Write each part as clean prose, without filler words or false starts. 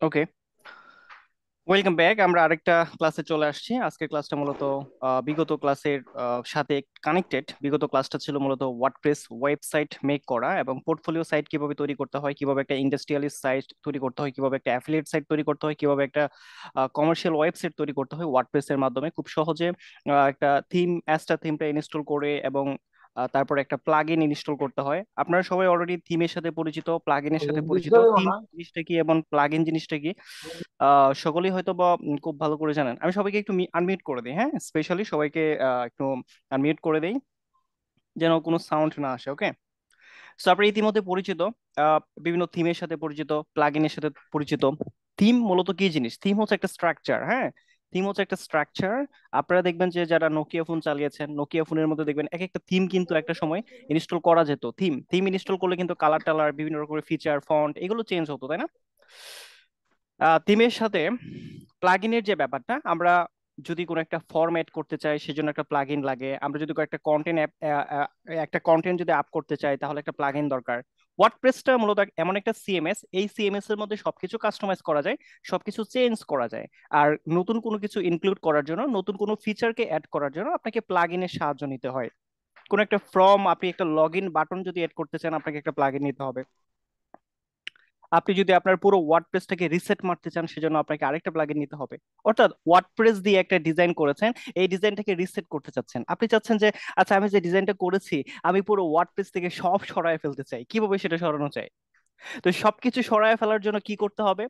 ওকে, welcome back. আমরা আরেকটা ক্লাসে চলে আসছি। আজকের ক্লাসটা মূলত বিগত ক্লাসের সাথে কানেক্টেড। বিগত ক্লাসটা ছিল মূলত ওয়ার্ডপ্রেস ওয়েবসাইট মেক করা এবং পোর্টফোলিও সাইট কিভাবে তৈরি করতে হয়, কিভাবে একটা ইন্ডাস্ট্রিয়ালিস্ট সাইট তৈরি করতে হয়, কিভাবে একটা অ্যাফিলিয়েট সাইট তৈরি করতে হয়, কিভাবে একটা কমার্শিয়াল ওয়েবসাইট তৈরি করতে হয় ওয়ার্ডপ্রেসের মাধ্যমে খুব সহজে। একটা থিম, অ্যাস্টা থিমটা ইনস্টল করে এবং তারপর একটা প্লাগইন ইনস্টল করতে হয়। আপনারা সবাই অলরেডি থিমের সাথে পরিচিত, প্লাগইনের সাথে পরিচিত। থিম জিনিসটা কি এবং প্লাগইন জিনিসটা কি সকলেই হয়তো বা খুব ভালো করে জানেন। আমি সবাইকে একটু আনমিউট করে দিই, হ্যাঁ, স্পেশালি সবাইকে একটু আনমিউট করে দেই যেন কোনো সাউন্ড না আসে। ওকে, সো আপনারা ইতিমধ্যে পরিচিত, বিভিন্ন থিমের সাথে পরিচিত, প্লাগইনের সাথে পরিচিত। থিম মূলত কি জিনিস? থিম হচ্ছে একটা স্ট্রাকচার, হ্যাঁ। থিম হচ্ছে একটা স্ট্রাকচার। আপনারা দেখবেন যে যারা নোকিয়া ফোন চালিয়েছেন, নোকিয়া ফোনের মধ্যে দেখবেন এক একটা থিম কিন্তু একটা সময় ইনস্টল করা যেত। থিম থিম ইনস্টল করলে কিন্তু কালার টালার, বিভিন্ন রকমের ফিচার, ফন্ট এগুলো চেঞ্জ হতো, তাই না? থিমের সাথে প্লাগইনের যে ব্যাপারটা, আমরা যদি কোনো একটা ফরম্যাট করতে চাই সেজন্য একটা প্লাগইন লাগে। আমরা যদি একটা কন্টেন্ট একটা কন্টেন্ট যদি আপ করতে চাই তাহলে একটা প্লাগইন দরকার। ওয়ার্ডপ্রেসটা মূলত এমন একটা সিএমএস, এই সিএমএস এর মধ্যে সবকিছু কাস্টমাইজ করা যায়, সবকিছু চেঞ্জ করা যায়। আর নতুন কোনো কিছু ইনক্লুড করার জন্য, নতুন কোনো ফিচারকে অ্যাড করার জন্য আপনাকে প্লাগইনের সাহায্য নিতে হয়। কোনো একটা ফর্ম, আপনি একটা লগ ইন বাটন যদি অ্যাড করতে চান আপনাকে একটা প্লাগইন নিতে হবে। আপনি যদি আপনার পুরো ওয়ার্ডপ্রেসটাকে রিসেট মারতে চান সেজন্য আপনাকে আরেকটা প্লাগইন নিতে হবে। অর্থাৎ ওয়ার্ডপ্রেস দিয়ে একটা ডিজাইন করেছেন, এই ডিজাইনটাকে রিসেট করতে চাচ্ছেন। আপনি চাচ্ছেন যে আচ্ছা, আমি যে ডিজাইনটা করেছি আমি পুরো ওয়ার্ডপ্রেস থেকে সব সরায় ফেলতে চাই, কিভাবে সেটা সরানো চাই? তো সবকিছু সরায় ফেলার জন্য কি করতে হবে?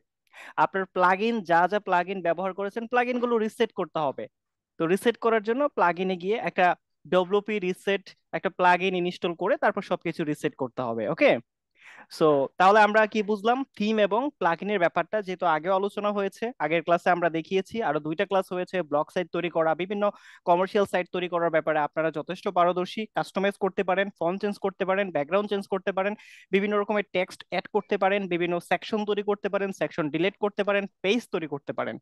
আপনার প্লাগইন, যা যা প্লাগইন ব্যবহার করেছেন প্লাগইন গুলো রিসেট করতে হবে। তো রিসেট করার জন্য প্লাগইনে গিয়ে একটা ডব্লিউপি রিসেট, একটা প্লাগইন ইনস্টল করে তারপর সবকিছু রিসেট করতে হবে। ওকে, সো তাহলে আমরা কি বুঝলাম থিম এবং প্লাগইনের ব্যাপারটা? যেহেতু আগে আলোচনা হয়েছে, আগের ক্লাসে আমরা দেখিয়েছি, আরো দুইটা ক্লাস হয়েছে ব্লগ সাইট তৈরি করা, বিভিন্ন কমার্শিয়াল সাইট তৈরি করার ব্যাপারে আপনারা যথেষ্ট পারদর্শী। কাস্টমাইজ করতে পারেন, ফন্ট চেঞ্জ করতে পারেন, ব্যাকগ্রাউন্ড চেঞ্জ করতে পারেন, বিভিন্ন রকমের টেক্সট অ্যাড করতে পারেন, বিভিন্ন সেকশন তৈরি করতে পারেন, সেকশন ডিলিট করতে পারেন, পেজ তৈরি করতে পারেন।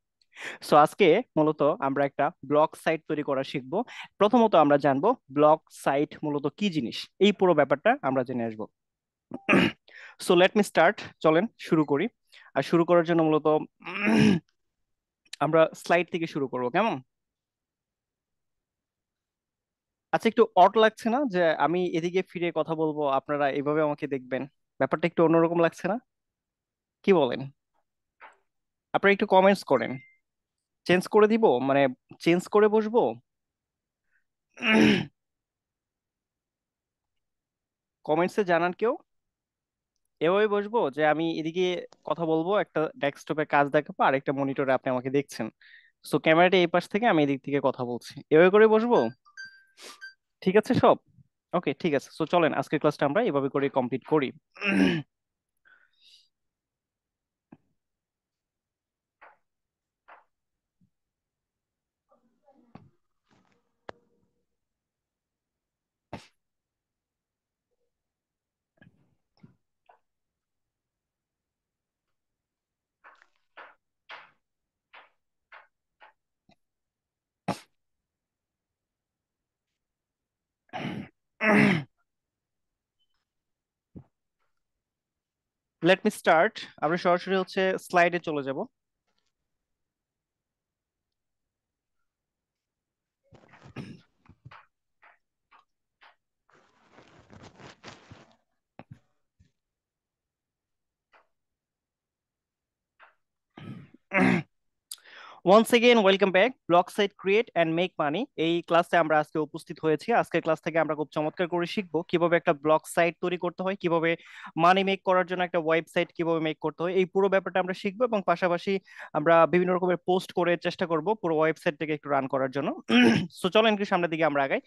সো আজকে মূলত আমরা একটা ব্লগ সাইট তৈরি করা শিখবো। প্রথমত আমরা জানবো ব্লগ সাইট মূলত কি জিনিস, এই পুরো ব্যাপারটা আমরা জেনে আসবো। সো লেট মি স্টার্ট, চলেন শুরু করি। আর শুরু করার জন্য মূলত আমরা স্লাইড থেকে শুরু করবো, কেমন? আচ্ছা, একটু অড লাগছে না যে আমি এদিকে ফিরে কথা বলবো, আপনারা এভাবে আমাকে দেখবেন? ব্যাপারটা একটু অন্যরকম লাগছে না? কি বলেন? আপনারা একটু কমেন্টস করেন। চেঞ্জ করে দিব, মানে চেঞ্জ করে বসবো? কমেন্টসে জানান কেউ। এভাবে বসবো যে আমি এদিকে কথা বলবো, একটা ডেস্কটপে কাজ দেখাবো আর একটা মনিটরে আপনি আমাকে দেখছেন। সো ক্যামেরাটা এই পাশ থেকে, আমি এদিক থেকে কথা বলছি, এভাবে করে বসবো? ঠিক আছে সব? ওকে, ঠিক আছে। সো চলেন আজকের ক্লাসটা আমরা এভাবে করে কমপ্লিট করি। Let me start. আমরা সরাসরি হচ্ছে স্লাইডে চলে যাব। Once again welcome back. Blog site create and make money, এই ক্লাসে আমরা আজকে উপস্থিত হয়েছি। আজকের ক্লাস থেকে আমরা খুব চমৎকার করে শিখবো কিভাবে একটা ব্লগ সাইট তৈরি করতে হয়, কিভাবে মানি মেক করার জন্য একটা ওয়েবসাইট কিভাবে মেক করতে হয়, এই পুরো ব্যাপারটা আমরা শিখবো। এবং পাশাপাশি আমরা বিভিন্ন রকমের পোস্ট করে চেষ্টা করব পুরো ওয়েবসাইটটাকে একটু রান করার জন্য। সো চলেন একটু সামনের দিকে আমরা আগাই।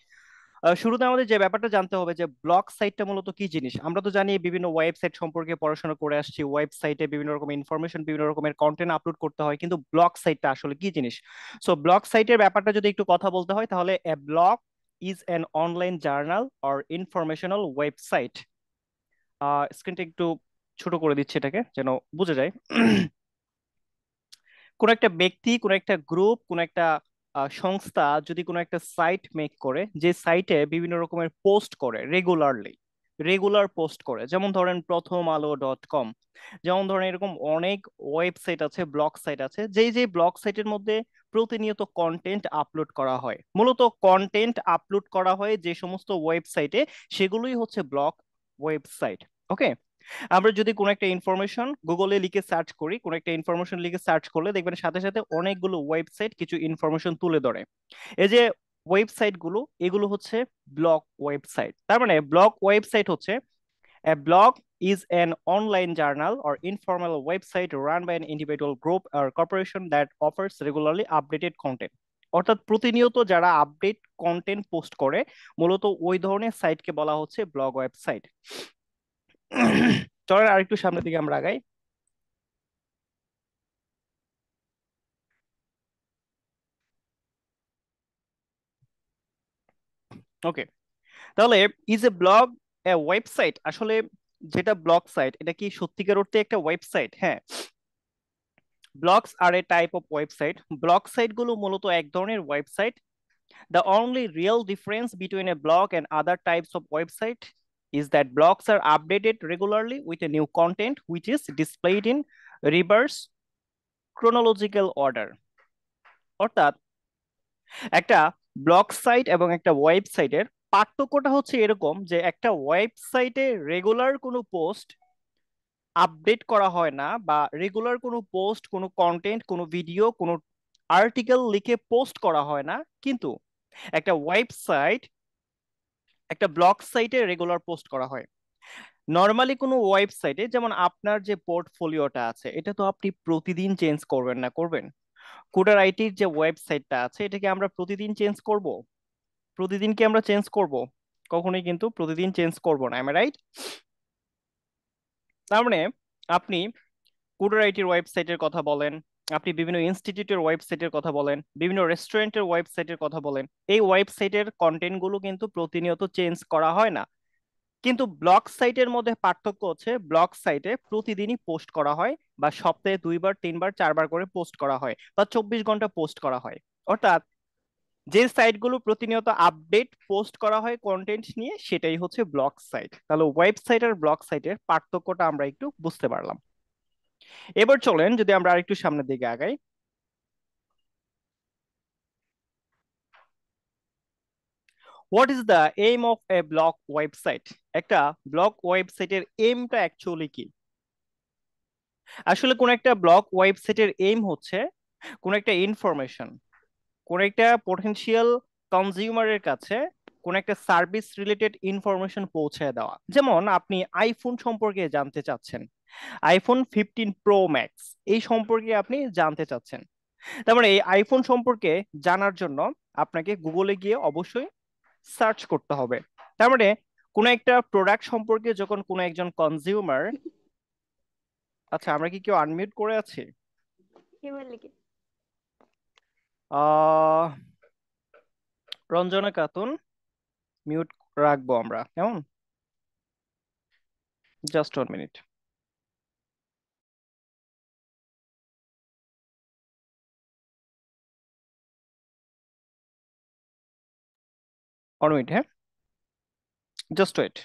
শুরুতে আমাদের যে ব্যাপারটা জানতে হবে যে ব্লগ সাইটটা মূলত কি জিনিস। আমরা তো জানি বিভিন্ন ওয়েবসাইট সম্পর্কে পড়াশোনা করে আসছি, ওয়েবসাইটে বিভিন্ন রকম ইনফরমেশন, বিভিন্ন রকমের কন্টেন্ট আপলোড করতে হয়, কিন্তু ব্লগ সাইটটা আসলে কি জিনিস? সো ব্লগ সাইটের ব্যাপারটা যদি একটু কথা বলতে হয় তাহলে a blog is an online journal or informational website. স্ক্রিনটা একটু ছোট করে দিচ্ছে এটাকে যেন বোঝা যায়। কোন একটা ব্যক্তি, কোন একটা গ্রুপ, কোন একটা সংস্থা যদি কোনো একটা সাইট মেক করে, যে সাইটে বিভিন্ন রকমের পোস্ট করে রেগুলারলি, রেগুলার পোস্ট করে, যেমন ধরেন প্রথম আলো.কম, যেমন ধরেন এরকম অনেক ওয়েবসাইট আছে, ব্লগ সাইট আছে, যেই যেই ব্লগ সাইটের মধ্যে প্রতিনিয়ত কন্টেন্ট আপলোড করা হয়। মূলত কন্টেন্ট আপলোড করা হয় যে সমস্ত ওয়েবসাইটে, সেগুলোই হচ্ছে ব্লগ ওয়েবসাইট। ওকে, আমরা যদি কোনো একটা ইনফরমেশন গুগলে লিখে সার্চ করি, কোনো একটা ইনফরমেশন লিখে সার্চ করলে দেখবেন সাথে সাথে অনেকগুলো ওয়েবসাইট কিছু ইনফরমেশন তুলে ধরে। এই যে ওয়েবসাইট গুলো, এগুলো হচ্ছে ব্লগ ওয়েবসাইট। তার মানে ব্লগ ওয়েবসাইট হচ্ছে a blog is an online journal or informal website run by an individual group or corporation that offers regularly updated content। অর্থাৎ প্রতিনিয়ত যারা আপডেট কন্টেন্ট পোস্ট করে, মূলত ওই ধরনের সাইটকে বলা হচ্ছে ব্লগ ওয়েবসাইট। চলেন আরেকটু সামনের দিকে আমরা আগাই। ওকে, তাহলে is a blog A website? আসলে যেটা ব্লগ সাইট, এটা কি সত্যিকার অর্থে একটা ওয়েবসাইট? হ্যাঁ, ব্লগস আর a type of website. Blog site গুলো মূলত এক ধরনের website. The only real difference between a blog and other types of website is that blogs are updated regularly with a new content which is displayed in reverse chronological order। অর্থাৎ একটা blog site এবং একটা ওয়েবসাইটের পার্থক্যটা হচ্ছে এরকম যে একটা ওয়েবসাইটে রেগুলার কোনো পোস্ট আপডেট করা হয় না, বা রেগুলার কোনো পোস্ট, কোনো কন্টেন্ট, কোনো ভিডিও, কোনো আর্টিকেল লিখে পোস্ট করা হয় না। কিন্তু একটা ওয়েবসাইট, একটা ব্লগ সাইটে রেগুলার পোস্ট করা হয়। নর্মালি কোনো ওয়েবসাইটে, যেমন আপনার যে পোর্টফোলিওটা আছে, এটা তো আপনি প্রতিদিন চেঞ্জ করবেন না, করবেন? কোডার আইটির যে ওয়েবসাইটটা আছে, এটাকে আমরা প্রতিদিন চেঞ্জ করব? প্রতিদিন কি আমরা চেঞ্জ করব? কখনোই কিন্তু প্রতিদিন চেঞ্জ করব না, আমি রাইট? তার মানে আপনি কোডার আইটির ওয়েবসাইটের কথা বলেন, আপনি বিভিন্ন ইনস্টিটিউটের ওয়েবসাইটের কথা বলেন, বিভিন্ন রেস্টুরেন্টের ওয়েবসাইটের কথা বলেন, এই ওয়েবসাইটের কন্টেন্ট গুলো কিন্তু প্রতিনিয়ত চেঞ্জ করা হয় না। কিন্তু ব্লগ সাইটের মধ্যে পার্থক্য হচ্ছে, ব্লগ সাইটে প্রতিদিনই পোস্ট করা হয়, বা সপ্তাহে 2বার 3বার 4বার করে পোস্ট করা হয়, বা 24 ঘন্টা পোস্ট করা হয়। অর্থাৎ যে সাইটগুলো প্রতিনিয়ত আপডেট পোস্ট করা হয় কন্টেন্ট নিয়ে, সেটাই হচ্ছে ব্লগ সাইট। তাহলে ওয়েবসাইট আর ব্লগ সাইটের পার্থক্যটা আমরা একটু বুঝতে পারলাম। এবার চলেন যদি আমরা আরেকটু সামনের দিকে আগাই। What is the aim of a blog website? একটা ব্লগ ওয়েবসাইটের এইমটা অ্যাকচুয়ালি কি? আসলে কোন একটা ব্লগ ওয়েবসাইটের এইম হচ্ছে কোন একটা ইনফরমেশন, কোন একটা পোটেনশিয়াল কনজিউমারের কাছে কোন একটা সার্ভিস রিলেটেড ইনফরমেশন পৌঁছে দেওয়া। যেমন আপনি আইফোন সম্পর্কে জানতে চাচ্ছেন, iPhone 15 Pro Max এই সম্পর্কে আপনি জানতে চাচ্ছেন। তার মানে এই আইফোন সম্পর্কে জানার জন্য আপনাকে গুগলে গিয়ে অবশ্যই সার্চ করতে হবে। তার মানে কোন একটা প্রোডাক্ট সম্পর্কে যখন কোনো একজন কনজিউমার, আচ্ছা আমরা কি কেউ আনমিউট করে আছি? কি বললি কি? আহ রঞ্জনা খাতুন, মিউট রাখবো আমরা, কেমন? Just 1 minute. মিনিট, হ্যাঁ, just wait.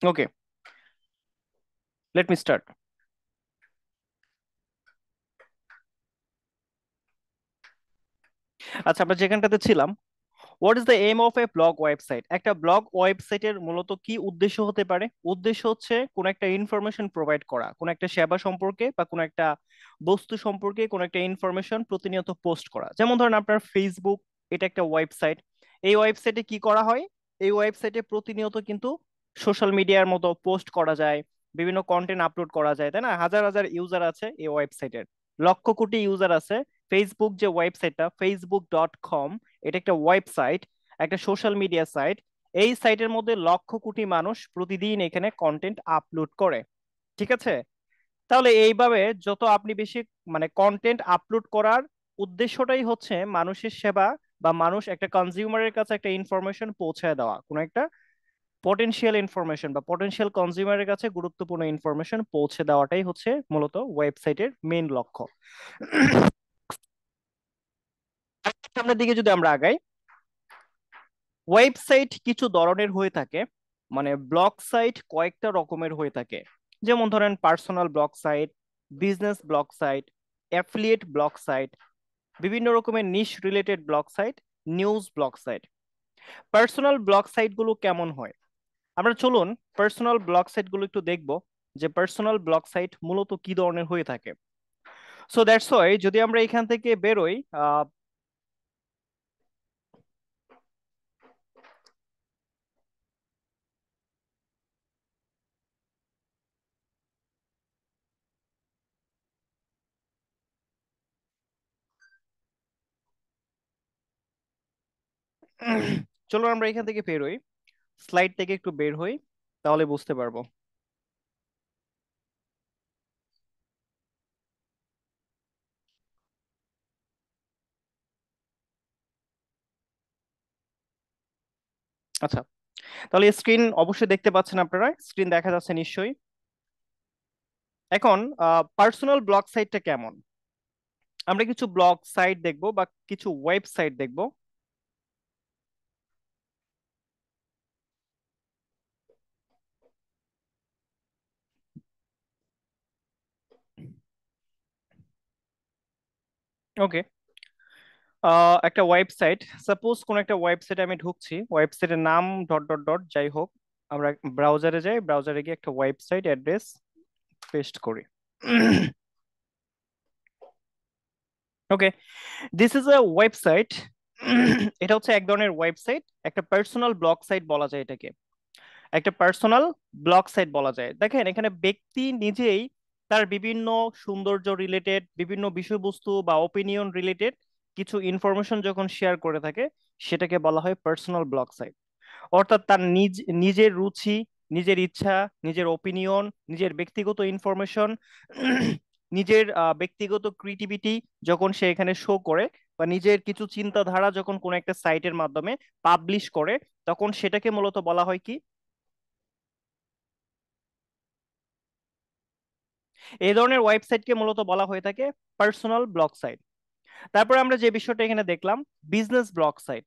Okay, let me start. আচ্ছা, আমরা যেখানটাতে ছিলাম, what is the aim of a blog website? একটা ব্লগ ওয়েবসাইটের মূলত কি উদ্দেশ্য হতে পারে? উদ্দেশ্য হচ্ছে কোন একটা ইনফরমেশন প্রোভাইড করা, কোন একটা সেবা সম্পর্কে বা কোন একটা বস্তু সম্পর্কে কোন একটা ইনফরমেশন প্রতিনিয়ত পোস্ট করা। যেমন ধরেন আপনার ফেসবুক, এটা একটা ওয়েবসাইট। এই ওয়েবসাইটে কি করা হয়? এই ওয়েবসাইটে প্রতিনিয়ত কিন্তু সোশ্যাল মিডিয়ার মতো পোস্ট করা যায়, বিভিন্ন কন্টেন্ট আপলোড করা যায়, তাই না? হাজার হাজার ইউজার আছে এই ওয়েবসাইটের, লক্ষ কোটি ইউজার আছে। ফেসবুক যে ওয়েবসাইটটা, Facebook.com, এটা একটা ওয়েবসাইট, একটা সোশ্যাল মিডিয়া সাইট। এই সাইটের মধ্যে লক্ষ কোটি মানুষ প্রতিদিন এখানে কন্টেন্ট আপলোড করে, ঠিক আছে? তাহলে এইভাবে যত আপনি বেশি মানে কন্টেন্ট আপলোড করার উদ্দেশ্যটাই হচ্ছে মানুষের সেবা, বা মানুষ একটা কনজিউমারের কাছে একটা ইনফরমেশন পৌঁছায় দেওয়া, কোন একটা পটেনশিয়াল ইনফরমেশন বা পটেনশিয়াল কনজিউমারের কাছে গুরুত্বপূর্ণ ইনফরমেশন পৌঁছে দেওয়াটাই হচ্ছে মূলত ওয়েবসাইটের মেইন লক্ষ্য। সামনের দিকে যদি আমরা আগাই, ওয়েবসাইট কিছু ধরনের হয়ে থাকে, মানে ব্লগ সাইট কয়েকটা রকমের হয়ে থাকে। যেমন ধরেন personal blog site, business blog site, affiliate blog site, বিভিন্ন রকমের niche related blog site, news blog site. Personal blog site গুলো কেমন হয়, আমরা চলুন পার্সোনাল ব্লগ সাইট গুলো একটু দেখবো, যে পার্সোনাল ব্লগ সাইট মূলত কি ধরনের হয়ে থাকে। সো দ্যাটস ওয়াই যদি আমরা এখান থেকে বেরোই, চলুন আমরা এখান থেকে বের হই, স্লাইড থেকে একটু বের হই, তাহলে বুঝতে পারবো। আচ্ছা, তাহলে স্ক্রিন অবশ্যই দেখতে পাচ্ছেন আপনারা, স্ক্রিন দেখা যাচ্ছে নিশ্চয়ই। এখন পার্সোনাল ব্লগ সাইটটা কেমন, আমরা কিছু ব্লগ সাইট দেখবো বা কিছু ওয়েবসাইট দেখবো। ওকে, একটা ওয়েবসাইট, সাপোজ কোন একটা ওয়েবসাইটে আমি ঢুকছি, ওয়েবসাইটের নাম ডট ডট ডট যাই হোক, আমরা ব্রাউজারে যাই, ব্রাউজারে গিয়ে একটা ওয়েবসাইট অ্যাড্রেস পেস্ট করি। ওকে, দিস ইজ আ ওয়েবসাইট। এটা হচ্ছে এক ধরনের ওয়েবসাইট, একটা পার্সোনাল ব্লগ সাইট বলা যায় এটাকে, একটা পার্সোনাল ব্লগ সাইট বলা যায়। দেখেন এখানে ব্যক্তি নিজেই তার বিভিন্ন সৌন্দর্য রিলেটেড, বিভিন্ন বিষয়বস্তু বা ওপিনিয়ন রিলেটেড কিছু ইনফরমেশন যখন শেয়ার করে থাকে, সেটাকে বলা হয় পার্সোনাল ব্লগ সাইট। অর্থাৎ তার নিজের রুচি, নিজের ইচ্ছা, নিজের ওপিনিয়ন, নিজের ব্যক্তিগত ইনফরমেশন, নিজের ব্যক্তিগত ক্রিয়েটিভিটি যখন সে এখানে শো করে, বা নিজের কিছু চিন্তাধারা যখন কোনো একটা সাইটের মাধ্যমে পাবলিশ করে, তখন সেটাকে মূলত বলা হয় কি, এই ধরনের ওয়েবসাইটকে মূলত বলা হয়ে থাকে পার্সোনাল ব্লগ সাইট। তারপরে আমরা যে বিষয়টা এখানে দেখলাম, বিজনেস ব্লগ সাইট।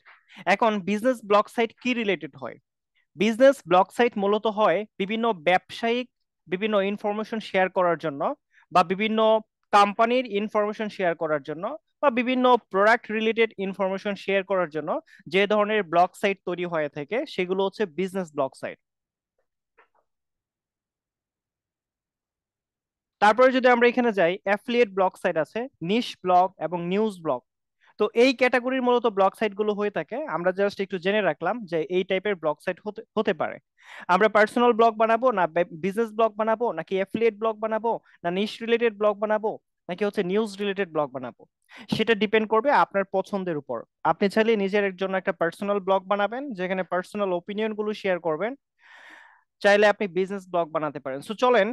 এখন বিজনেস ব্লগ সাইট কি রিলেটেড হয়, বিজনেস ব্লগ সাইট মূলত হয় বিভিন্ন ব্যবসায়িক বিভিন্ন ইনফরমেশন শেয়ার করার জন্য, বা বিভিন্ন কোম্পানির ইনফরমেশন শেয়ার করার জন্য, বা বিভিন্ন প্রোডাক্ট রিলেটেড ইনফরমেশন শেয়ার করার জন্য যে ধরনের ব্লগ সাইট তৈরি হয়ে থাকে সেগুলো হচ্ছে বিজনেস ব্লগ সাইট। তারপরে যদি আমরা এখানে যাই, অ্যাফিলিয়েট ব্লগ সাইট আছে, নিশ ব্লগ এবং নিউজ ব্লগ। তো এই ক্যাটাগরির মূলত ব্লগ সাইট গুলো হয়ে থাকে, আমরা জাস্ট একটু জেনে রাখলাম যে এই টাইপের ব্লগ সাইট হতে হতে পারে। আমরা পার্সোনাল ব্লগ বানাবো না বিজনেস ব্লগ বানাবো, নাকি অ্যাফিলিয়েট ব্লগ বানাবো, না নিশ রিলেটেড ব্লগ বানাবো, নাকি হচ্ছে নিউজ রিলেটেড ব্লগ বানাবো, সেটা ডিপেন্ড করবে আপনার পছন্দের উপর। আপনি চাইলে নিজের জন্য একটা পার্সোনাল ব্লগ বানাবেন যেখানে পার্সোনাল ওপিনিয়ন গুলো শেয়ার করবেন, চাইলে আপনি বিজনেস ব্লগ বানাতে পারেন। সো চলেন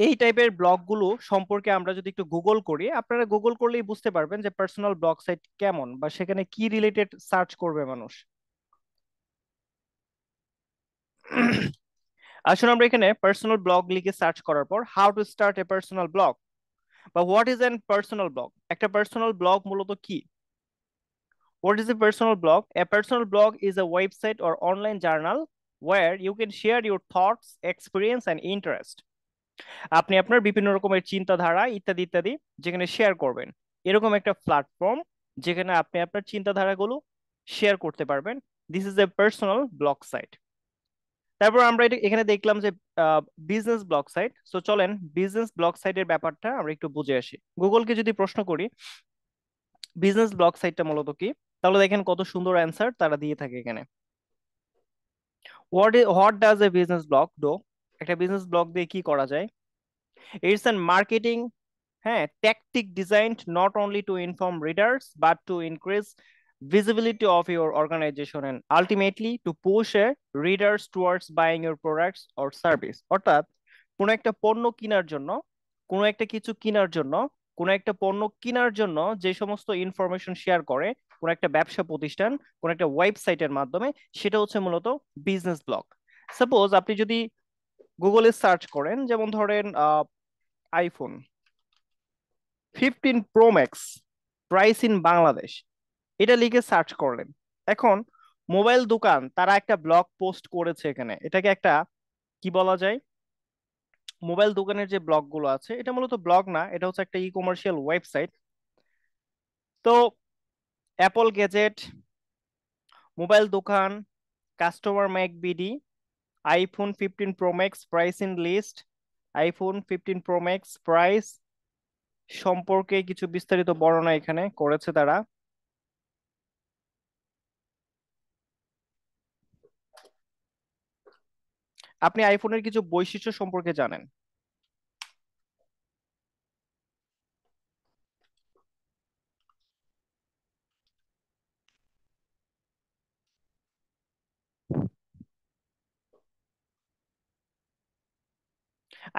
এই টাইপের ব্লগগুলো সম্পর্কে আমরা যদি একটু গুগল করি, আপনারা গুগল করলেই বুঝতে পারবেন যে পার্সোনাল ব্লগ সাইট কেমন বা সেখানে কি রিলেটেড সার্চ করবে মানুষ। আসলে আমরা এখানে পার্সোনাল ব্লগ লিখে সার্চ করার পর how to start a personal blog বা what is an personal blog, একটা পার্সোনাল ব্লগ মূলত কি, what is a personal blog, a personal blog is a website or online journal where you can share your thoughts, experience and interest। আপনি আপনার বিভিন্ন রকমের চিন্তাধারা ইত্যাদি ইত্যাদি যেখানে শেয়ার করবেন, এরকম একটা প্ল্যাটফর্ম যেখানে আপনি আপনার চিন্তাধারাগুলো শেয়ার করতে পারবেন। This is a personal blog site. তারপর আমরা এখানে দেখলাম যে বিজনেস ব্লগ সাইট। সো চলেন বিজনেস ব্লগ সাইটের ব্যাপারটা আমরা একটু বুঝে আসি। গুগলকে যদি প্রশ্ন করি বিজনেস ব্লগ সাইটটা মূলত কি, তাহলে দেখেন কত সুন্দর অ্যান্সার তারা দিয়ে থাকে এখানে। What does a business blog do, একটা বিজনেস ব্লগ দিয়ে কি করা যায়, ইটস অ্যান মার্কেটিং, হ্যাঁ, tactic designed not only to inform readers but to increase visibility of your organization and ultimately to push a readers towards buying your products or service। অর্থাৎ কোনো একটা পণ্য কেনার জন্য, কোনো একটা কিছু কেনার জন্য, কোনো একটা পণ্য কেনার জন্য যে সমস্ত ইনফরমেশন শেয়ার করে, কোন একটা ব্যবসা প্রতিষ্ঠান কোন একটা ওয়েবসাইটের মাধ্যমে, সেটা হচ্ছে মূলত বিজনেস ব্লগ। সাপোজ আপনি যদি গুগলে সার্চ করেন, যেমন ধরেন iPhone 15 Pro Max price in Bangladesh, এটা লিখে সার্চ করলেন। এখন মোবাইল দোকান তারা একটা ব্লগ পোস্ট করেছে এখানে, এটাকে একটা কি বলা যায়, মোবাইল দোকানের যে ব্লগ গুলো আছে, এটা মূলত ব্লগ না, এটা হচ্ছে একটা ই কমার্শিয়াল ওয়েবসাইট। তো অ্যাপল গ্যাজেট, মোবাইল দোকান, customer Mac BD, iPhone 15 Pro Max price in list, iPhone 15 Pro Max price সম্পর্কে কিছু বিস্তারিত বর্ণনা এখানে করেছে তারা। আপনি আইফোনের কিছু বৈশিষ্ট্য সম্পর্কে জানেন।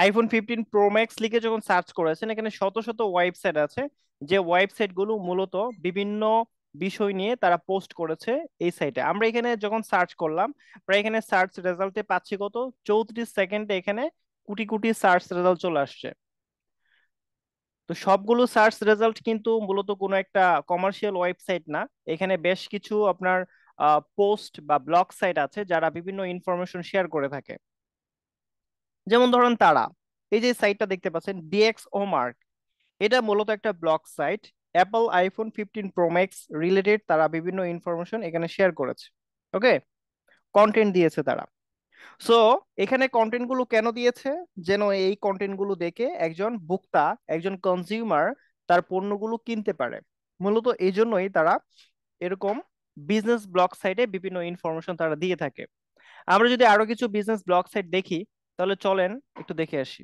iPhone 15 Pro Max লিখে যখন সার্চ করেছেন, এখানে শত শত ওয়েবসাইট আছে, যে ওয়েবসাইট গুলো মূলত বিভিন্ন বিষয় নিয়ে তারা পোস্ট করেছে এই সাইটে। আমরা এখানে যখন সার্চ করলাম, প্রায় এখানে সার্চ রেজাল্টে পাচ্ছি কত, 34 সেকেন্ডে এখানে কোটি কোটি সার্চ রেজাল্ট চলে আসছে। তো সবগুলো সার্চ রেজাল্ট কিন্তু মূলত কোনো একটা কমার্শিয়াল ওয়েবসাইট না, এখানে বেশ কিছু আপনার পোস্ট বা ব্লগ সাইট আছে যারা বিভিন্ন ইনফরমেশন শেয়ার করে থাকে। যেমন ধরেন তারা এই যে সাইটটা দেখতে পাচ্ছেন, ডিএক্স মার্ক, এটা মূলত একটা blog site. Apple iPhone 15 Pro Max related তারা বিভিন্ন ইনফরমেশন এখানে শেয়ার করেছে। ওকে, কন্টেন্ট দিয়েছে তারা। সো এখানে কন্টেন্ট গুলো কেন দিয়েছে, যেন এই কন্টেন্ট গুলো দেখে একজন ভোক্তা, একজন কনজিউমার তার পণ্যগুলো কিনতে পারে। মূলত এই জন্যই তারা এরকম বিজনেস ব্লগ সাইটে বিভিন্ন ইনফরমেশন তারা দিয়ে থাকে। আমরা যদি আরো কিছু বিজনেস ব্লগ সাইট দেখি, তাহলে চলেন একটু দেখে আসি।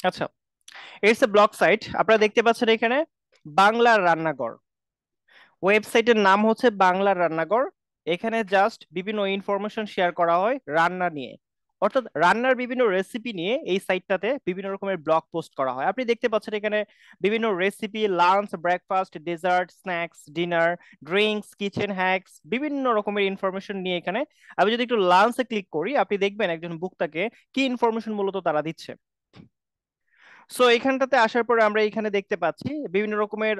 আচ্ছা, ইটস এ ব্লগ সাইট, আপনারা দেখতে পাচ্ছেন এখানে বাংলার রান্নাঘর, ওয়েবসাইটের নাম হচ্ছে বাংলার রান্নাঘর। এখানে জাস্ট বিভিন্ন ইনফরমেশন শেয়ার করা হয় রান্না নিয়ে, অর্থাৎ রান্নার বিভিন্ন রেসিপি নিয়ে এই সাইটটাতে বিভিন্ন রকমের ব্লগ পোস্ট করা হয়। আপনি দেখতে পাচ্ছেন এখানে বিভিন্ন recipe, lunch, breakfast, dessert, snacks, dinner, drinks, kitchen hacks, বিভিন্ন রকমের ইনফরমেশন নিয়ে এখানে। আমি যদি একটু লাঞ্চে ক্লিক করি, আপনি দেখবেন একজন ভোক্তাকে কি ইনফরমেশন মূলত তারা দিচ্ছে। সো এখানটাতে আসার পরে আমরা এখানে দেখতে পাচ্ছি বিভিন্ন রকমের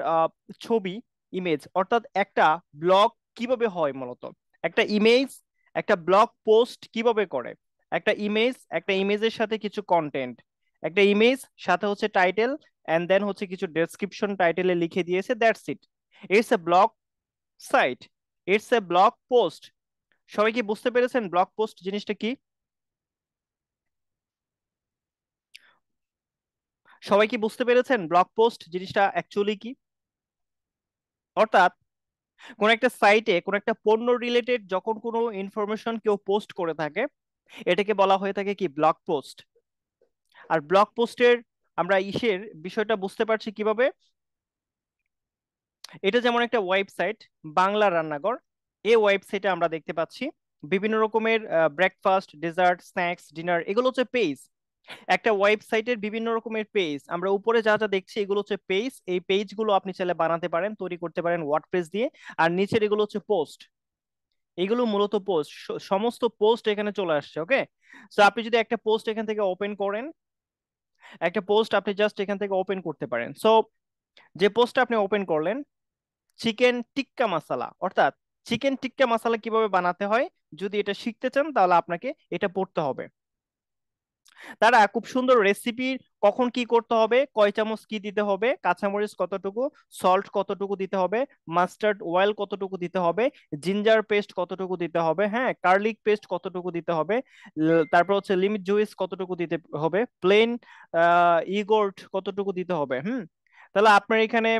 ছবি, ইমেজ, অর্থাৎ একটা ব্লগ কিভাবে হয় মূলত, একটা ইমেজ, একটা ব্লগ পোস্ট কিভাবে করে, একটা ইমেজ, একটা ইমেজের সাথে কিছু কন্টেন্ট, একটা ইমেজ সাথে হচ্ছে টাইটেল, এন্ড দেন হচ্ছে কিছু ডেসক্রিপশন টাইটেলে লিখে দিয়েছে, that's it. It's a blog site, it's a blog post. সবাই কি বুঝতে পেরেছেন ব্লগ পোস্ট জিনিসটা কি? সবাই কি বুঝতে পেরেছেন ব্লগ পোস্ট জিনিসটা অ্যাকচুয়ালি কি? অর্থাৎ কোন একটা সাইটে কোন একটা পণ্য রিলেটেড যখন কোনো ইনফরমেশন কেউ পোস্ট করে থাকে, এটাকে বলা হয়ে থাকে কি, ব্লগ পোস্ট। আর ব্লগ পোস্টের আমরা ইসের বিষয়টা বুঝতে পারছি কিভাবে, এটা যেমন একটা ওয়েবসাইট বাংলা রান্নাঘর, এই ওয়েবসাইটে আমরা দেখতে পাচ্ছি বিভিন্ন রকমের ব্রেকফাস্ট, ডেজার্ট, স্ন্যাক্স, ডিনার, এগুলো হচ্ছে পেজ। একটা ওয়েবসাইটের বিভিন্ন রকমের পেজ, আমরা উপরে যা যা দেখছি এগুলো হচ্ছে পেজ। এই পেজগুলো আপনি চাইলে বানাতে পারেন, তৈরি করতে পারেন ওয়ার্ডপ্রেস দিয়ে। আর নিচের এগুলো হচ্ছে পোস্ট, এগুলো মূলত পোস্ট, সমস্ত পোস্ট এখানে চলে আসছে। ওকে, সো আপনি যদি একটা পোস্ট এখান থেকে ওপেন করেন, একটা পোস্ট আপনি জাস্ট এখান থেকে ওপেন করতে পারেন। সো যে পোস্টটা আপনি ওপেন করলেন, চিকেন টিক্কা মশালা, অর্থাৎ চিকেন টিক্কা মশালা কিভাবে বানাতে হয়, যদি এটা শিখতে চান তাহলে আপনাকে এটা পড়তে হবে। তারা খুব সুন্দর রেসিপি, কখন কি করতে হবে, কয় চামচ কি দিতে হবে, কাঁচামরিচ কতটুকু, সল্ট কতটুকু দিতে হবে, মাস্টার্ড অয়েল কতটুকু দিতে হবে, জিঞ্জার পেস্ট কতটুকু দিতে হবে, হ্যাঁ, গার্লিক পেস্ট কতটুকু দিতে হবে, তারপর হচ্ছে লিমিট জুইস কতটুকু দিতে হবে, প্লেন ইগোর্ট কতটুকু দিতে হবে। তাহলে আপনার এখানে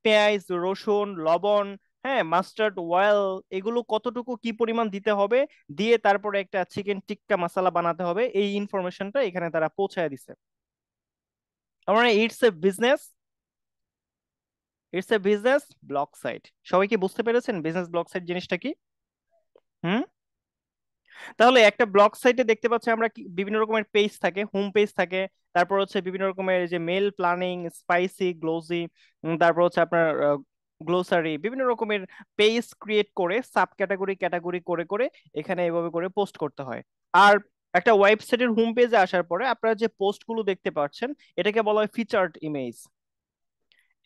পেঁয়াজ, রসুন, লবণ, হ্যাঁ, মাস্টার্ড অয়েল, এগুলো কতটুকু কি পরিমাণ দিতে হবে, দিয়ে তারপরে একটা চিকেন টিক্কা মশলা বানাতে হবে, এই ইনফরমেশনটা এখানে তারা পৌঁছায় দিছে। আমার it's a business, it's a business blog site. সবাই কি বুঝতে পেরেছেন বিজনেস ব্লগ সাইট জিনিসটা কি? হুম। তাহলে একটা ব্লগ সাইটে দেখতে পাচ্ছি আমরা বিভিন্ন রকমের পেজ থাকে, হোম পেজ থাকে, তারপর হচ্ছে বিভিন্ন রকমের যে মেল প্ল্যানিং, স্পাইসি, গ্লোজি, তারপর হচ্ছে আপনার গ্লোসারি, বিভিন্ন রকমের পেজ ক্রিয়েট করে সাব ক্যাটাগরি ক্যাটাগরি করে করে এখানে এভাবে করে পোস্ট করতে হয়। আর একটা ওয়েবসাইটের হোম পেজে আসার পরে আপনারা যে পোস্টগুলো দেখতে পাচ্ছেন, এটাকে বলা হয় ফিচার্ড ইমেজ।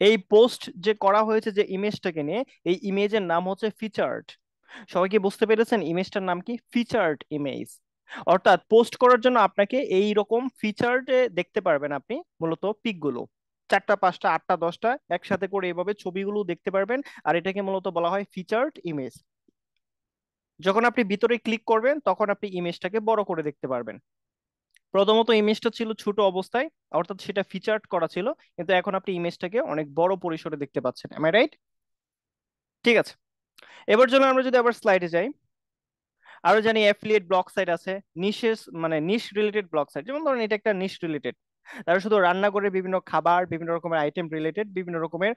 এই পোস্ট যে করা হয়েছে যে ইমেজটাকে নিয়ে, এই ইমেজের নাম হচ্ছে ফিচার্ড। সবাই কি বুঝতে পেরেছেন ইমেজটার নাম কি? Featured image. অর্থাৎ পোস্ট করার জন্য আপনাকে এই রকম ফিচার্ডে দেখতে পারবেন আপনি মূলত পিকগুলো, চারটা পাঁচটা আটটা দশটা একসাথে করে এভাবে ছবিগুলো দেখতে পারবেন। আর এটাকে মূলত বলা হয় ফিচার্ড ইমেজ। যখন আপনি ভিতরে ক্লিক করবেন তখন আপনি ইমেজটাকে বড় করে দেখতে পারবেন। প্রথমত ইমেজটা ছিল ছোট অবস্থায়, অর্থাৎ সেটা ফিচার্ড করা ছিল, কিন্তু এখন আপনি ইমেজটাকে অনেক বড় পরিসরে দেখতে পাচ্ছেন। Am I right? ঠিক আছে, এবার জন্য আমরা যদি আবার স্লাইডে যাই, আরো জানি অ্যাফিলিয়েট ব্লগ সাইট আছে, নিশেস মানে নিশ রিলেটেড ব্লগ সাইট। যেমন ধরেন এটা একটা নিশ রিলেটেড, তারা শুধু রান্না করে বিভিন্ন খাবার, বিভিন্ন রকমের আইটেম রিলেটেড বিভিন্ন রকমের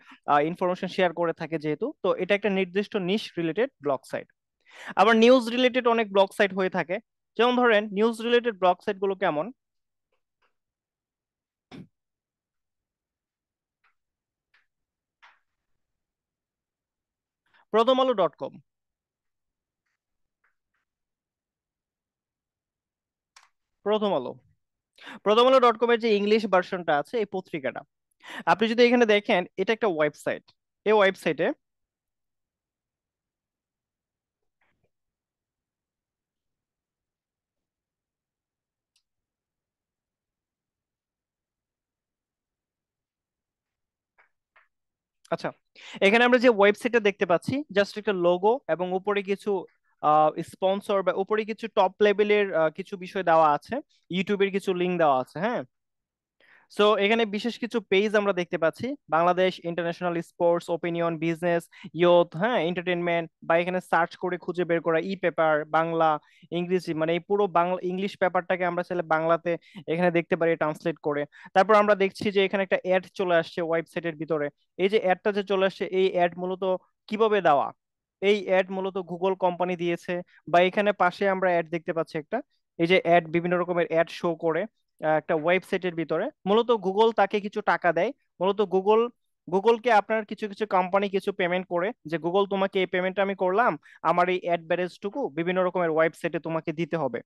ইনফরমেশন শেয়ার করে থাকে, যেহেতু তো এটা একটা নির্দিষ্ট নিশ রিলেটেড ব্লগ সাইট। আবার নিউজ রিলেটেড অনেক ব্লগ সাইট হয়ে থাকে। যেমন ধরেন নিউজ রিলেটেড ব্লগ সাইট গুলো কেমন? প্রথম আলো ডট কম। প্রথম আলো, প্রথম আলো ডট কমের যে ইংলিশ ভার্সনটা আছে এই পত্রিকাটা, আপনি যদি এখানে দেখেন এটা একটা ওয়েবসাইট। এই ওয়েবসাইটে আচ্ছা, এখানে আমরা যে ওয়েবসাইটটা দেখতে পাচ্ছি জাস্ট একটা লোগো এবং উপরে কিছু স্পন্সর বা উপরে কিছু টপ লেভেলের কিছু বিষয় দেওয়া আছে, ইউটিউবের কিছু লিঙ্ক দেওয়া আছে। হ্যাঁ, সো এখানে বিশেষ কিছু পেজ আমরা দেখতে পাচ্ছি, Bangladesh, international, sports, opinion, business, youth, হ্যাঁ, এন্টারটেনমেন্ট, বা এখানে সার্চ করে খুঁজে বের করা ই পেপার, বাংলা, ইংরেজি, মানে এই পুরো বাংলা ইংলিশ পেপারটাকে আমরা চাইলে বাংলাতে এখানে দেখতে পারি ট্রান্সলেট করে। তারপর আমরা দেখছি যে এখানে একটা অ্যাড চলে আসছে ওয়েবসাইটের ভিতরে। এই যে অ্যাডটা যে চলে আসছে, এই অ্যাড মূলত কিভাবে দেওয়া? এই অ্যাড মূলত গুগল কোম্পানি দিয়েছে। বা এখানে পাশে আমরা অ্যাড দেখতে পাচ্ছি একটা, এই যে অ্যাড, বিভিন্ন রকমের অ্যাড শো করে একটা ওয়েবসাইটের ভিতরে, মূলত গুগল তাকে কিছু টাকা দেয়। মূলত গুগলকে আপনার কিছু কিছু কোম্পানি কিছু পেমেন্ট করে, যে গুগল তোমাকে এই পেমেন্টটা আমি করলাম, আমার এই অ্যাডভারেজটুকু বিভিন্ন রকমের ওয়েবসাইটে তোমাকে দিতে হবে।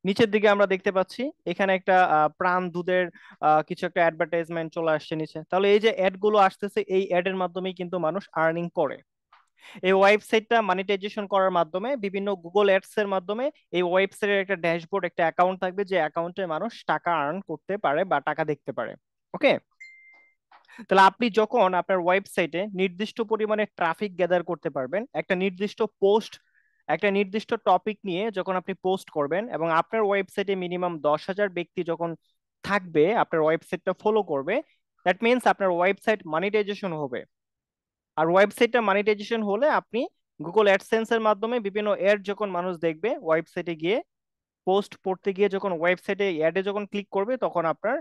নিচের দিকে আমরা দেখতে পাচ্ছি এখানে একটা প্রাণ দুধের কিছু একটা অ্যাডভার্টাইজমেন্ট চলে আসছে নিচে। তাহলে এই যে অ্যাড গুলো আসতেছে, এই অ্যাড এর মাধ্যমেই কিন্তু মানুষ আর্নিং করে। এই ওয়েবসাইটটা মনিটাইজেশন করার মাধ্যমে বিভিন্ন গুগল অ্যাডস এর মাধ্যমে এই ওয়েবসাইটের একটা ড্যাশবোর্ড, একটা অ্যাকাউন্ট থাকবে, যে অ্যাকাউন্টে মানুষ টাকা আর্ন করতে পারে বা টাকা দেখতে পারে। ওকে, তাহলে আপনি যখন আপনার ওয়েবসাইটে নির্দিষ্ট পরিমাণে ট্রাফিক গ্যাদার করতে পারবেন, একটা নির্দিষ্ট পোস্ট, একটা নির্দিষ্ট টপিক নিয়ে যখন আপনি পোস্ট করবেন, এবং আপনার ওয়েবসাইটে মিনিমাম 10,000 ব্যক্তি যখন থাকবে আপনার ওয়েবসাইটটা ফলো করবে, দ্যাট মিনস আপনার ওয়েবসাইট মনিটাইজেশন হবে। আর ওয়েবসাইটটা মনিটাইজেশন হলে আপনি গুগল অ্যাডসেন্স এর মাধ্যমে বিভিন্ন অ্যাড যখন মানুষ দেখবে ওয়েবসাইটে গিয়ে, পোস্ট পড়তে গিয়ে যখন ওয়েবসাইটে অ্যাডে যখন ক্লিক করবে, তখন আপনার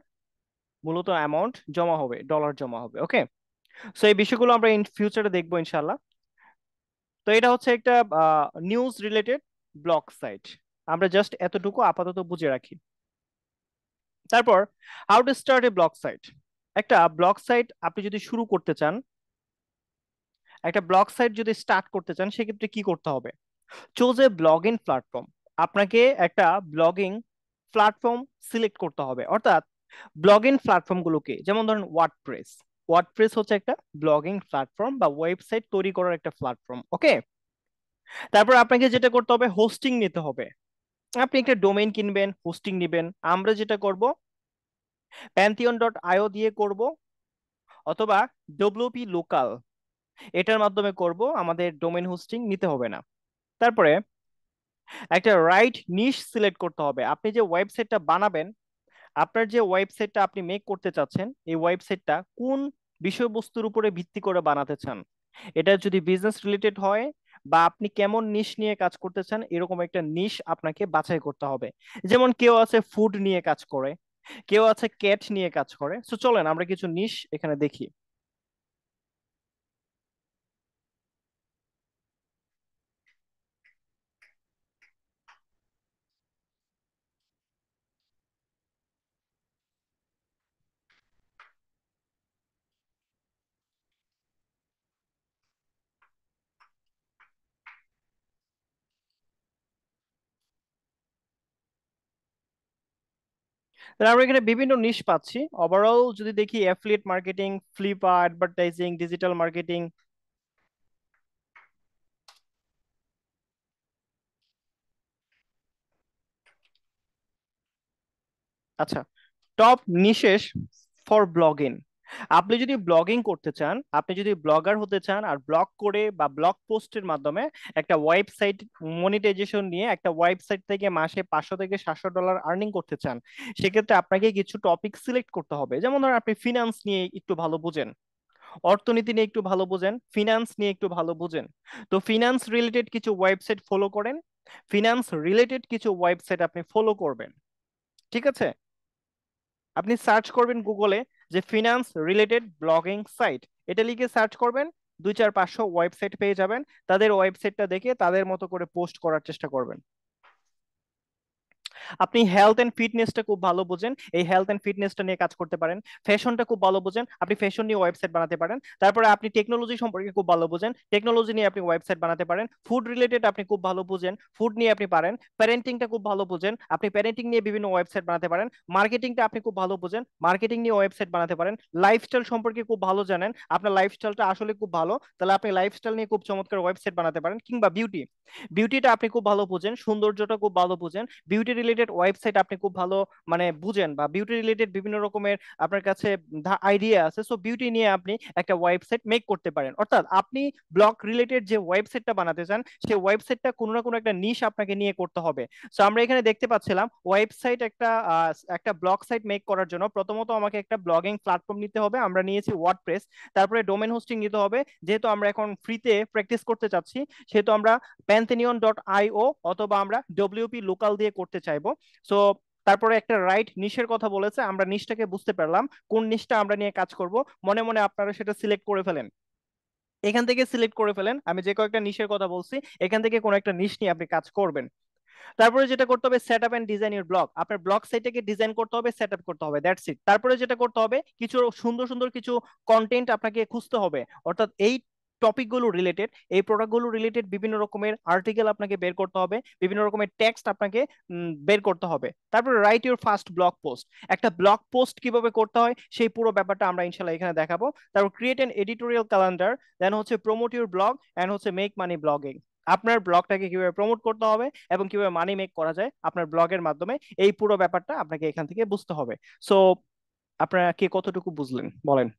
মূলত অ্যামাউন্ট জমা হবে, ডলার জমা হবে। ওকে, সো এই বিষয়গুলো আমরা ইন ফিউচারে দেখবো ইনশাল্লাহ। তো এটা হচ্ছে একটা নিউজ রিলেটেড ব্লগ সাইট। আমরা জাস্ট এতটুকু আপাতত বুঝে রাখি। তারপর how to start a blog site. একটা ব্লগ সাইট আপনি যদি শুরু করতে চান, একটা ব্লগ সাইট যদি স্টার্ট করতে চান, সেক্ষেত্রে কি করতে হবে? Choose a blogging platform. আপনাকে একটা ব্লগিং প্ল্যাটফর্ম সিলেক্ট করতে হবে। অর্থাৎ ব্লগিং প্ল্যাটফর্ম গুলোকে, যেমন ধরেন ওয়ার্ডপ্রেস। ওয়ার্ডপ্রেস হচ্ছে একটা ব্লগিং প্ল্যাটফর্ম বা ওয়েবসাইট তৈরি করার একটা প্ল্যাটফর্ম। ওকে, তারপর আপনাকে যেটা করতে হবে, হোস্টিং নিতে হবে। আপনি একটা ডোমেইন কিনবেন, হোস্টিং নিবেন। আমরা যেটা করব, pantheon.io দিয়ে করব, অথবা ডব্লিউপি লোকাল, এটার মাধ্যমে করব, আমাদের ডোমেইন হোস্টিং নিতে হবে না। তারপরে একটা রাইট নিশ সিলেক্ট করতে হবে। আপনি যে ওয়েবসাইটটা বানাবেন, আপনার যে ওয়েবসাইটটা আপনি মেক করতে চাচ্ছেন, এই ওয়েবসাইটটা কোন বিষয়বস্তুর উপরে ভিত্তি করে বানাতে চান। এটা যদি বিজনেস রিলেটেড হয় বা আপনি কেমন নিশ নিয়ে কাজ করতে চান, এরকম একটা নিশ আপনাকে বাছাই করতে হবে। যেমন কেউ আছে ফুড নিয়ে কাজ করে, কেউ আছে ক্যাট নিয়ে কাজ করে। সো চলেন আমরা কিছু নিশ এখানে দেখি। তাহলে আমরা এখানে বিভিন্ন নিশ পাচ্ছি। ওভারঅল যদি দেখি অ্যাফিলিয়েট মার্কেটিং, ফ্লিপা অ্যাডভার্টাইজিং, ডিজিটাল মার্কেটিং। আচ্ছা, টপ নিশেষ ফর ব্লগিং। আপনি যদি ব্লগিং করতে চান, আপনি যদি ব্লগার হতে চান আর ব্লগ করে বা ব্লগ পোস্টের মাধ্যমে একটা ওয়েবসাইট মনিটাইজেশন নিয়ে একটা ওয়েবসাইট থেকে মাসে 500 থেকে 700 ডলার আর্নিং করতে চান, সেক্ষেত্রে আপনাকে কিছু টপিক সিলেক্ট করতে হবে। যেমন ধরুন আপনি ফিনান্স নিয়ে একটু ভালো বুঝেন, অর্থনীতি নিয়ে একটু ভালো বুঝেন, ফিনান্স নিয়ে একটু ভালো বুঝেন, তো ফিনান্স রিলেটেড কিছু ওয়েবসাইট ফলো করেন, ফিনান্স রিলেটেড কিছু ওয়েবসাইট আপনি ফলো করবেন। ঠিক আছে? আপনি সার্চ করবেন গুগলে যে ফিনান্স রিলেটেড ব্লগিং সাইট, এটা লিখে সার্চ করবেন, 200-500 ওয়েবসাইট পেয়ে যাবেন। তাদের ওয়েবসাইটটা দেখে তাদের মতো করে পোস্ট করার চেষ্টা করবেন। আপনি হেলথ এন্ড ফিটনেসটা খুব ভালো বোঝেন, এই হেলথ এন্ড ফিটনেসটা নিয়ে কাজ করতে পারেন। ফ্যাশনটা খুব ভালো বোঝেন, আপনি ফ্যাশন নিয়ে ওয়েবসাইট বানাতে পারেন। তারপরে আপনি টেকনোলজি সম্পর্কে খুব ভালো বোঝেন, টেকনোলজি নিয়ে আপনি ওয়েবসাইট বানাতে পারেন। ফুড রিলেটেড আপনি খুব ভালো বুঝেন, ফুড নিয়ে আপনি পারেন। প্যারেন্টিংটা খুব ভালো বোঝেন, আপনি প্যারেন্টিং নিয়ে বিভিন্ন ওয়েবসাইট বানাতে পারেন। মার্কেটিংটা আপনি খুব ভালো বোঝেন, মার্কেটিং নিয়ে ওয়েবসাইট বানাতে পারেন। লাইফস্টাইল সম্পর্কে খুব ভালো জানেন, আপনার লাইফস্টাইলটা আসলে খুব ভালো, তাহলে আপনি লাইফস্টাইল নিয়ে খুব চমৎকার ওয়েবসাইট বানাতে পারেন। কিংবা বিউটি, বিউটিটা আপনি খুব ভালো বুঝেন, সৌন্দর্যটা খুব ভালো বুঝেন, বিউটি রিলেটেড ওয়েবসাইট আপনি খুব ভালো মানে বুঝেন, বা বিউটি রিলেটেড বিভিন্ন রকমের আপনার কাছে আইডিয়া আছে, সো বিউটি নিয়ে আপনি একটা ওয়েবসাইট মেক করতে পারেন। অর্থাৎ আপনি ব্লগ রিলেটেড যে ওয়েবসাইটটা বানাতে চান, সেই ওয়েবসাইটটা কোনো না কোনো একটা নিশ আপনাকে নিয়ে করতে হবে। সো আমরা এখানে দেখতে পাচ্ছিলাম ওয়েবসাইট একটা ব্লগ সাইট মেক করার জন্য প্রথমত আমাকে একটা ব্লগিং প্ল্যাটফর্ম নিতে হবে। আমরা নিয়েছি ওয়ার্ডপ্রেস। তারপরে ডোমেন হোস্টিং নিতে হবে, যেহেতু আমরা এখন ফ্রিতে প্র্যাকটিস করতে চাচ্ছি, সেহেতু আমরা pantheon.io অথবা আমরা ডব্লিউপি লোকাল দিয়ে করতে চাইবো। সো তারপরে একটা রাইট নিশের কথা বলেছে, আমরা নিশটাকে বুঝতে পারলাম কোন নিশটা আমরা নিয়ে কাজ করব। মনে মনে আপনারা সেটা সিলেক্ট করে ফেলেন, এখান থেকে সিলেক্ট করে ফেলেন। আমি যে কয়েকটা নিশের কথা বলছি, এখান থেকে কোন একটা নিশ নিয়ে আপনি কাজ করবেন। তারপরে যেটা করতে হবে, set up and design your blog. আপনার ব্লগ সাইটটাকে ডিজাইন করতে হবে, সেট আপ করতে হবে, দ্যাটস ইট। তারপরে যেটা করতে হবে, কিছু সুন্দর সুন্দর কিছু কন্টেন্ট আপনাকে খুঁজতে হবে। অর্থাৎ এই টপিকগুলো রিলেটেড, এই প্রোডাক্টগুলো রিলেটেড বিভিন্ন রকমের আর্টিকেল আপনাকে বের করতে হবে, বিভিন্ন রকমের টেক্সট আপনাকে বের করতে হবে। তারপরে right your first blog post. একটা ব্লগ পোস্ট কিভাবে করতে হয় সেই পুরো ব্যাপারটা আমরা ইনশাল্লাহ এখানে দেখাবো। তারপর ক্রিয়েট এন এডিটোরিয়াল ক্যালেন্ডার, দেন হচ্ছে প্রমোট ইউর ব্লগ, এন্ড হচ্ছে মেক মানি ব্লগিং। আপনার ব্লগটাকে কিভাবে প্রমোট করতে হবে এবং কিভাবে মানি মেক করা যায় আপনার ব্লগের মাধ্যমে, এই পুরো ব্যাপারটা আপনাকে এখান থেকে বুঝতে হবে। সো আপনারা কে কতটুকু বুঝলেন বলেন?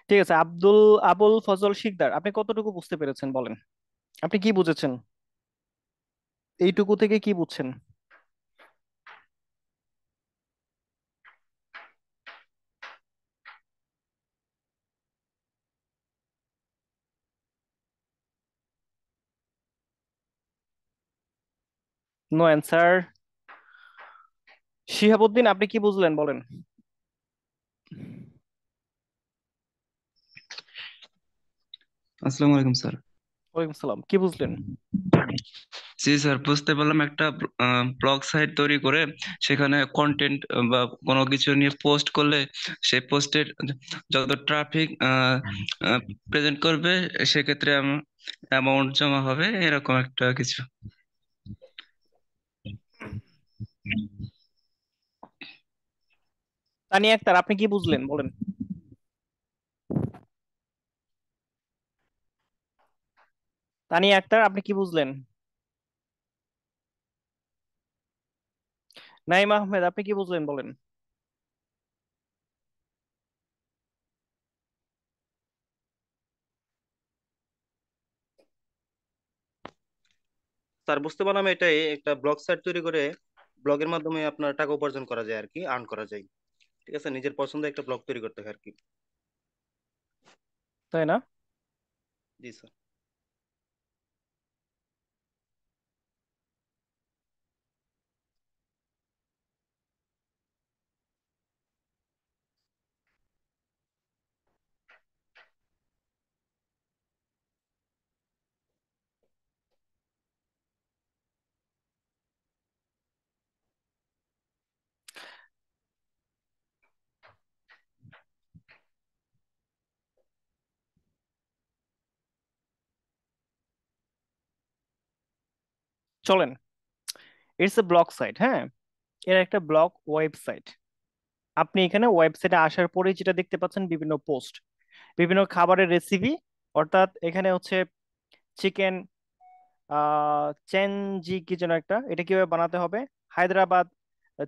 ঠিক আছে, আবুল ফজল শিকদার, আপনি কতটুকু বুঝতে পেরেছেন বলেন? আপনি কি বুঝেছেন, এইটুকু থেকে কি বুঝছেন? No answer. শিহাবুদ্দিন, আপনি কি বুঝলেন বলেন? আসসালামু আলাইকুম স্যার। ওয়ালাইকুম সালাম, কি বুঝলেন? জি স্যার, বুঝতে পারলাম একটা ব্লগ সাইট তৈরি করে সেখানে কন্টেন্ট বা কোনো কিছু নিয়ে পোস্ট করলে সেই পোস্টের যত ট্রাফিক প্রেজেন্ট করবে সেক্ষেত্রে অ্যামাউন্ট জমা হবে, এরকম একটা কিছু। তানিয়া আক্তার, আপনি কি বুঝলেন বলেন? তানিয়া আক্তার, আপনি কি বুঝলেন? নাইম আহমেদ, আপনি কি বুঝলেন বলেন? স্যার বুঝতে পারলাম এটাই একটা ব্লগ সাইট তৈরি করে ব্লগের মাধ্যমে আপনার টাকা উপার্জন করা যায় আর কি, আর্ন করা যায়। ঠিক আছে, নিজের পছন্দের একটা ব্লগ তৈরি করতে হয় আর কি। তাই না? জি স্যার। চলেন, ইটস এ ব্লগ সাইট। হ্যাঁ, এর একটা ব্লগ ওয়েবসাইট। আপনি এখানে ওয়েবসাইটে আসার পরে যেটা দেখতে পাচ্ছেন, বিভিন্ন পোস্ট, বিভিন্ন খাবারের রেসিপি। অর্থাৎ এখানে হচ্ছে চিকেন চেনজি কি যেন একটা, এটা কিভাবে বানাতে হবে, হায়দ্রাবাদ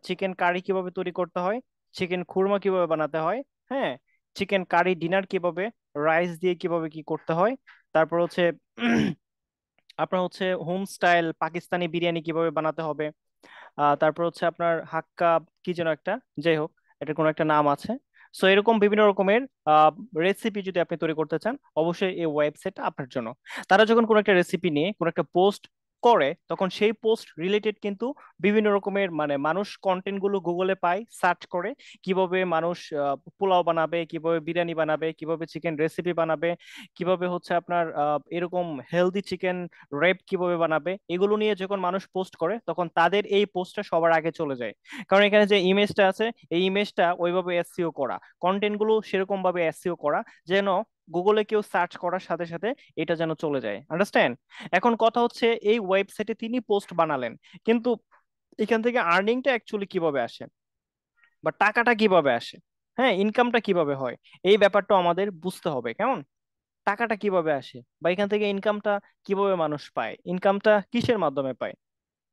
চিকেন কারি কিভাবে তৈরি করতে হয়, চিকেন খুরমা কিভাবে বানাতে হয়, হ্যাঁ, চিকেন কারি ডিনার কিভাবে, রাইস দিয়ে কিভাবে কি করতে হয়, তারপর হচ্ছে আপনার হচ্ছে হোম স্টাইল পাকিস্তানি বিরিয়ানি কিভাবে বানাতে হবে, তারপর হচ্ছে আপনার হাক্কা কি যেন একটা, যাই হোক, এটা কোনো একটা নাম আছে। সো এরকম বিভিন্ন রকমের রেসিপি যদি আপনি তৈরি করতে চান, অবশ্যই এই ওয়েবসাইটটা আপনার জন্য। তারা যখন কোনো একটা রেসিপি নিয়ে কোনো একটা পোস্ট করে, তখন সেই পোস্ট রিলেটেড কিন্তু বিভিন্ন রকমের মানে মানুষ কন্টেন্ট গুলো গুগলে পায়, সার্চ করে কিভাবে মানুষ পোলাও বানাবে, কিভাবে বিরিয়ানি বানাবে, কিভাবে চিকেন রেসিপি বানাবে, কিভাবে হচ্ছে আপনার এরকম হেলদি চিকেন রেপ কিভাবে বানাবে, এগুলো নিয়ে যখন মানুষ পোস্ট করে, তখন তাদের এই পোস্টটা সবার আগে চলে যায়। কারণ এখানে যে ইমেজটা আছে, এই ইমেজটা ওইভাবে এসইও করা, কন্টেন্ট গুলো সেরকম ভাবে এসইও করা, যেন গুগলে কেউ সার্চ করার সাথে সাথে এটা যেন চলে যায়। আন্ডারস্ট্যান্ড? এখন কথা হচ্ছে, এই ওয়েবসাইটে তিনি পোস্ট বানালেন, কিন্তু এখান থেকে আর্নিংটা অ্যাকচুয়ালি কিভাবে আসে, বা টাকাটা কিভাবে আসে, হ্যাঁ, ইনকামটা কিভাবে হয়, এই ব্যাপারটা আমাদের বুঝতে হবে। কেমন? টাকাটা কিভাবে আসে, বা এখান থেকে ইনকামটা কিভাবে মানুষ পায়, ইনকামটা কিসের মাধ্যমে পায়।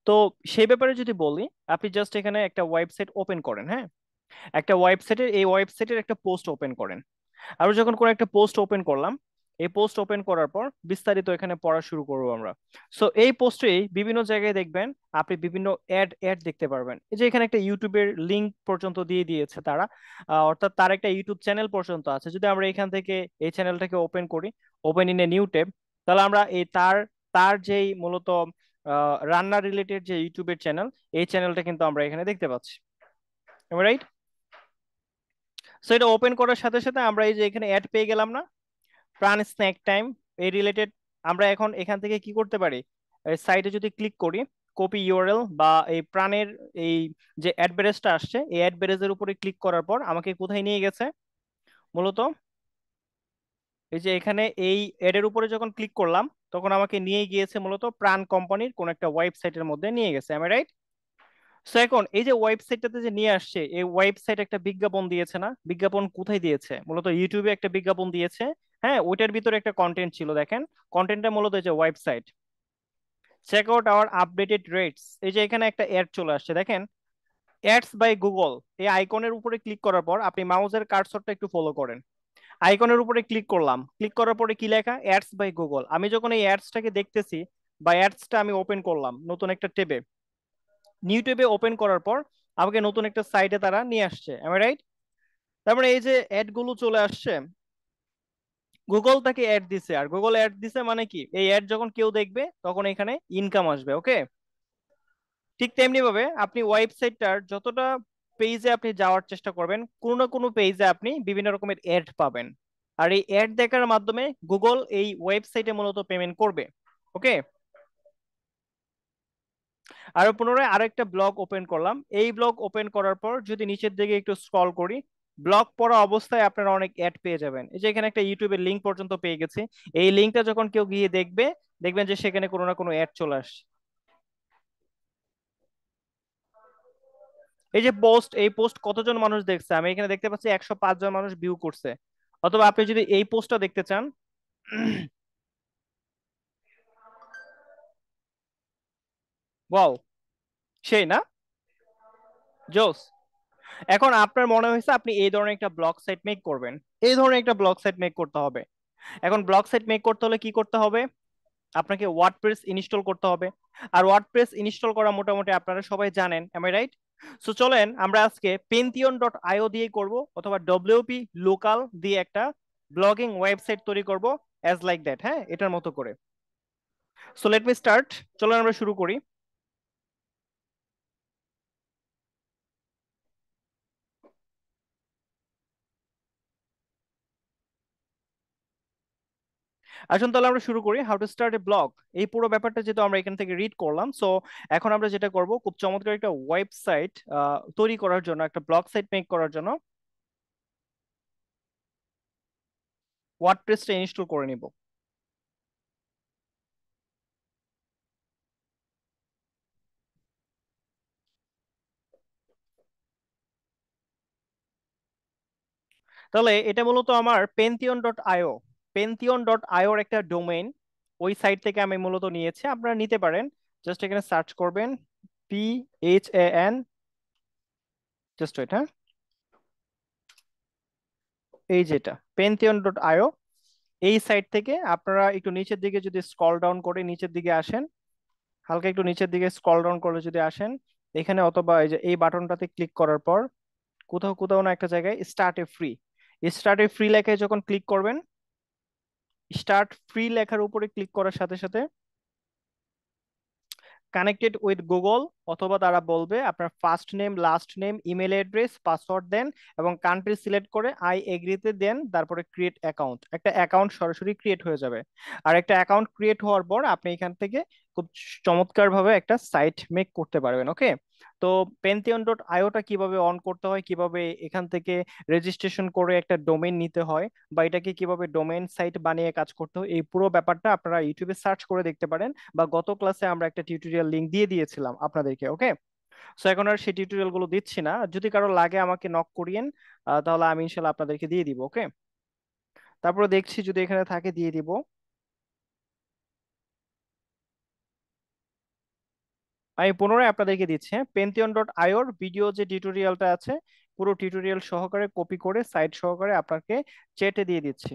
তো সেই ব্যাপারে যদি বলি, আপনি জাস্ট এখানে একটা ওয়েবসাইট ওপেন করেন। হ্যাঁ, একটা ওয়েবসাইটের, এই ওয়েবসাইটের একটা পোস্ট ওপেন করেন। আর যখন কোনো একটা পোস্ট ওপেন করলাম, এই পোস্ট ওপেন করার পর বিস্তারিত এখানে পড়া শুরু করবো আমরা। সো এই পোস্টে বিভিন্ন জায়গায় দেখবেন আপনি বিভিন্ন অ্যাড অ্যাড দেখতে পারবেন। এই যে এখানে একটা ইউটিউবের লিংক পর্যন্ত দিয়ে দিয়েছে তারা, অর্থাৎ তার একটা ইউটিউব চ্যানেল পর্যন্ত আছে। যদি আমরা এখান থেকে এই চ্যানেলটাকে ওপেন করি, open in a new tab, তাহলে আমরা এই তার তার যেই মূলত রান্না রিলেটেড যে ইউটিউবের চ্যানেল, এই চ্যানেলটা কিন্তু আমরা এখানে দেখতে পাচ্ছি। রাইট? সো এটা ওপেন করার সাথে সাথে আমরা এই যে এখানে অ্যাড পেয়ে গেলাম না, প্রাণ স্ন্যাক টাইম, এই রিলেটেড। আমরা এখন এখান থেকে কি করতে পারি, সাইটে যদি ক্লিক করি, কপি ইউআরএল বা এই প্রাণের এই যে অ্যাডভারেজটা আসছে, এই অ্যাডভারেজের উপরে ক্লিক করার পর আমাকে কোথায় নিয়ে গেছে মূলত, এই যে এখানে এই এডের উপরে যখন ক্লিক করলাম, তখন আমাকে নিয়ে গিয়েছে মূলত প্রাণ কোম্পানির কোন একটা ওয়েবসাইটের মধ্যে নিয়ে গেছে। আমি রাইট? সো এখন এই যে ওয়েবসাইটটাতে যে নিয়ে আসছে, এই ওয়েবসাইট একটা বিজ্ঞাপন দিয়েছে না? বিজ্ঞাপন কোথায় দিয়েছে? মূলত ইউটিউবে একটা বিজ্ঞাপন দিয়েছে। হ্যাঁ, ওইটার ভিতরে একটা কন্টেন্ট ছিল, দেখেন কন্টেন্টটা মূলত এই যে website, check out our updated rates. এই যে এখানে একটা অ্যাড চলে আসছে, দেখেন, অ্যাডস বাই গুগল। এই আইকনের উপরে ক্লিক করার পর আপনি মাউসের কার্সরটা একটু ফলো করেন, আইকনের উপরে ক্লিক করলাম, ক্লিক করার পরে কি লেখা, অ্যাডস বাই গুগল। আমি যখন এই অ্যাডসটাকে দেখতেছি, বা অ্যাডসটা আমি ওপেন করলাম নতুন একটা ট্যাবে, নিউ ট্যাবে ওপেন করার পর আমাকে নতুন একটা সাইটে তারা নিয়ে আসছে। Am I right? তারপরে এই যে অ্যাড গুলো চলে আসছে, গুগল তাকে অ্যাড দিছে, আর গুগল অ্যাড দিছে মানে কি, এই অ্যাড যখন কেউ দেখবে তখন এখানে ইনকাম আসবে। ওকে, ঠিক তেমনি ভাবে আপনি ওয়েবসাইটটার যতটা পেজে আপনি যাওয়ার চেষ্টা করবেন, কোনো না কোনো পেজে আপনি বিভিন্ন রকমের অ্যাড পাবেন। আর এই অ্যাড দেখার মাধ্যমে গুগল এই ওয়েবসাইটে মূলত পেমেন্ট করবে। ওকে, আর পুনরায় আরেকটা ব্লগ ওপেন করলাম। এই ব্লগ ওপেন করার পর যদি নিচের দিকে একটু স্ক্রল করি, ব্লগ পড়া অবস্থায় আপনারা অনেক অ্যাড পেয়ে যাবেন। এই যে এখানে একটা ইউটিউবের লিংক পর্যন্ত পেয়ে গেছি। এই লিংকটা যখন কেউ গিয়ে দেখবে, দেখবেন যে সেখানে কোনো না কোনো অ্যাড চলে আসছে। এই যে পোস্ট, এই পোস্ট কতজন মানুষ দেখছে, আমি এখানে দেখতে পাচ্ছি 105 জন মানুষ ভিউ করছে। অথবা আপনি যদি এই পোস্টটা দেখতে চান, ওয়াও, সেই না, জোস। এখন আপনার মনে হয়েছে আপনি এই ধরনের একটা ব্লগ সাইট মেক করবেন, এই ধরনের একটা ব্লগ সাইট মেক করতে হবে। এখন ব্লগ সাইট মেক করতে হলে কি করতে হবে, আপনাকে ওয়ার্ডপ্রেস ইনস্টল করতে হবে। আর ওয়ার্ডপ্রেস ইনস্টল করা মোটামুটি আপনারা সবাই জানেন, এম আই রাইট? সো চলেন আমরা আজকে pentheon.io দিয়ে করব, অথবা ডব্লিউপি লোকাল দিয়ে একটা ব্লগিং ওয়েবসাইট তৈরি করব, অ্যাজ লাইক দ্যাট, হ্যাঁ, এটার মতো করে। সো লেট মি স্টার্ট, চলেন আমরা শুরু করি। আসুন তাহলে আমরা শুরু করি, how to start a blog. এই পুরো ব্যাপারটা যেহেতু আমরা এখান থেকে রিড করলাম, সো এখন আমরা যেটা করব, খুব চমৎকার একটা ওয়েবসাইট তৈরি করার জন্য, একটা ব্লগ সাইট মেক করার জন্য ওয়ার্ডপ্রেসটা ইনস্টল করে নিব। তাহলে এটা মূলত আমার pentheon.io, pentheon.io এর একটা ডোমেইন, ওই সাইট থেকে আমি মূলত নিয়েছি, আপনারা নিতে পারেন। জাস্ট এখানে সার্চ করবেন PHAN, জাস্ট এটা, এই যেটা pentheon.io, এই সাইট থেকে আপনারা একটু নিচের দিকে যদি স্ক্রল ডাউন করে নিচের দিকে আসেন, হালকা একটু নিচের দিকে স্ক্রল ডাউন করে যদি আসেন এখানে, অথবা এই যে এই বাটনটাতে ক্লিক করার পর কোথাও কোথাও না একটা জায়গায় স্টার্ট এ ফ্রি লেখায় যখন ক্লিক করবেন, স্টার্ট ফ্রি লেখার উপরে ক্লিক করার সাথে সাথে কানেক্টেড উইথ গুগল, অথবা তারা বলবে আপনার first name, last name, email address, password দেন এবং কান্ট্রি সিলেক্ট করে আই এগ্রিতে দেন, তারপরে ক্রিয়েট অ্যাকাউন্ট। একটা অ্যাকাউন্ট সরাসরি ক্রিয়েট হয়ে যাবে। আর একটা অ্যাকাউন্ট ক্রিয়েট হওয়ার পর আপনি এখান থেকে খুব চমৎকার ভাবে একটা সাইট মেক করতে পারবেন। ওকে, তো pentheon.io-টা কিভাবে অন করতে হয়, কিভাবে এখান থেকে রেজিস্ট্রেশন করে একটা ডোমেইন নিতে হয়, বা এটাকে কিভাবে ডোমেইন সাইট বানিয়ে কাজ করতে হয়, এই পুরো ব্যাপারটা আপনারা ইউটিউবে সার্চ করে দেখতে পারেন, বা গত ক্লাসে আমরা একটা টিউটোরিয়াল লিংক দিয়ে দিয়েছিলাম আপনাদেরকে। ওকে, সো এখন আর সেই টিউটোরিয়াল গুলো দিচ্ছি না, যদি কারো লাগে আমাকে নক করিয়েন, তাহলে আমি ইনশাল্লাহ আপনাদেরকে দিয়ে দিব। ওকে, তারপরে দেখছি যদি এখানে থাকে দিয়ে দিব। আমি পুনরায় আপনাদেরকে দিচ্ছি, pentheon.io র ভিডিও যে টিউটোরিয়ালটা আছে, পুরো টিউটোরিয়াল সহকারে কপি করে সাইট সহকারে আপনাকে চ্যাটে দিয়ে দিচ্ছি।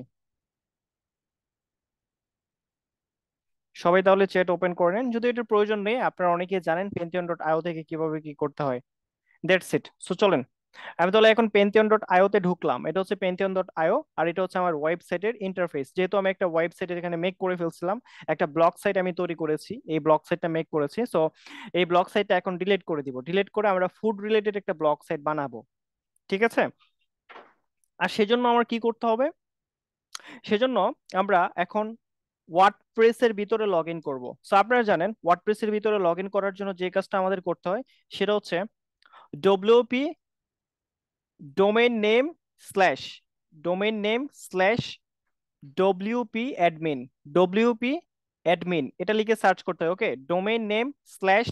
সবাই তাহলে চ্যাট ওপেন করে নেন, যদি এটার প্রয়োজন নেই, আপনারা অনেকেই জানেন pentheon.io থেকে কিভাবে কি করতে হয়। দ্যাটস ইট, সো চলেন আমি তাহলে এখন pentheon.io তে ঢুকলাম। এটা হচ্ছে pentheon.io, আর এটা হচ্ছে আমার ওয়েবসাইটের ইন্টারফেস। যেহেতু আমি একটা ওয়েবসাইট এখানে মেক করে ফেলছিলাম, একটা ব্লগ সাইট আমি তৈরি করেছি, এই ব্লগ সাইটটা মেক করেছি, সো এই ব্লগ সাইটটা এখন ডিলিট করে দিব। ডিলিট করে আমরা ফুড রিলেটেড একটা ব্লগ সাইট বানাবো, ঠিক আছে? আর সেজন্য আমার কি করতে হবে, সেজন্য আমরা এখন ওয়ার্ডপ্রেসের ভিতরে লগ ইন করবো। সো আপনারা জানেন ওয়ার্ডপ্রেসের ভিতরে লগ ইন করার জন্য যে কাজটা আমাদের করতে হয় সেটা হচ্ছে WP domain name slash domain name slash WP admin, WP admin, এটা লিখে সার্চ করতে হয়। Okay, domain name slash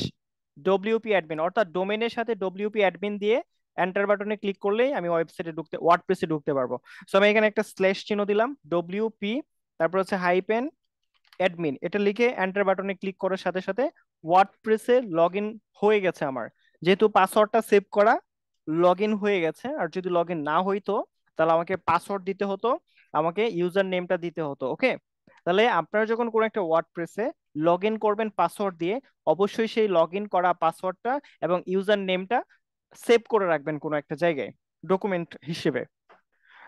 WP admin, অর্থাৎ ডোমেইনের সাথে ডব্লিউপি অ্যাডমিন দিয়ে এন্টার বাটনে ক্লিক করলেই আমি ওয়েবসাইটে ঢুকতে, ওয়ার্ডপ্রেসে ঢুকতে পারবো। সো আমি এখানে একটা স্ল্যাশ চিহ্ন দিলাম, ডব্লিউপি, তারপর হচ্ছে হাইপেন অ্যাডমিন, এটা লিখে এন্টার বাটনে ক্লিক করার সাথে সাথে ওয়ার্ডপ্রেসে লগ ইন হয়ে গেছে আমার। যেহেতু পাসওয়ার্ডটা সেভ করা, লগ ইন হয়ে গেছে। আর যদি লগ ইন না হইতো তাহলে আমাকে পাসওয়ার্ড দিতে হতো, আমাকে ইউজার নেমটা দিতে হতো। ওকে, তাহলে আপনারা যখন কোনো একটা ওয়ার্ডপ্রেসে লগ ইন করবেন পাসওয়ার্ড দিয়ে, অবশ্যই সেই লগ ইন করা পাসওয়ার্ডটা এবং ইউজার নেমটা সেভ করে রাখবেন কোনো একটা জায়গায় ডকুমেন্ট হিসেবে।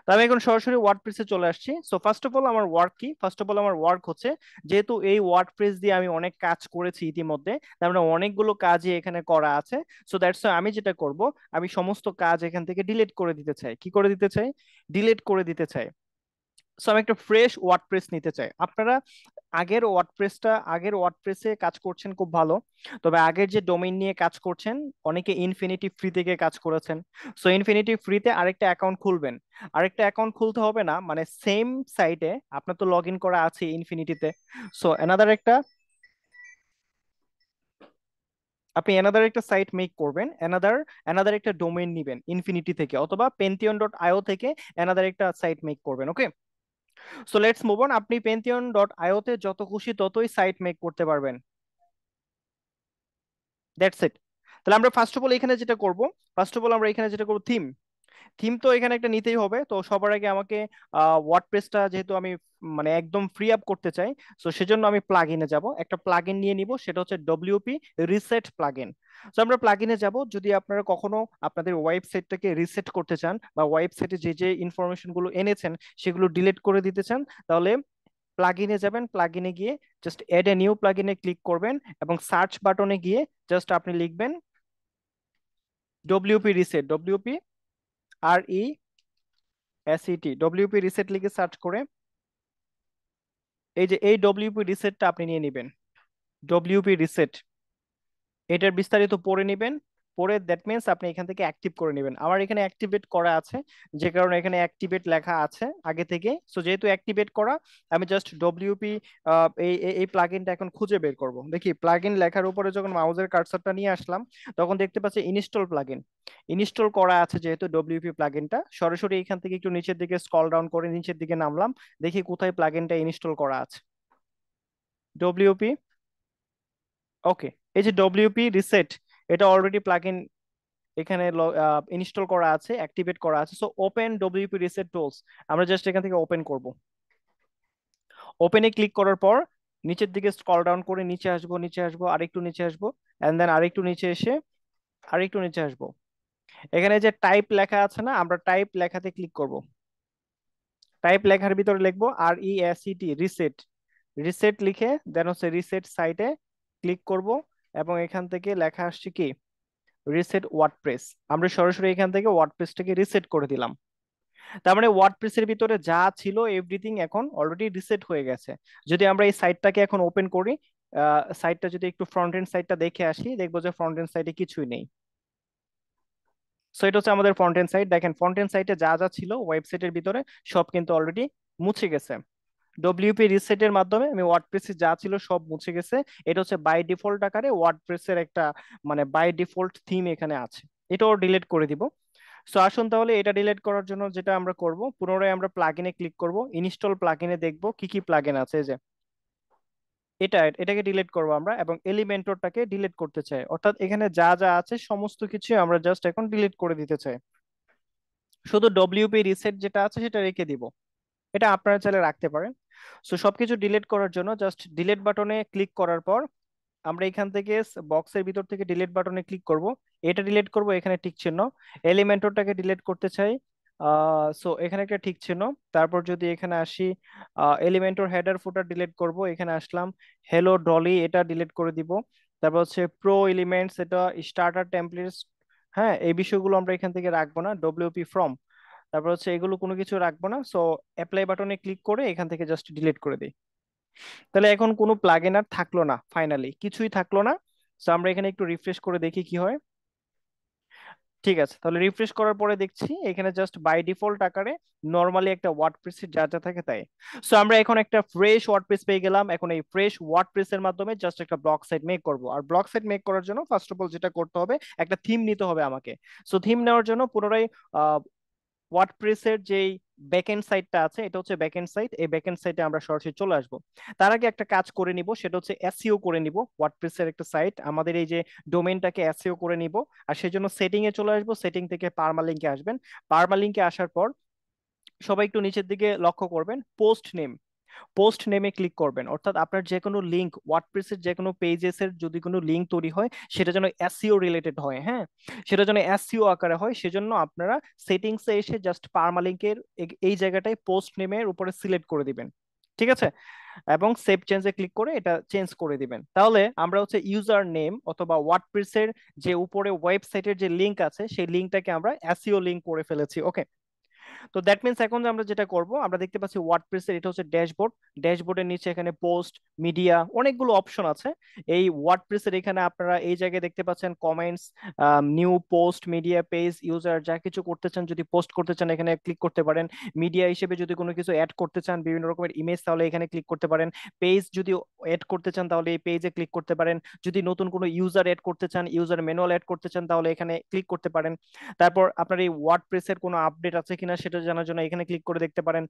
তো আমি এখন সরাসরি ওয়ার্ডপ্রেসে চলে আসছি। সো ফার্স্ট অফ অল আমার ওয়ার্ক কি, ফার্স্ট অফ অল আমার ওয়ার্ক হচ্ছে, যেহেতু এই ওয়ার্ডপ্রেস দিয়ে আমি অনেক কাজ করেছি ইতিমধ্যে, তার মানে অনেকগুলো কাজই এখানে করা আছে। সো দ্যাটস আমি যেটা করব, আমি সমস্ত কাজ এখান থেকে ডিলিট করে দিতে চাই। কি করে দিতে চাই? ডিলিট করে দিতে চাই। সো আমি একটা ফ্রেশ ওয়ার্ডপ্রেস নিতে চাই। আপনারা আগের ওয়ার্ডপ্রেসে কাজ করছেন খুব ভালো, তবে আগের যে ডোমেইন নিয়ে কাজ করছেন অনেকে ইনফিনিটি ফ্রি থেকে কাজ করেছেন। সো ইনফিনিটি ফ্রিতে আরেকটা অ্যাকাউন্ট খুলবেন। আরেকটা অ্যাকাউন্ট খুলতে হবে না, মানে সেম সাইটে আপনার তো লগ ইন করা আছে ইনফিনিটিতে। সো আপনি এনাদার একটা সাইট মেক করবেন, এনাদার একটা ডোমেইন নিবেন ইনফিনিটি থেকে, অথবা pentheon.io থেকে এনাদার একটা সাইট মেক করবেন। ওকে, সো লেটস মুভ অন। আপনি pentheon.io তে যত খুশি ততই সাইট মেক করতে পারবেন। That's it. তাহলে আমরা ফার্স্ট অফ অল এখানে যেটা করব, ফার্স্ট অফ অল আমরা এখানে যেটা করব, থিম। থিম তো এখানে একটা নিতেই হবে। তো সবার আগে আমাকে ওয়ার্ডপ্রেসটা যেহেতু আমি মানে একদম ফ্রি আপ করতে চাই, তো সেজন্য আমি প্লাগইনে যাব, একটা প্লাগইন নিয়ে নিব, সেটা হচ্ছে ডব্লিউপি রিসেট প্লাগইন। তো আমরা প্লাগইনে যাব। যদি আপনারা কখনো আপনাদের ওয়েবসাইটটাকে রিসেট করতে চান বা ওয়েবসাইটে যে যে ইনফরমেশন গুলো এনেছেন সেগুলো ডিলিট করে দিতে চান, তাহলে প্লাগইনে যাবেন, প্লাগইনে গিয়ে জাস্ট এড এ নিউ প্লাগইনে ক্লিক করবেন এবং সার্চ বাটনে গিয়ে জাস্ট আপনি লিখবেন WP reset, WP RESET, WP reset লিখে সার্চ করে এই যে এই ডব্লিউপি রিসেটটা আপনি নিয়ে নেবেন। ডব্লিউপি রিসেট এটার বিস্তারিত পড়ে নেবেন, পরে দ্যাট মিন্স আপনি এখান থেকে অ্যাক্টিভ করে নেবেন। আমার এখানে অ্যাক্টিভেট করা আছে, যে কারণে এখানে অ্যাক্টিভেট লেখা আছে আগে থেকে। সো যেহেতু অ্যাক্টিভেট করা, আমি জাস্ট ডব্লিউপি এই প্লাগইনটা এখন খুঁজে বের করব। দেখি প্লাগইন লেখার উপরে যখন মাউসের কার্সারটা নিয়ে আসলাম, তখন দেখতে পাচ্ছি ইনস্টল প্লাগইন। ইনস্টল করা আছে যেহেতু ডব্লিউপি প্লাগইনটা, সরাসরি এখান থেকে একটু নিচের দিকে স্ক্রল ডাউন করে নিচের দিকে নামলাম, দেখি কোথায় প্লাগইনটা ইনস্টল করা আছে। ডব্লিউপি, ওকে, এই যে ডব্লিউপি রিসেট, এটা অলরেডি প্লাগইন এখানে ইনস্টল করা আছে, অ্যাক্টিভেট করা আছে। So open WP reset tools, আমরা জাস্ট এখান থেকে ওপেন করব। ওপেনে ক্লিক করার পর নিচের দিকে স্ক্রল ডাউন করে নিচে আসবো, নিচে আসবো, আরেকটু নিচে আসবো, এন্ড দেন আরেকটু নিচে এসে আরেকটু নিচে আসবো। এখানে যে টাইপ লেখা আছে না, আমরা টাইপ লেখাতে ক্লিক করব। টাইপ লেখার ভিতরে লিখবো RESET, রিসেট। রিসেট লিখে দেন হচ্ছে রিসেট সাইটে ক্লিক করব, এবং এখান থেকে লেখা আসছে কি রিসেট ওয়ার্ডপ্রেস। আমরা সরাসরি এখান থেকে ওয়ার্ডপ্রেসটাকে রিসেট করে দিলাম। তার মানে ওয়ার্ডপ্রেসের ভিতরে যা ছিল এভরিথিং এখন অলরেডি রিসেট হয়ে গেছে। যদি আমরা এই সাইটটাকে এখন ওপেন করি, সাইটটা যদি একটু ফ্রন্ট এন্ড সাইটটা দেখে আসি, দেখবো যে ফ্রন্ট এন্ড সাইটে কিছুই নেই। সো এটা হচ্ছে আমাদের ফ্রন্ট এন্ড সাইট। দেখেন ফ্রন্ট এন্ড সাইটে যা যা ছিল ওয়েবসাইটের ভিতরে সব কিন্তু অলরেডি মুছে গেছে। ডব্লিউপি রিসেটের মাধ্যমে আমি ওয়ার্ডপ্রেসে যা ছিল সব মুছে গেছে। এটা হচ্ছে বাই ডিফল্ট আকারে ওয়ার্ডপ্রেসের একটা মানে বাই ডিফল্ট থিম এখানে আছে, এটাও ডিলিট করে দিব। সো আসুন তাহলে এটা ডিলিট করার জন্য যেটা আমরা করব, পুনরায় আমরা প্লাগইনে ক্লিক করব, ইনস্টল প্লাগইনে দেখব কি কি প্লাগইন আছে। এই যে এটাকে ডিলিট করব আমরা, এবং এলিমেন্টরটাকে ডিলিট করতে চাই, অর্থাৎ এখানে যা যা আছে সমস্ত কিছু আমরা জাস্ট এখন ডিলিট করে দিতে চাই। শুধু ডব্লিউপি রিসেট যেটা আছে সেটা রেখে দিব, এটা আপনারা চাইলে রাখতে পারেন। সো সবকিছু ডিলিট করার জন্য জাস্ট ডিলিট বাটনে ক্লিক করার পর আমরা এখান থেকে বক্সের ভিতর থেকে ডিলিট বাটনে ক্লিক করব। এটা ডিলিট করব, এখানে টিক চিহ্ন। এলিমেন্টরটাকে ডিলিট করতে চাই, সো এখানে একটা টিক চিহ্ন। তারপর যদি এখানে আসি, এলিমেন্টর হেডার ফুটার ডিলিট করব, এখানে আসলাম। হ্যালো ডলি এটা ডিলিট করে দিব। তারপর হচ্ছে প্রো এলিমেন্টস, এটা স্টার্টার টেমপ্লেটস, হ্যাঁ এই বিষয়গুলো আমরা এখান থেকে রাখবো না। ডব্লিউপি ফ্রম, তারপর হচ্ছে এগুলো কোনো কিছু রাখবো না। সো অ্যাপ্লাই বাটনে ক্লিক করে এখান থেকে জাস্ট ডিলিট করে দিই। তাহলে এখন কোনো প্লাগইন আর থাকলো না, ফাইনালি কিছুই থাকলো না। সো আমরা এখানে একটু রিফ্রেশ করে দেখি কি হয়। ঠিক আছে, তাহলে রিফ্রেশ করার পরে দেখছি এখানে জাস্ট বাই ডিফল্ট আকারে নরমালি একটা ওয়ার্ডপ্রেস যা যা থাকে তাই। সো আমরা এখন একটা ফ্রেশ ওয়ার্ডপ্রেস পেয়ে গেলাম। এখন এই ফ্রেশ ওয়ার্ডপ্রেস এর মাধ্যমে জাস্ট একটা ব্লগ সাইট মেক করব। আর ব্লগ সাইট মেক করার জন্য ফার্স্ট অফ অল যেটা করতে হবে, একটা থিম নিতে হবে আমাকে। সো থিম নেওয়ার জন্য পুনরায় ওয়ার্ডপ্রেসের যেই ব্যাকএন্ড সাইটটা আছে, এটা হচ্ছে ব্যাকএন্ড সাইট, এই ব্যাকএন্ড সাইটে আমরা সরাসরি চলে আসব। তার আগে একটা কাজ করে নিব, সেটা হচ্ছে এসইও করে নিব। ওয়ার্ডপ্রেসের একটা সাইট আমাদের এই যে ডোমেইনটাকে এসইও করে নিব। আর সেজন্য সেটিং এ চলে আসবো, সেটিং থেকে পার্মালিঙ্কে আসবেন। পার্মালিঙ্কে আসার পর সবাই একটু নিচের দিকে লক্ষ্য করবেন, পোস্ট নেম, পোস্ট নেমে ক্লিক করবেন। অর্থাৎ আপনার যে কোনো লিঙ্ক, ওয়ার্ডপ্রেসের যে কোনো পেজেস এর যদি কোনো লিঙ্ক তৈরি হয়, সেটা যেন এসইও রিলেটেড হয়, হ্যাঁ সেটা যেন এসইও আকারে হয়, সেজন্য আপনারা সেটিংসে এসে জাস্ট পার্মালিঙ্কের এই জায়গাটায় পোস্ট নেমের উপরে সিলেক্ট করে দিবেন। ঠিক আছে, এবং সেভ চেঞ্জে ক্লিক করে এটা চেঞ্জ করে দিবেন। তাহলে আমরা হচ্ছে ইউজার নেম অথবা ওয়ার্ডপ্রেসের যে উপরে ওয়েবসাইটের যে লিঙ্ক আছে সেই লিঙ্কটাকে আমরা এসইও লিঙ্ক করে ফেলেছি। ওকে, তো দ্যাট মিনস এখন যে আমরা যেটা করব, আমরা দেখতে পাচ্ছি ওয়ার্ডপ্রেসের এটা হচ্ছে ড্যাশবোর্ড। ড্যাশবোর্ডের নিচে এখানে পোস্ট, মিডিয়া, অনেকগুলো অপশন আছে। এই ওয়ার্ডপ্রেসের এখানে আপনারা এই জায়গায় দেখতে পাচ্ছেন comments, new post, media, page, user, যা কিছু করতে চান, যদি পোস্ট করতে চান এখানে ক্লিক করতে পারেন। মিডিয়া হিসেবে যদি কোনো কিছু অ্যাড করতে চান, বিভিন্ন রকমের ইমেজ, তাহলে এখানে ক্লিক করতে পারেন। পেজ যদি অ্যাড করতে চান তাহলে এই পেজে ক্লিক করতে পারেন। যদি নতুন কোনো ইউজার অ্যাড করতে চান, ইউজার ম্যানুয়াল অ্যাড করতে চান, তাহলে এখানে ক্লিক করতে পারেন। তারপর আপনার এই ওয়ার্ডপ্রেসের কোনো আপডেট আছে কিনা সেটা জানার জন্য এখানে ক্লিক করে দেখতে পারেন।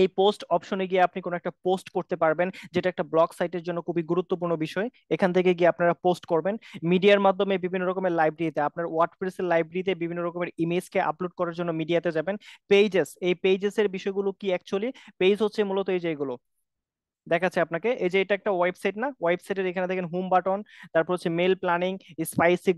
এই পোস্ট অপশনে গিয়ে আপনি কোনো একটা পোস্ট করতে পারবেন, যেটা একটা ব্লগ সাইটের জন্য খুবই গুরুত্বপূর্ণ বিষয়। এখান থেকে গিয়ে আপনারা পোস্ট করবেন মিডিয়ার মাধ্যমে, বিভিন্ন রকমের লাইব্রেরিতে, আপনার ওয়ার্ডপ্রেসের লাইব্রেরিতে বিভিন্ন রকমের ইমেজকে আপলোড করার জন্য মিডিয়াতে যাবেন। পেজেস, এই পেজেসের বিষয়গুলো কি অ্যাকচুয়ালি? পেজ হচ্ছে মূলত এই যে এগুলো দেখাচ্ছে আপনাকে, এই যে এটা একটা ওয়েবসাইট না, ওয়েবসাইটের এখানে দেখেন হোম বাটন, তারপর হচ্ছে meal planning, spicy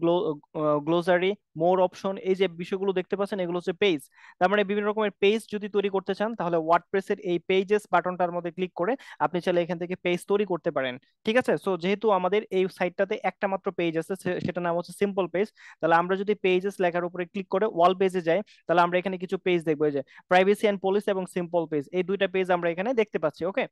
glossary, more option, এই যে বিষয়গুলো দেখতে পাচ্ছেন এগুলো হচ্ছে পেজ। তার মানে বিভিন্ন রকমের পেজ যদি তৈরি করতে চান তাহলে ওয়ার্ডপ্রেসের এই পেজেস বাটনটার মধ্যে ক্লিক করে আপনি চাইলে এখান থেকে পেজ তৈরি করতে পারেন। ঠিক আছে, সো যেহেতু আমাদের এই সাইটটাতে একটা মাত্র পেজ আছে, সেটা নাম হচ্ছে সিম্পল পেজ, তাহলে আমরা যদি পেজেস লেখার উপরে ক্লিক করে ওয়াল পেজে যাই, তাহলে আমরা এখানে কিছু পেজ দেখবো, এই যে প্রাইভেসি এন্ড পলিসি এবং সিম্পল পেজ, এই দুইটা পেজ আমরা এখানে দেখতে পাচ্ছি। ওকে,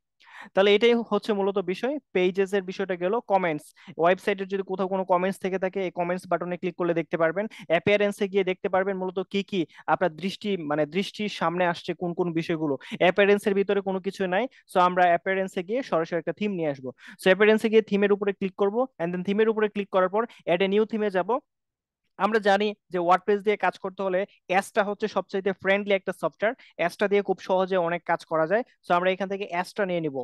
তাহলে এটাই হচ্ছে মূলত বিষয়। পেজেস এর বিষয়টা গেল। কমেন্টস, ওয়েবসাইটের যদি কোথাও কোনো কমেন্টস থেকে থাকে এই কমেন্টস বাটনে ক্লিক করলে দেখতে পারবেন। অ্যাপিয়ারেন্সে গিয়ে দেখতে পারবেন মূলত কি কি আপনার দৃষ্টির সামনে আসছে, কোন কোন বিষয়গুলো। অ্যাপিয়ারেন্সের ভিতরে কোনো কিছু নাই, সো আমরা অ্যাপিয়ারেন্সে গিয়ে সরাসরি একটা থিম নিয়ে আসবো। সো অ্যাপিয়ারেন্সে গিয়ে থিমের উপরে ক্লিক করব, এন্ড দেন থিমের উপরে ক্লিক করার পর অ্যাড এ নিউ থিমে যাব। আমরা জানি যে ওয়ার্ডপ্রেস দিয়ে কাজ করতে হলে অ্যাসটা হচ্ছে সবচেয়ে ফ্রেন্ডলি একটা সফটওয়্যার, অ্যাসটা দিয়ে খুব সহজে অনেক কাজ করা যায়। সো আমরা এখান থেকে অ্যাসটা নিয়ে নিব,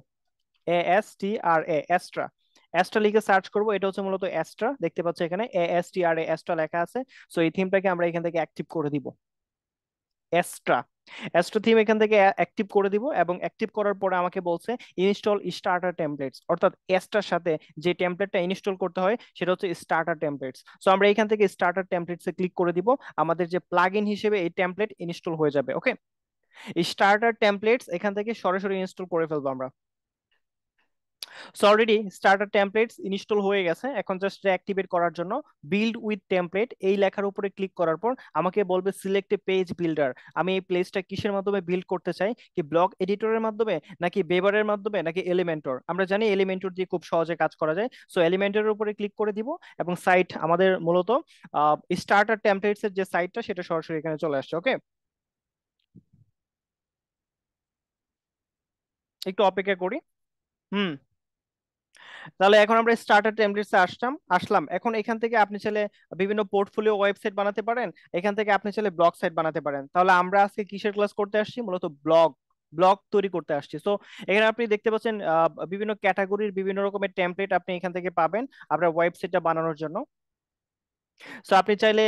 ASTRA, অ্যাস্ট্রা। অ্যাস্ট্রা লিখে সার্চ করব, এটা হচ্ছে মূলত অ্যাস্ট্রা, দেখতে পাচ্ছ এখানে ASTRA অ্যাস্ট্রা লেখা আছে। সো এই থিমটাকে আমরা এখান থেকে অ্যাক্টিভ করে দিব, অ্যাস্ট্রা। অ্যাস্ট্রা থিম এখান থেকে অ্যাক্টিভ করে দিব, এবং অ্যাক্টিভ করার পরে আমাকে বলছে ইনস্টল স্টার্টার টেমপ্লেটস, অর্থাৎ অ্যাস্ট্রার সাথে যে টেমপ্লেটটা ইনস্টল করতে হয় সেটা হচ্ছে স্টার্টার টেমপ্লেটস। সো আমরা এখান থেকে স্টার্টার টেমপ্লেটসে ক্লিক করে দিব, আমাদের যে প্লাগইন হিসেবে এই টেমপ্লেট ইনস্টল হয়ে যাবে। ওকে, স্টার্টার টেমপ্লেটস এখান থেকে সরাসরি ইনস্টল করে ফেলবো আমরা। So already starter templates install হয়ে গেছে, এখন জাস্ট অ্যাক্টিভেট করার জন্য বিল্ড উইথ টেমপ্লেট এই লেখার উপরে ক্লিক করার পর আমাকে বলবে সিলেক্ট এ পেজ বিল্ডার। আমি এই পেজটা কিসের মাধ্যমে বিল্ড করতে চাই, কি ব্লগ এডিটরের মাধ্যমে, নাকি বেভারের মাধ্যমে, নাকি এলিমেন্টর? আমরা জানি এলিমেন্টর দিয়ে খুব সহজে কাজ করা যায়। সো এলিমেন্টরের উপরে ক্লিক করে দিব, এবং সাইট আমাদের মূলত স্টার্টার টেমপ্লেটস এর যে সাইটটা সেটা সরাসরি এখানে চলে আসছে। ওকে, একটু অপেক্ষা করি। হুম, তাহলে এখন আমরা স্টার্টার টেমপ্লেটসে আসলাম। এখন এখান থেকে আপনি চাইলে বিভিন্ন পোর্টফোলিও ওয়েবসাইট বানাতে পারেন, এখান থেকে আপনি চাইলে ব্লগ সাইট বানাতে পারেন। তাহলে আমরা আজকে কিসের ক্লাস করতে আসছি? মূলত ব্লগ ব্লগ তৈরি করতে আসছি। তো এখানে আপনি দেখতে পাচ্ছেন বিভিন্ন ক্যাটাগরির বিভিন্ন রকমের টেমপ্লেট আপনি এখান থেকে পাবেন আপনার ওয়েবসাইটটা বানানোর জন্য। সো আপনি চাইলে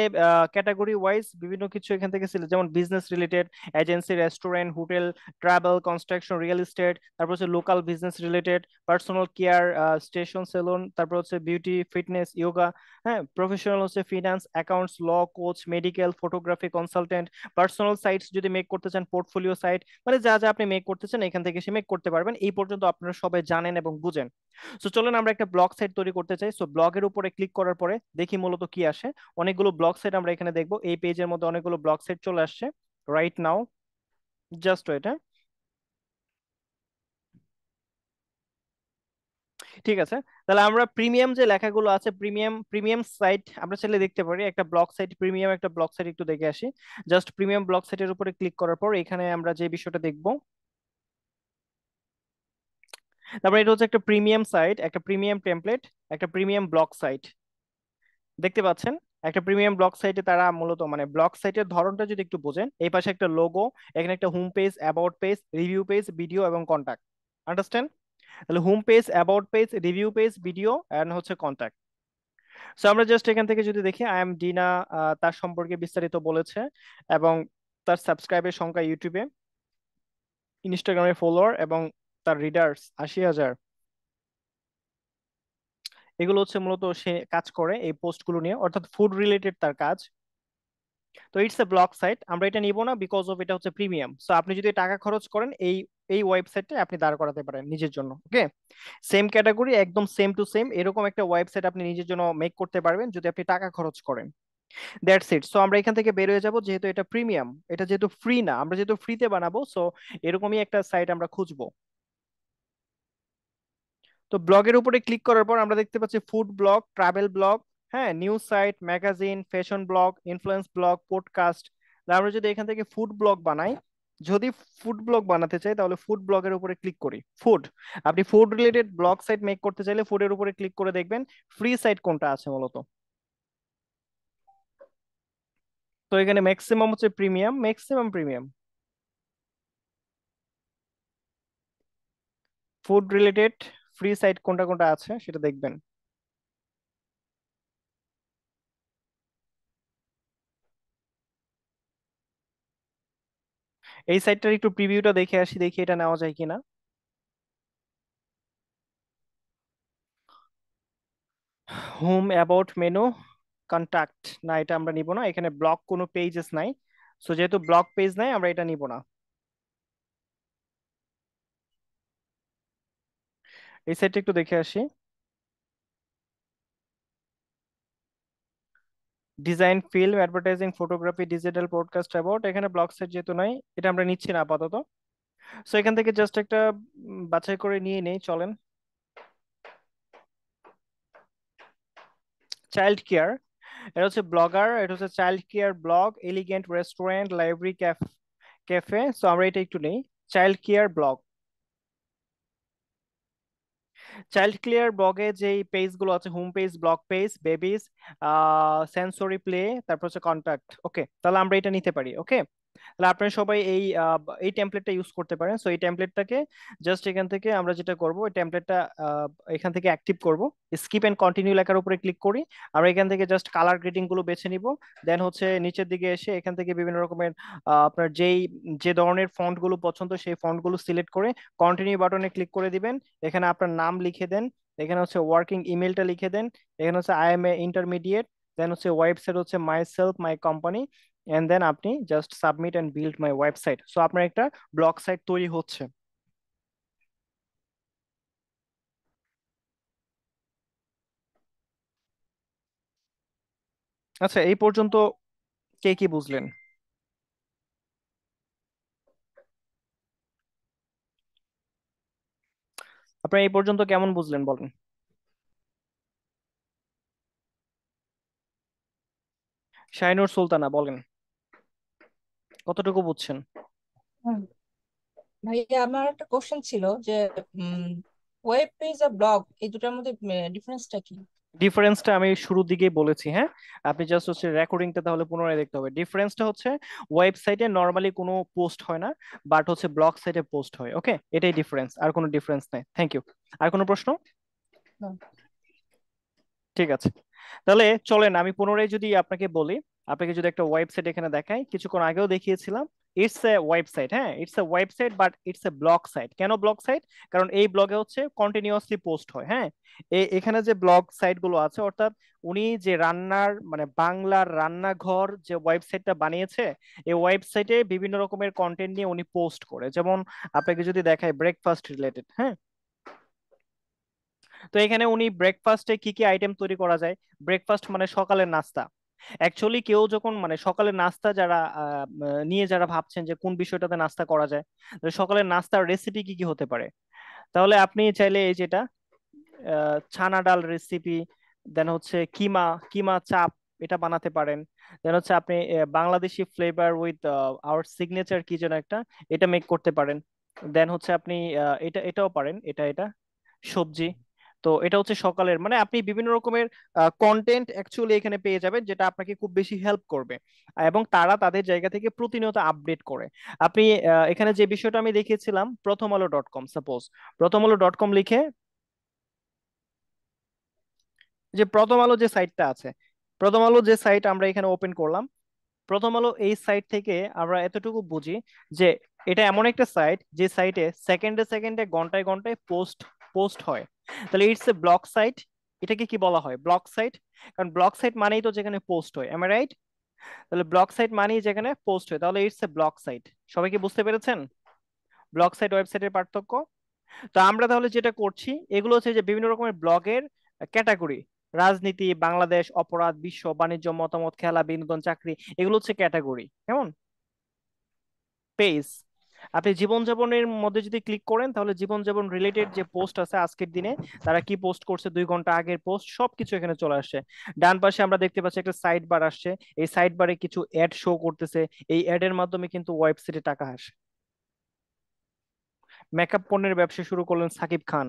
ক্যাটাগরি ওয়াইজ বিভিন্ন কিছু এখান থেকে সিলেক্ট, যেমন business related, agency, restaurant, hotel, travel, construction, real estate, তারপর হচ্ছে local business related, personal care, station, salon, তারপর হচ্ছে বিউটি, ফিটনেস, ইয়োগা, হ্যাঁ, প্রফেশনাল হচ্ছে finance, accounts, law, coach, medical, photography, consultant, personal sites যদি মেক করতে চান, পোর্টফোলিও সাইট, মানে যা যা আপনি মেক করতে চান এখান থেকে সে মেক করতে পারবেন। এই পর্যন্ত আপনারা সবাই জানেন এবং বুঝেন। সো চলুন আমরা একটা ব্লগ সাইট তৈরি করতে চাই। সো ব্লগের উপরে ক্লিক করার পরে দেখি মূলত কি আসে। অনেকগুলো ব্লগ সাইট আমরা এখানে দেখবো, এই পেজের মধ্যে অনেকগুলো ব্লগ সাইট চলে আসছে রাইট নাও, জাস্ট ওয়েট। হ্যাঁ, ঠিক আছে, তাহলে আমরা প্রিমিয়াম যে লেখাগুলো আছে, প্রিমিয়াম প্রিমিয়াম সাইট আমরা চাইলে দেখতে পারি। একটা ব্লগ সাইট, প্রিমিয়াম একটা ব্লগ সাইট একটু দেখে আসি। জাস্ট প্রিমিয়াম ব্লগ সাইটের উপরে ক্লিক করার পর এখানে আমরা যে বিষয়টা দেখবো, তারপরে এটা হচ্ছে একটা প্রিমিয়াম সাইট, একটা প্রিমিয়াম টেমপ্লেট, একটা প্রিমিয়াম ব্লগ সাইট, দেখতে পাচ্ছেন। একটা প্রিমিয়াম ব্লগ সাইটে তারা মূলত, মানে ব্লগ সাইটের ধরনটা যদি একটু বোঝেন, এই পাশে একটা লোগো, এখানে একটা home page, about page, review page, video এবং কন্টাক্ট। আন্ডারস্ট্যান্ড? তাহলে home page, about page, review page, video and হচ্ছে কন্টাক্ট। সো আমরা জাস্ট এখান থেকে যদি দেখি আই এম ডিনা, তার সম্পর্কে বিস্তারিত বলেছে, এবং তার সাবস্ক্রাইবের সংখ্যা ইউটিউবে, ইনস্টাগ্রামে ফলোয়ার, এবং তার রিডার্স 80,000। এগুলো হচ্ছে মূলত সে কাজ করে এই পোস্টগুলো নিয়ে, অর্থাৎ ফুড রিলেটেড তার কাজ। তো ইটস এ ব্লগ সাইট, আমরা এটা নিব না বিকজ অফ এটা হচ্ছে প্রিমিয়াম। সো আপনি যদি টাকা খরচ করেন এই এই ওয়েবসাইটে আপনি দাঁড় করাতে পারেন নিজের জন্য। ওকে, সেম ক্যাটাগরি, একদম সেম টু সেম এরকম একটা ওয়েবসাইট আপনি নিজের জন্য মেক করতে পারবেন যদি আপনি টাকা খরচ করেন। That's it. সো আমরা এখান থেকে বের হয়ে যাব, যেহেতু এটা প্রিমিয়াম, এটা যেহেতু ফ্রি না, আমরা যেহেতু ফ্রিতে বানাবো, সো এরকমই একটা সাইট আমরা খুঁজবো। তো ব্লগের উপরে ক্লিক করার পর আমরা দেখতে পাচ্ছি ফুড ব্লগ, ট্রাভেল ব্লগ, হ্যাঁ, news site, magazine, fashion blog, influence blog, podcast. আমরা যদি এখান থেকে ফুড ব্লগ বানাই, যদি ফুড ব্লগ বানাতে চাই তাহলে ফুড ব্লগের উপরে ক্লিক করি। ফুড, আপনি food related blog site make করতে চাইলে ফুডের উপরে ক্লিক করে দেখবেন ফ্রি সাইট কোনটা আছে মূলত। তো এখানে ম্যাক্সিমাম হচ্ছে premium, maximum premium. Food related free site কোনটা কোনটা আছে সেটা দেখবেন। এই সাইটটার একটু প্রিভিউটা দেখে আসি, দেখি এটা নেওয়া যায় কিনা। হোম অ্যাবাউট মেনু কন্টাক্ট, না এটা আমরা নিব না, এখানে ব্লক কোনো পেজেস নাই, সো যেহেতু ব্লক পেজ নাই আমরা এটা নিব না। এই সাইটটা একটু দেখে আসি। Design, film, advertising, photography, digital broadcast about, এখানে ব্লগ সাইট যেহেতু নাই এটা আমরা নিচ্ছি না আপাতত। সো এখান থেকে জাস্ট একটা বাছাই করে নিয়ে নেই, চলেন। চাইল্ড কেয়ার, এটা হচ্ছে ব্লগার, এটা হচ্ছে child care blog, elegant restaurant, library, cafe, so আমরা এটা একটু নেই। Child care blog, child care ব্লগে যে পেজ গুলো আছে, home page, blog page, babies, sensory play, তারপর হচ্ছে কন্টাক্ট, ওকে, তাহলে আমরা এটা নিতে পারি। ওকে, তাহলে আপনারা সবাই এই টেমপ্লেটটা ইউজ করতে পারেন। সো এই টেমপ্লেটটাকে জাস্ট এখান থেকে আমরা যেটা করব, এই টেমপ্লেটটা এখান থেকে অ্যাক্টিভ করব, স্কিপ এন্ড কন্টিনিউ লেখার উপরে ক্লিক করি, আমরা এখান থেকে জাস্ট কালার গ্রেডিং গুলো বেছে নিব। দেন হচ্ছে নিচের দিকে এসে এখান থেকে বিভিন্ন রকমের আপনার যে ধরনের ফন্ট গুলো পছন্দ সেই ফন্ট গুলো সিলেক্ট করে কন্টিনিউ বাটনে ক্লিক করে দিবেন। এখানে আপনার নাম লিখে দেন, এখানে হচ্ছে ওয়ার্কিং ইমেলটা লিখে দেন, এখানে হচ্ছে I am a intermediate, then হচ্ছে ওয়েবসাইট হচ্ছে my self my company, and then আপনি just submit and build my website. So আপনার একটা ব্লগ সাইট তৈরি হচ্ছে। আচ্ছা, এই পর্যন্ত কে কি বুঝলেন? আপনার এই পর্যন্ত কেমন বুঝলেন বলেন। শাইনুর সুলতানা বলেন, কতটুকু বুঝছেন? হুম, ভাইয়া আমার একটা কোশ্চেন ছিল যে ওয়েব পেজ আর ব্লগ এই দুটার মধ্যে ডিফারেন্সটা কি? ডিফারেন্সটা আমি শুরুর দিকেই বলেছি, হ্যাঁ, আপনি জাস্ট হচ্ছে রেকর্ডিংটা তাহলে পুনরায় দেখতে হবে। ডিফারেন্সটা হচ্ছে ওয়েবসাইটে নর্মালি কোনো পোস্ট হয় না, বাট হচ্ছে ব্লগ সাইটে পোস্ট হয়। ওকে, এটাই ডিফারেন্স, আর কোনো ডিফারেন্স নাই। Thank you. আর কোনো প্রশ্ন? না। ঠিক আছে, তাহলে চলেন আমি পুনরায় যদি আপনাকে বলি, আপনাকে যদি একটা ওয়েবসাইট এখানে দেখাই, কিছুক্ষণ আগেও দেখিয়েছিলাম, ইটস এ ওয়েবসাইট, হ্যাঁ it's a website, but it's a blog site. কেন ব্লগ সাইট? কারণ এই ব্লগে হচ্ছে কন্টিনিউয়াসলি পোস্ট হয়, হ্যাঁ। এখানে যে ব্লগ সাইট গুলো আছে, অর্থাৎ উনি যে রান্নার মানে বাংলার রান্নাঘর যে ওয়েবসাইটটা বানিয়েছে, এই ওয়েবসাইটে বিভিন্ন রকমের কন্টেন্ট নিয়ে উনি পোস্ট করে, যেমন আপনাকে যদি দেখায় ব্রেকফাস্ট রিলেটেড, হ্যাঁ, তো এখানে উনি ব্রেকফাস্টে কি কি আইটেম তৈরি করা যায়। ব্রেকফাস্ট মানে সকালের নাস্তা। অ্যাকচুয়ালি কেউ যখন মানে সকালের নাস্তা যারা নিয়ে যারা ভাবছেন যে কোন বিষয়টাতে নাস্তা করা যায়, তো সকালের নাস্তার রেসিপি কি কি হতে পারে, তাহলে আপনি চাইলে এই যেটা ছানা ডাল রেসিপি, দেন হচ্ছে কিমা কিমা চাপ, এটা বানাতে পারেন। দেন হচ্ছে আপনি Bangladeshi flavour with our signature কি যেন একটা, এটা মেক করতে পারেন। দেন হচ্ছে আপনি এটাও পারেন, এটা সবজি। তো এটা হচ্ছে সকালের, মানে আপনি বিভিন্ন রকমের কন্টেন্ট অ্যাকচুয়ালি এখানে পেয়ে যাবেন, যেটা আপনাকে খুব বেশি হেল্প করবে, এবং তারা তাদের জায়গা থেকে প্রতিনিয়ত আপডেট করে। আপনি এখানে যে বিষয়টা আমি দেখিয়েছিলাম, প্রথমআলো.com, সাপোজ প্রথমআলো.com লিখে, যে প্রথম আলো যে সাইটটা আছে, প্রথম আলো যে সাইট আমরা এখানে ওপেন করলাম, প্রথম আলো এই সাইট থেকে আমরা এতটুকু বুঝি যে এটা এমন একটা সাইট যে সাইটে সেকেন্ডে সেকেন্ডে ঘন্টায় ঘন্টায় পোস্ট পোস্ট হয়। তাহলে ইটস এ ব্লগ সাইট। এটাকে কি বলা হয়? Blog site. কারণ ব্লগ সাইট মানেই তো যেখানে পোস্ট হয়, এম আই রাইট? তাহলে ব্লগ সাইট মানেই যেখানে পোস্ট হয়, তাহলে ইটস এ ব্লগ সাইট। সবাই কি বুঝতে পেরেছেন ব্লগ সাইট ওয়েবসাইটের পার্থক্য? তো আমরা তাহলে যেটা করছি, এগুলো হচ্ছে যে বিভিন্ন রকমের ব্লগের ক্যাটাগরি, রাজনীতি, বাংলাদেশ, অপরাধ, বিশ্ব, বাণিজ্য, মতামত, খেলা, বিনোদন, চাকরি, এগুলো হচ্ছে ক্যাটাগরি। কেমন? পেজ, আপনি জীবনযাপনের মধ্যে যদি ক্লিক করেন, তাহলে জীবনযাপন রিলেটেড যে পোস্ট আছে আজকের দিনে, তারা কি পোস্ট করছে 2 ঘন্টা আগের পোস্ট, সবকিছু এখানে চলে আসছে। ডান পাশে আমরা দেখতে পাচ্ছি একটা সাইড বার আসছে, এই সাইড বারে কিছু অ্যাড শো করতেছে, এই অ্যাড এর মাধ্যমে কিন্তু ওয়েবসাইটে টাকা আসে। মেকআপ পণ্যের ব্যবসা শুরু করলেন সাকিব খান,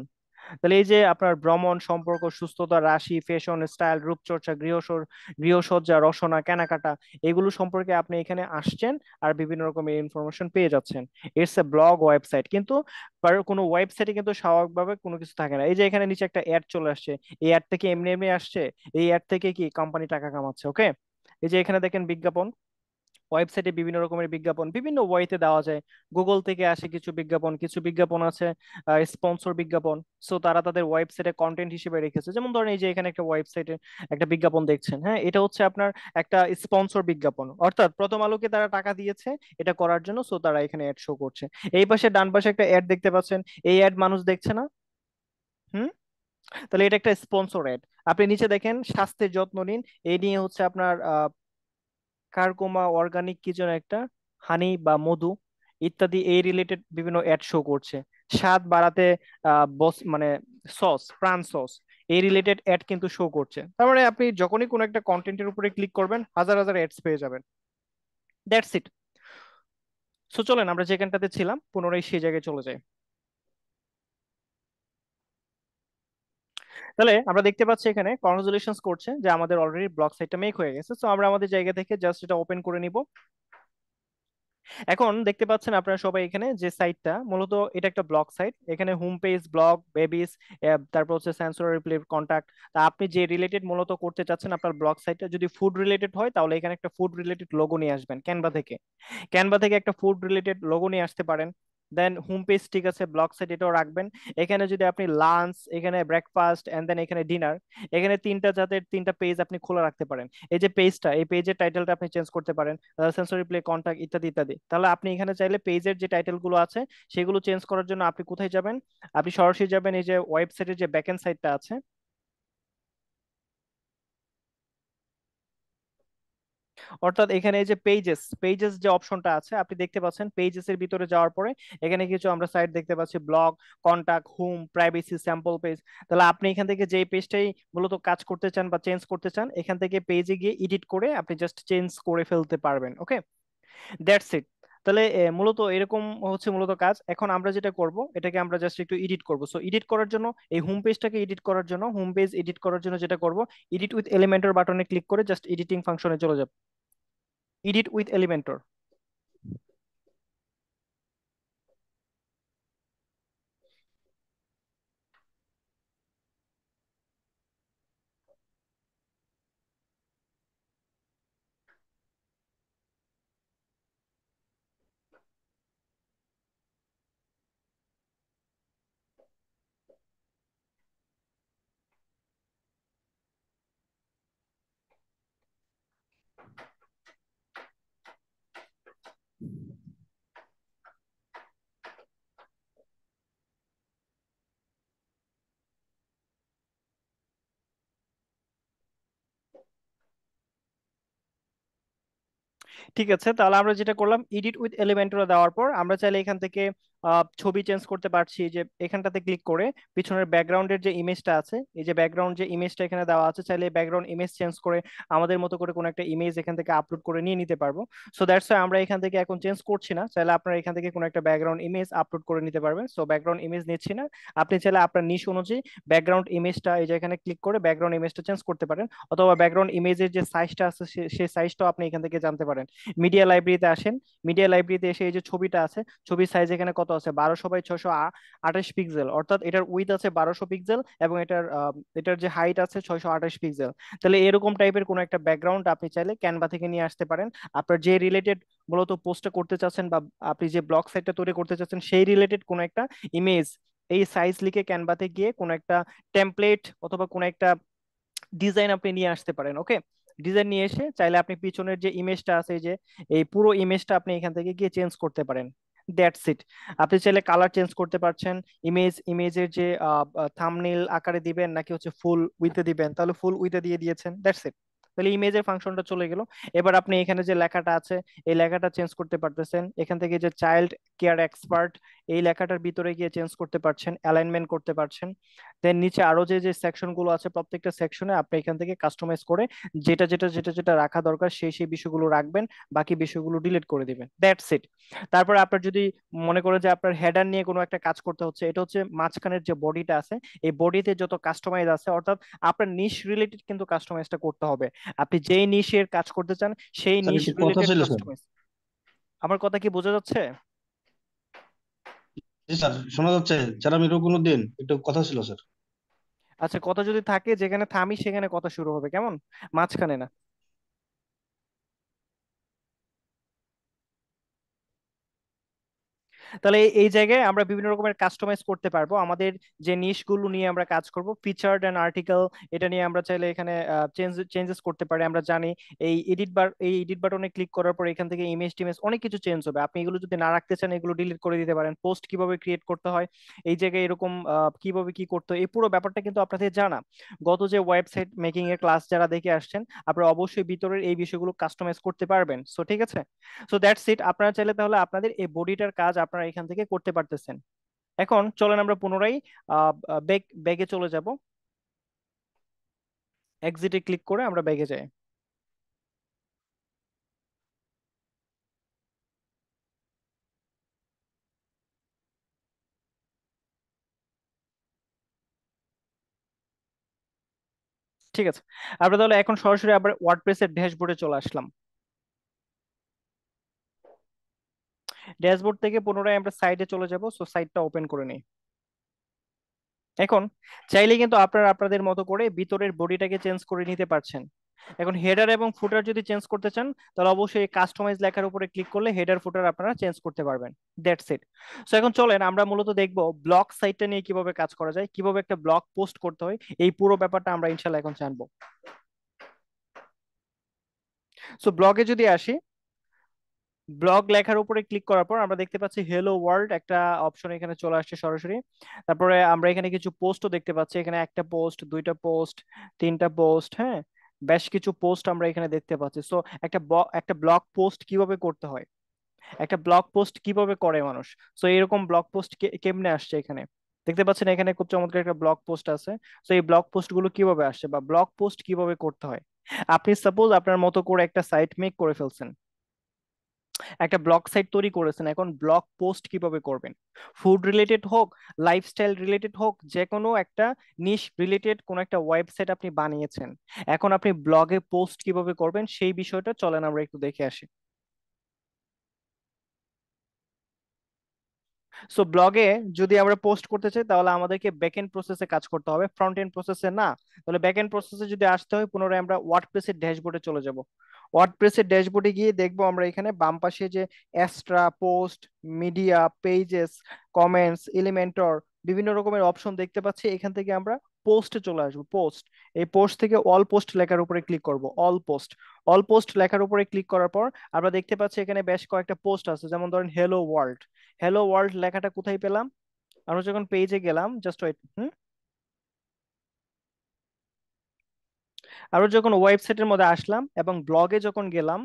তাহলে এই যে আপনার ভ্রমণ, সম্পর্ক, সুস্থতা, রাশি, ফ্যাশন, স্টাইল, রূপচর্চা, গৃহসজ্জা, রসনা, কেনাকাটা, এগুলো সম্পর্কে আপনি এখানে আসছেন আর বিভিন্ন রকমের ইনফরমেশন পেয়ে যাচ্ছেন। It's a blog website. কিন্তু কোনো ওয়েবসাইটে কিন্তু স্বাভাবিকভাবে কোনো কিছু থাকে না। এই যে এখানে নিচে একটা অ্যাড চলে আসছে, এই অ্যাড থেকে এমনি এমনি আসছে, এই অ্যাড থেকে কি কোম্পানি টাকা কামাচ্ছে। ওকে, এই যে এখানে দেখেন বিজ্ঞাপন, ওয়েবসাইটে বিভিন্ন রকমের বিজ্ঞাপন বিভিন্ন ওয়েতে দেওয়া যায়। গুগল থেকে আসে কিছু বিজ্ঞাপন, কিছু বিজ্ঞাপন আছে স্পন্সর বিজ্ঞাপন। সো তারা তাদের ওয়েবসাইটে কন্টেন্ট হিসেবে রেখেছে। যেমন ধরেন এই যে এখানে একটা ওয়েবসাইটে একটা বিজ্ঞাপন দেখছেন, হ্যাঁ, এটা হচ্ছে আপনার একটা স্পন্সর বিজ্ঞাপন, অর্থাৎ প্রথম আলোকে তারা টাকা দিয়েছে এটা করার জন্য। সো তারা এখানে অ্যাড শো করছে। এই পাশে ডান পাশে একটা অ্যাড দেখতে পাচ্ছেন, এই অ্যাড মানুষ দেখছে না? হুম। তাহলে এটা একটা স্পন্সর অ্যাড। আপনি নিচে দেখেন স্বাস্থ্যের যত্ন নিন, এই নিয়ে হচ্ছে আপনার কার্কোমা অর্গানিক কি যেন একটা, হানি বা মধু ইত্যাদি এই রিলেটেড বিভিন্ন অ্যাড শো করছে। স্বাদ বাড়াতে বস মানে সস, প্রাণ সস, এই রিলেটেড অ্যাড কিন্তু শো করছে। তার মানে আপনি যখনই কোনো একটা কন্টেন্টের উপরে ক্লিক করবেন হাজার হাজার অ্যাডস পেয়ে যাবেন। That's it. সো চলেন আমরা যেখানটাতে ছিলাম পুনরায় সেই জায়গায় চলে যাই। তাহলে আমরা দেখতে পাচ্ছি এখানে কনগ্রাচুলেশনস করছে যে আমাদের অলরেডি ব্লগ সাইটটা মেক হয়ে গেছে। সো আমরা আমাদের জায়গা থেকে জাস্ট এটা ওপেন করে নিব। এখন দেখতে পাচ্ছেন আপনারা সবাই এখানে যে সাইটটা, মূলত এটা একটা ব্লগ সাইট। এখানে হোম পেজ, ব্লগ, বেবিস, তারপর হচ্ছে সেন্সর রিপ্লে, কন্টাক্ট। তা আপনি যে রিলেটেড মূলত করতে চাচ্ছেন আপনার ব্লগ সাইটটা যদি ফুড রিলেটেড হয় তাহলে এখানে একটা ফুড রিলেটেড লোগো নিয়ে আসবেন ক্যানভা থেকে। ক্যানভা থেকে একটা ফুড রিলেটেড লোগো নিয়ে আসতে পারেন। দেন হোম পেজ ঠিক আছে, ব্লগ সাইট এটাও রাখবেন। এখানে যদি আপনি লাঞ্চ, এখানে ব্রেকফাস্ট এন্ড দেন এখানে ডিনার, এখানে তিনটা জাতের তিনটা পেজ আপনি খোলা রাখতে পারেন। এই যে পেজটা, এই পেজের টাইটেলটা আপনি চেঞ্জ করতে পারেন, সেন্সরি প্লে, কন্টাক্ট ইত্যাদি ইত্যাদি। তাহলে আপনি এখানে চাইলে পেজের যে টাইটেল গুলো আছে সেগুলো চেঞ্জ করার জন্য আপনি কোথায় যাবেন? আপনি সরাসরি যাবেন এই যে ওয়েবসাইটের যে ব্যাকএন্ড সাইটটা আছে, অর্থাৎ এখানে এই যে পেজেস, পেজেস যে অপশনটা আছে আপনি দেখতে পাচ্ছেন, পেজেস এর ভিতরে যাওয়ার পরে এখানে কিছু আমরা সাইট দেখতে পাচ্ছি, blog, contact, home, privacy, sample page. তাহলে আপনি এখান থেকে যে পেজটাই মূলত কাজ করতে চান বা চেঞ্জ করতে চান এখান থেকে পেজে গিয়ে এডিট করে আপনি জাস্ট চেঞ্জ করে ফেলতে পারবেন। ওকে, দ্যাটস ইট। তাহলে মূলত এরকম হচ্ছে মূলত কাজ। এখন আমরা যেটা করব এটাকে আমরা জাস্ট একটু এডিট করব। সো এডিট করার জন্য এই হোম পেজটাকে এডিট করার জন্য, হোম পেজ এডিট করার জন্য যেটা করব, এডিট উইথ এলিমেন্টর বাটনে ক্লিক করে জাস্ট এডিটিং ফাংশনে চলে যাব। Edit with Elementor. ঠিক আছে, তাহলে আমরা যেটা করলাম এডিট উইথ এলিমেন্টর দেওয়ার পর আমরা চাইলে এখান থেকে ছবি চেঞ্জ করতে পারছি। যে এখানটাতে ক্লিক করে পিছনের ব্যাকগ্রাউন্ডের যে ইমেজটা আছে, এই যে ব্যাকগ্রাউন্ড যে ইমেজটা এখানে দেওয়া আছে, চাইলে ব্যাকগ্রাউন্ড ইমেজ চেঞ্জ করে আমাদের মতো করে কোনো একটা ইমেজ এখান থেকে আপলোড করে নিয়ে নিতে পারবো। সো দ্যাটস ওয়াই আমরা এখান থেকে এখন চেঞ্জ করছি না, চাইলে আপনারা এখান থেকে কোনো একটা ব্যাকগ্রাউন্ড ইমেজ আপলোড করে নিতে পারবেন। সো ব্যাকগ্রাউন্ড ইমেজ নিচ্ছি না। আপনি চাইলে আপনার নিশ অনুযায়ী ব্যাকগ্রাউন্ড ইমেজটা এই যে এখানে ক্লিক করে ব্যাকগ্রাউন্ড ইমেজটা চেঞ্জ করতে পারেন, অথবা ব্যাকগ্রাউন্ড ইমেজের যে সাইজটা আছে সেই সাইজটাও আপনি এখান থেকে জানতে পারেন। মিডিয়া লাইব্রেরিতে আসেন, মিডিয়া লাইব্রেরিতে এসে এই যে ছবিটা আছে, ছবির সাইজ এখানে কত আছে, 1200 বাই 628 পিক্সেল, অর্থাৎ এটার উইথ আছে 1200 পিক্সেল এবং এটার যে হাইট আছে 628 পিক্সেল। তাহলে এরকম টাইপের কোন একটা ব্যাকগ্রাউন্ড আপনি চাইলে ক্যানভা থেকে নিয়ে আসতে পারেন। আপনার যে রিলেটেড মূলত পোস্টটা করতে চাচ্ছেন বা আপনি যে ব্লগ সাইটটা তৈরি করতে চাচ্ছেন সেই রিলেটেড কোন একটা ইমেজ এই সাইজ লিখে ক্যানভাতে গিয়ে কোন একটা টেমপ্লেট অথবা কোন একটা ডিজাইন আপনি নিয়ে আসতে পারেন। ওকে, ডিজাইন নিয়ে এসে চাইলে আপনি পিছনের যে ইমেজটা আছে, এই যে এই পুরো ইমেজটা আপনি এখান থেকে গিয়ে চেঞ্জ করতে পারেন। That's it. আপনি চাইলে কালার চেঞ্জ করতে পারছেন। ইমেজের যে থাম্বনেইল আকারে দিবেন নাকি হচ্ছে ফুল উইথে দিবেন, তাহলে ফুল উইথে দিয়ে দিয়েছেন। That's it. তাহলে ইমেজের ফাংশনটা চলে গেল। এবার আপনি এখানে যে লেখাটা আছে এই লেখাটা চেঞ্জ করতে পারতেছেন। এখান থেকে যে চাইল্ড কেয়ার এক্সপার্ট এই লেখাটার ভিতরে গিয়ে চেঞ্জ করতে পারছেন, অ্যালাইনমেন্ট করতে পারছেন। দেন নিচে আরো যে যে সেকশন গুলো আছে প্রত্যেকটা সেকশনে আপনি এখান থেকে কাস্টমাইজ করে যেটা রাখা দরকার সেই বিষয়গুলো রাখবেন, বাকি বিষয়গুলো ডিলিট করে দিবেন, দ্যাটস ইট। তারপর আপনার যদি মনে করেন যে আপনার হেডার নিয়ে কোনো একটা কাজ করতে হচ্ছে, এটা হচ্ছে মাঝখানের যে বডিটা আছে, এই বডিতে যত কাস্টমাইজ আছে, অর্থাৎ আপনার নিশ রিলেটেড কিন্তু কাস্টমাইজটা করতে হবে। আপনি যেই নিশের কাজ করতে চান সেই স্যার নিশ একটু কথা রিলেটেড ছিল স্যার। কাস্টমাইজ। আমার কথা কি বোঝা যাচ্ছে? জি স্যার, শোনা যাচ্ছে। স্যার আমি রুকুন উদ্দিন, একটু কথা ছিল স্যার। আচ্ছা, কথা যদি থাকে যেখানে থামি সেখানে কথা শুরু হবে, কেমন? মাঝখানে না। তাহলে এই জায়গায় আমরা বিভিন্ন রকমের কাস্টমাইজ করতে পারবো আমাদের যে নিশগুলো নিয়ে আমরা কাজ করব। ফিচার্ড এন্ড আর্টিকেল, এটা নিয়ে আমরা চাইলে এখানে চেঞ্জেস করতে পারি। আমরা জানি এই এডিট বাটনে ক্লিক করার পর এখান থেকে ইমেজ টিমেজ অনেক কিছু চেঞ্জ হবে। আপনি এগুলো যদি না রাখতে চান এগুলো ডিলিট করে দিতে পারেন। পোস্ট কিভাবে ক্রিয়েট করতে হয়, এই জায়গায় এরকম কিভাবে কি করতে হয়, এই পুরো ব্যাপারটা কিন্তু আপনাদের জানা। গত যে ওয়েবসাইট মেকিং এর ক্লাস যারা দেখে আসছেন, আপনারা অবশ্যই ভিতরের এই বিষয়গুলো কাস্টমাইজ করতে পারবেন। সো ঠিক আছে, সো দ্যাটস ইট। আপনারা চাইলে তাহলে আপনাদের এই বডিটার কাজ আপনারা এখান থেকে করতে পারতেছেন। এখন চলেন আমরা পুনরায় ব্যাগে চলে যাব। এক্সিটে ক্লিক করে আমরা ব্যাগে যাই। ঠিক আছে, আমরা তাহলে এখন সরাসরি আবার ওয়ার্ডপ্রেসের ড্যাশবোর্ডে চলে আসলাম। ড্যাশবোর্ড থেকে পুনরায় আমরা সাইডে চলে যাব। সো সাইটটা ওপেন করে নিই। এখন চাইলে কিন্তু আপনারা আপনাদের মতো করে ভিতরের বডিটাকে চেঞ্জ করে নিতে পারছেন। এখন হেডার এবং ফুটার যদি চেঞ্জ করতে চান তাহলে অবশ্যই কাস্টমাইজ লেখার উপরে ক্লিক করলে হেডার ফুটার আপনারা চেঞ্জ করতে পারবেন। That's it. সো এখন চলেন আমরা মূলত দেখব ব্লগ সাইটটা নিয়ে কিভাবে কাজ করা যায়, কিভাবে একটা ব্লগ পোস্ট করতে হয়, এই পুরো ব্যাপারটা আমরা ইনশাল্লাহ এখন জানবো। সো ব্লগে যদি আসি, ব্লগ লেখার উপরে ক্লিক করার পর আমরা দেখতে পাচ্ছি হ্যালো ওয়ার্ল্ড একটা অপশন এখানে চলে আসছে সরাসরি। তারপরে আমরা এখানে কিছু পোস্টও দেখতে পাচ্ছি, এখানে একটা পোস্ট, দুইটা পোস্ট, তিনটা পোস্ট, হ্যাঁ, বেশ কিছু পোস্ট আমরা এখানে দেখতে পাচ্ছি। সো একটা ব্লগ পোস্ট কিভাবে করতে হয়, একটা ব্লগ পোস্ট কিভাবে করে মানুষ, সো এরকম ব্লগ পোস্ট কেমনে আসছে এখানে দেখতে পাচ্ছেন। এখানে খুব চমৎকার একটা ব্লগ পোস্ট আছে। সো এই ব্লগ পোস্ট গুলো কিভাবে আসছে বা ব্লগ পোস্ট কিভাবে করতে হয়, আপনি সাপোজ আপনার মতো করে একটা সাইট মেক করে ফেলছেন, একটা ব্লগ সাইট তৈরি করেছেন, এখন ব্লগ পোস্ট কিভাবে করবেন, ফুড রিলেটেড হোক, লাইফস্টাইল রিলেটেড হোক, যে কোনো একটা নিশ রিলেটেড কোন একটা ওয়েবসাইট আপনি বানিয়েছেন, এখন আপনি ব্লগে পোস্ট কিভাবে করবেন সেই বিষয়টা চলেন আমরা একটু দেখে আসি। সো ব্লগে যদি আমরা পোস্ট করতে চাই তাহলে আমাদেরকে ব্যাকএন্ড প্রসেসে কাজ করতে হবে, ফ্রন্ট এন্ড প্রসেসে না। তাহলে ব্যাকএন্ড প্রসেসে যদি আসতে হয় পুনরায় আমরা ওয়ার্ডপ্রেসের ড্যাশবোর্ডে চলে যাব। ওয়ার্ডপ্রেসের ড্যাশবোর্ডে গিয়ে দেখবো আমরা এখানে বাম পাশে যে extra, post, media, pages, comments, Elementor, বিভিন্ন রকমের অপশন দেখতে পাচ্ছি। এখান থেকে আমরা পোস্টে চলে আসবো। পোস্ট, এই পোস্ট থেকে অল পোস্ট লেখার উপরে ক্লিক করব। অল পোস্ট, অল পোস্ট লেখার উপরে ক্লিক করার পর আমরা দেখতে পাচ্ছি এখানে বেশ কয়েকটা পোস্ট আছে, যেমন ধরেন হ্যালো ওয়ার্ল্ড। হ্যালো ওয়ার্ল্ড লেখাটা কোথায় পেলাম, আমরা যখন পেজে গেলাম, জাস্ট ওয়েট, আমরা যখন ওয়েবসাইটের মধ্যে আসলাম এবং ব্লগে যখন গেলাম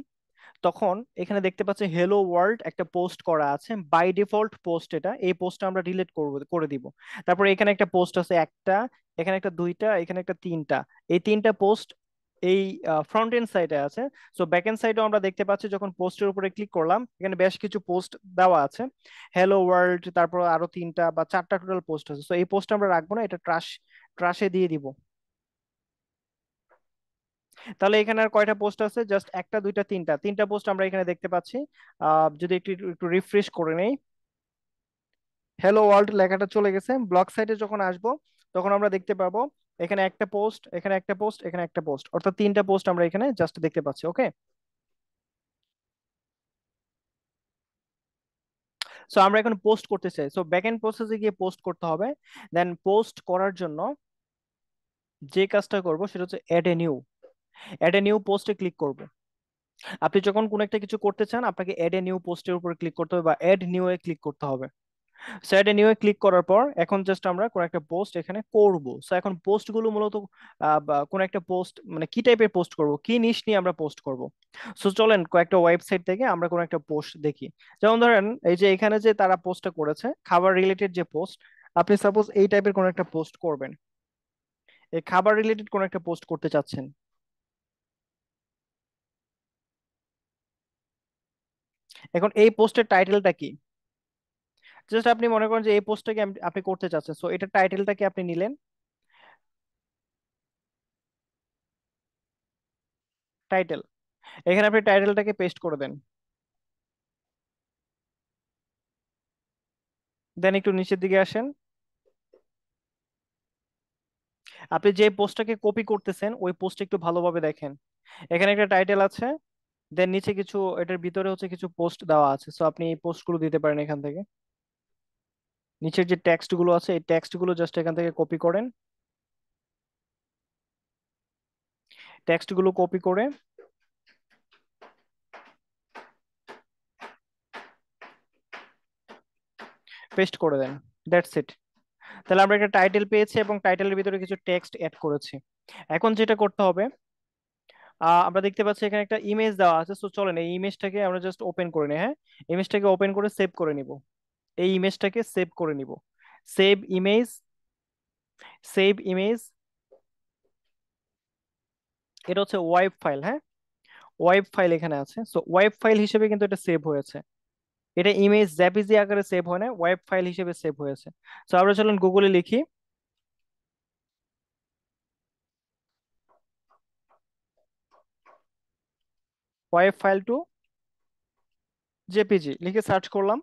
তখন এখানে দেখতে পাচ্ছি হ্যালো ওয়ার্ল্ড একটা পোস্ট করা আছে, বাই ডিফল্ট পোস্ট। এটা এই পোস্টটা আমরা ডিলিট করে দিব। তারপরে এখানে একটা পোস্ট আছে একটা, এখানে একটা দুইটা, এখানে একটা তিনটা, এই তিনটা পোস্ট এই ফ্রন্ট এন্ড সাইডে আছে। সো ব্যাক এন্ড সাইডেও আমরা দেখতে পাচ্ছি যখন পোস্টের উপরে ক্লিক করলাম এখানে বেশ কিছু পোস্ট দেওয়া আছে, হ্যালো ওয়ার্ল্ড, তারপর আরো তিনটা বা চারটা টোটাল পোস্ট আছে। সো এই পোস্ট আমরা রাখবো না, এটা ট্রাশে দিয়ে দিব। তাহলে এখানে আর কয়টা পোস্ট আছে, জাস্ট একটা, দুইটা, তিনটা, তিনটা পোস্ট আমরা এখানে দেখতে পাচ্ছি। যদি একটু একটু রিফ্রেশ করে নেই, হ্যালো ওয়ার্ল্ড লেখাটা চলে গেছে। ব্লগ সাইটে যখন আসবো তখন আমরা দেখতে পাবো এখানে একটা পোস্ট, এখানে একটা পোস্ট, এখানে একটা পোস্ট, অর্থাৎ তিনটা পোস্ট আমরা এখানে জাস্ট দেখতে পাচ্ছি। ওকে, সো আমরা এখন পোস্ট করতে চাই, সো ব্যাক এন্ড প্রসেসে গিয়ে পোস্ট করতে হবে। দেন পোস্ট করার জন্য যে কাজটা করব সেটা হচ্ছে অ্যাড এ নিউ পোস্টে ক্লিক করব। আপনি যখন কোনো একটা কিছু করতে চান আপনাকে অ্যাড এ নিউ পোস্টের উপর ক্লিক করতে হবে বা অ্যাড নিউ এ ক্লিক করতে হবে। স্যাড নিউ এ ক্লিক করার পর এখন জাস্ট আমরা কোন একটা পোস্ট এখানে করব। সো এখন পোস্ট গুলো মূলত কোন একটা পোস্ট মানে কি টাইপের পোস্ট করব, কি নিশ নিয়ে আমরা পোস্ট করব। সো চলেন কয়েকটা ওয়েবসাইট থেকে আমরা কোন একটা পোস্ট দেখি। যেমন ধরেন এই যে এখানে যে তারা পোস্টটা করেছে খাবার রিলেটেড যে পোস্ট, আপনি সাপোজ এই টাইপের কোন একটা পোস্ট করবেন, এই খাবার রিলেটেড কোন একটা পোস্ট করতে চাচ্ছেন। এখন এই পোস্টের টাইটেলটা কি, জাস্ট আপনি মনে করেন যে এই পোস্টটাকে আপনি করতে চাচ্ছেন, সো এটা টাইটেলটা কি আপনি নিলেন, টাইটেল, এখানে আপনি টাইটেলটাকে পেস্ট করে দেন। দেন একটু নিচের দিকে আসেন, আপনি যে পোস্টটাকে কপি করতেছেন ওই পোস্টটা একটু ভালোভাবে দেখেন। এখানে একটা টাইটেল আছে, দেন নিচে কিছু এটার ভিতরে হচ্ছে কিছু পোস্ট দেওয়া আছে, সো আপনি এই পোস্ট গুলো দিতে পারেন এখান থেকে। নিচের যে টেক্সট গুলো আছে এই টেক্সট গুলো জাস্ট এখান থেকে কপি করেন, টেক্সট গুলো কপি করে পেস্ট করে দেন। That's it. তাহলে আমরা একটা টাইটেল পেয়েছি এবং টাইটেলের ভিতরে কিছু টেক্সট অ্যাড করেছি। এখন যেটা করতে হবে, আমরা দেখতে পাচ্ছি এখানে একটা ইমেজ দেওয়া আছে, সো চলেন এই ইমেজটাকে আমরা জাস্ট ওপেন করে নিই। হ্যাঁ, ইমেজটাকে ওপেন করে সেভ করে নিব, এই ইমেজটাকে সেভ করে নিব। সেভ ইমেজ, সেভ ইমেজ, এটা হচ্ছে ওয়েব ফাইল। হ্যাঁ, ওয়েব ফাইল এখানে আছে, সো ওয়েব ফাইল হিসেবে কিন্তু এটা সেভ হয়েছে। এটা ইমেজ জেপিজি আকারে সেভ হয় না, ওয়েব ফাইল হিসেবে সেভ হয়েছে। সো আমরা চলুন গুগলে লিখি ওয়েব ফাইল টু জেপিজি, লিখে সার্চ করলাম,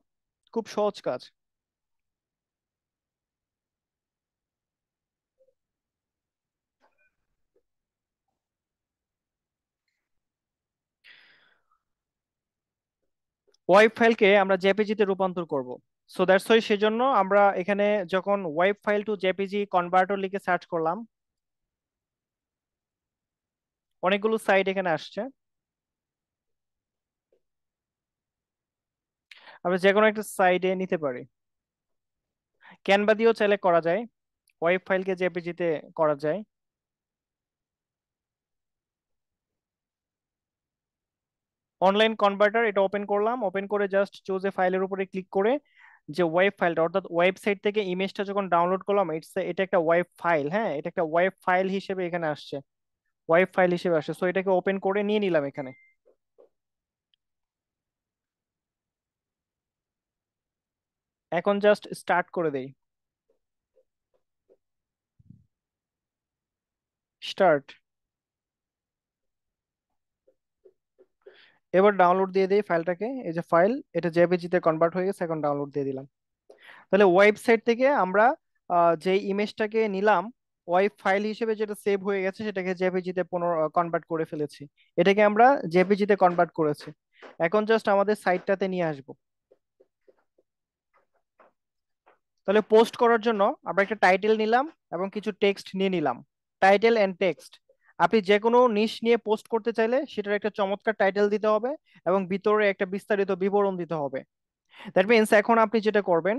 খুব সহজ কাজ। ওয়েব ফাইলকে আমরা জেপিজি তে রূপান্তর করব। সো দ্যাটস ওয়াই সেজন্য আমরা এখানে যখন web file two JPG converter লিখে সার্চ করলাম, অনেকগুলো সাইট এখানে আসছে। আমরা যে কোনো একটা সাইডে নিতে পারি, ক্যানভা দিয়েও চাইলে করা যায়, ওয়েব ফাইলকে জেপিজি তে করা যায়। অনলাইন কনভার্টার এটা ওপেন করলাম, ওপেন করে জাস্ট চুজ এ ফাইলের উপরে ক্লিক করে যে ওয়েব ফাইলটা অর্থাৎ ওয়েবসাইট থেকে ইমেজটা যখন ডাউনলোড করলাম এটা একটা ওয়েব ফাইল। হ্যাঁ, এটা একটা ওয়েব ফাইল হিসেবে এখানে আসছে, ওয়েব ফাইল হিসেবে আসছে, সো এটাকে ওপেন করে নিয়ে নিলাম এখানে। এখন জাস্ট স্টার্ট করে দেই, স্টার্ট। এবার ডাউনলোড দিয়ে দিই ফাইলটাকে, এই যে ফাইল এটা জেপিজি তে কনভার্ট হয়ে গেছে, এখন ডাউনলোড দিয়ে দিলাম। তাহলে ওয়েবসাইট থেকে আমরা যে ইমেজটাকে নিলাম ওয়েব ফাইল হিসেবে যেটা সেভ হয়ে গেছে সেটাকে জেপিজি তে কনভার্ট করে ফেলেছি, এটাকে আমরা জেপিজি তে কনভার্ট করেছি। এখন জাস্ট আমাদের সাইটটাতে নিয়ে আসবো। তাহলে পোস্ট করার জন্য আমরা একটা টাইটেল নিলাম এবং কিছু টেক্সট নিয়ে নিলাম, টাইটেল এন্ড টেক্সট। আপনি যে কোনো নিশ নিয়ে পোস্ট করতে চাইলে সেটার একটা চমৎকার টাইটেল দিতে হবে এবং ভিতরে একটা বিস্তারিত বিবরণ দিতে হবে। দ্যাট মিনস এখন আপনি যেটা করবেন,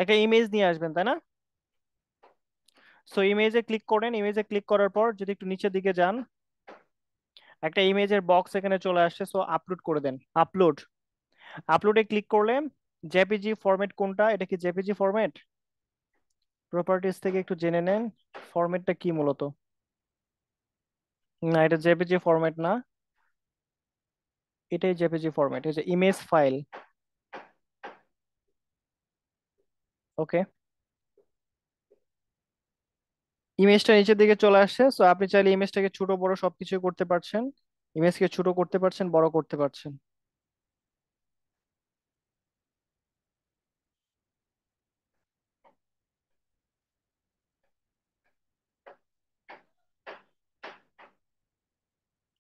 একটা ইমেজ নিয়ে আসবেন, তাই না? সো ইমেজে ক্লিক করেন, ইমেজে ক্লিক করার পর যদি একটু নিচের দিকে যান, একটা ইমেজের বক্স এখানে চলে আসছে, সো আপলোড করে দেন। আপলোড, আপলোডে ক্লিক করলে জেপিজি ফরম্যাট কোনটা, এটা কি জেপিজি ফরম্যাট? প্রপার্টিজ থেকে একটু জেনে নেন ফরম্যাটটা কি মূলত। না, এটা জেপিজি ফরম্যাট না, এটাই জেপিজি ফরম্যাট, এই যে ইমেজ ফাইল। ওকে, ইমেজটা নিচের দিকে চলে আসছে, সো আপনি চাইলে ইমেজটাকে ছোট বড় সবকিছু করতে পারছেন, ইমেজকে ছোট করতে পারছেন, বড় করতে পারছেন।